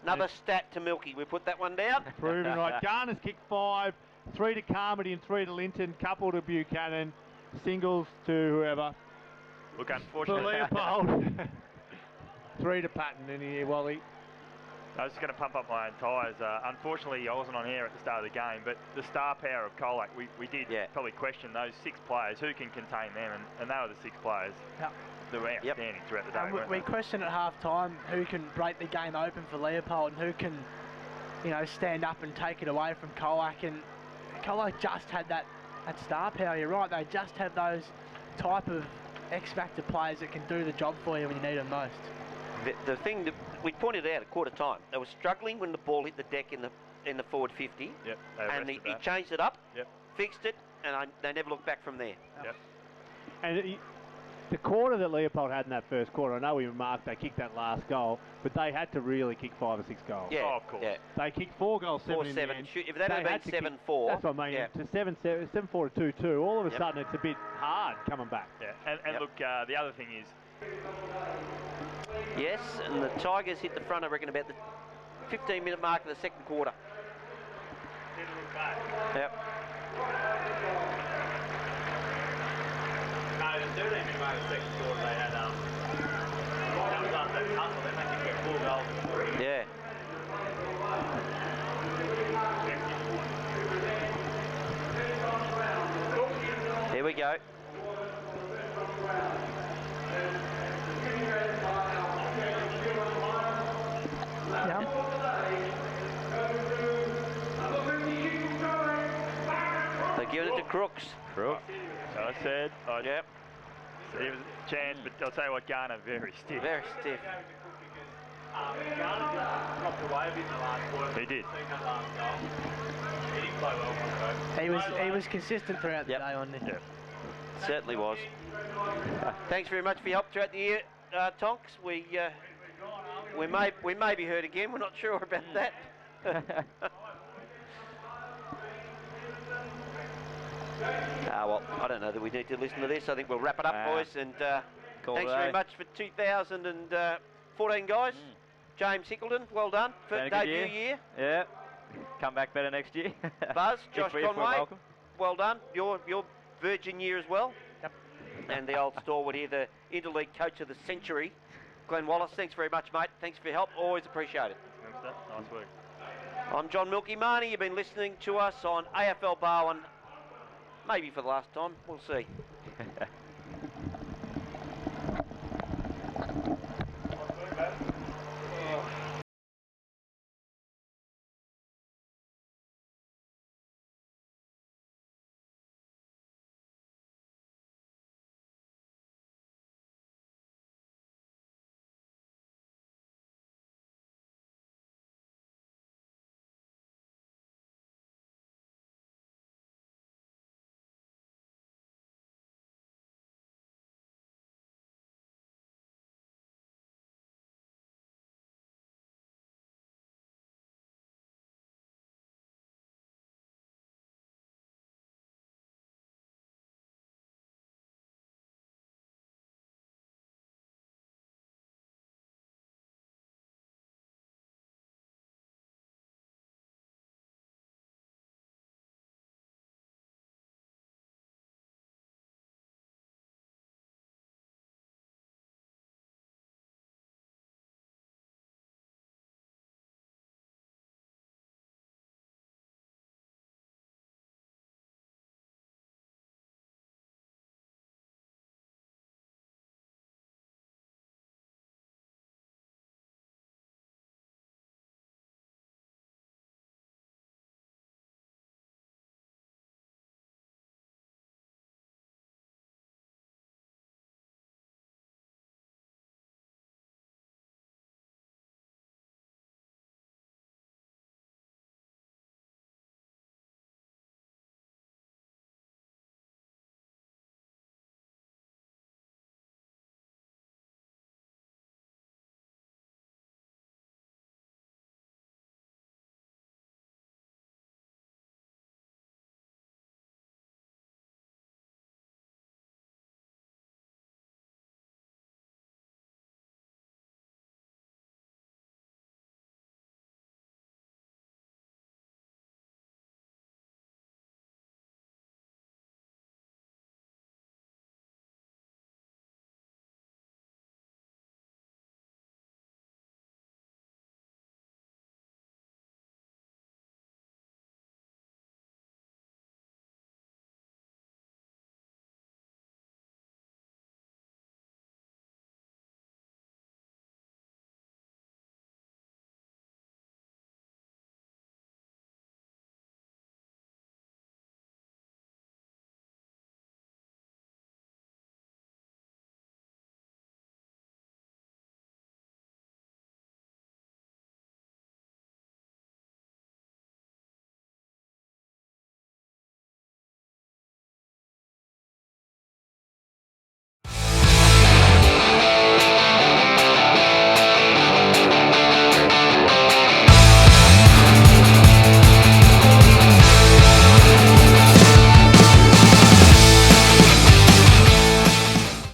Another stat to Milky. We put that one down. Proven right. Garner's kicked 5, 3 to Carmody and 3 to Linton, couple to Buchanan, singles to whoever. Look, For unfortunately, Leopold. 3 to Patton in here, Wally. I was just going to pump up my own tyres. Unfortunately, I wasn't on air at the start of the game, but the star power of Colac, we did probably question those 6 players, who can contain them, and they were the 6 players that were outstanding throughout the day. And we questioned at half time who can break the game open for Leopold and who can, you know, stand up and take it away from Colac. And Colac just had that star power. You're right, they just have those type of X-factor players that can do the job for you when you need them most. The thing that we pointed out at quarter time, they were struggling when the ball hit the deck in the forward 50. Yep. And he changed it up, fixed it, and they never looked back from there. Yep. And the quarter that Leopold had in that first quarter, I know we remarked they kicked that last goal, but they had to really kick 5 or 6 goals. Yeah, of course. Yeah. They kicked 4 goals, 7 in the 4-7. end. If that had been 7-4. That's what I mean. To 7-4 to 2-2, all of a sudden it's a bit hard coming back. Yeah. And look, the other thing is, Yes, and the Tigers hit the front, I reckon, about the 15-minute mark of the second quarter. Yep. no, the 13-minute mark of the second quarter, they had, that was after that hustle, then they kicked 4 goals. Yeah. Here we go. They're giving it to Crooks. Crooks. I said, Yep. so he was a chance, but I'll tell you what, Garner, very stiff. Very stiff. Dropped away a bit in the last quarter. He did. He didn't play well. He was consistent throughout the day on there. Yeah. Certainly was. Thanks very much for your help throughout the year, Tonks. We may be heard again. We're not sure about that. Well, I don't know that we need to listen to this. I think we'll wrap it up, boys. And thanks very much for 2014, guys. James Hickleton, well done. First debut year. Yeah. Come back better next year. Buzz, Josh if we're Conway, welcome. well done. Your virgin year as well. Yep. And the old stalwart here, the interleague coach of the century, Glenn Wallace. Thanks very much, mate. Thanks for your help. Always appreciate it. Nice work. I'm John Milky Marnie. You've been listening to us on AFL Barwon. Maybe for the last time. We'll see.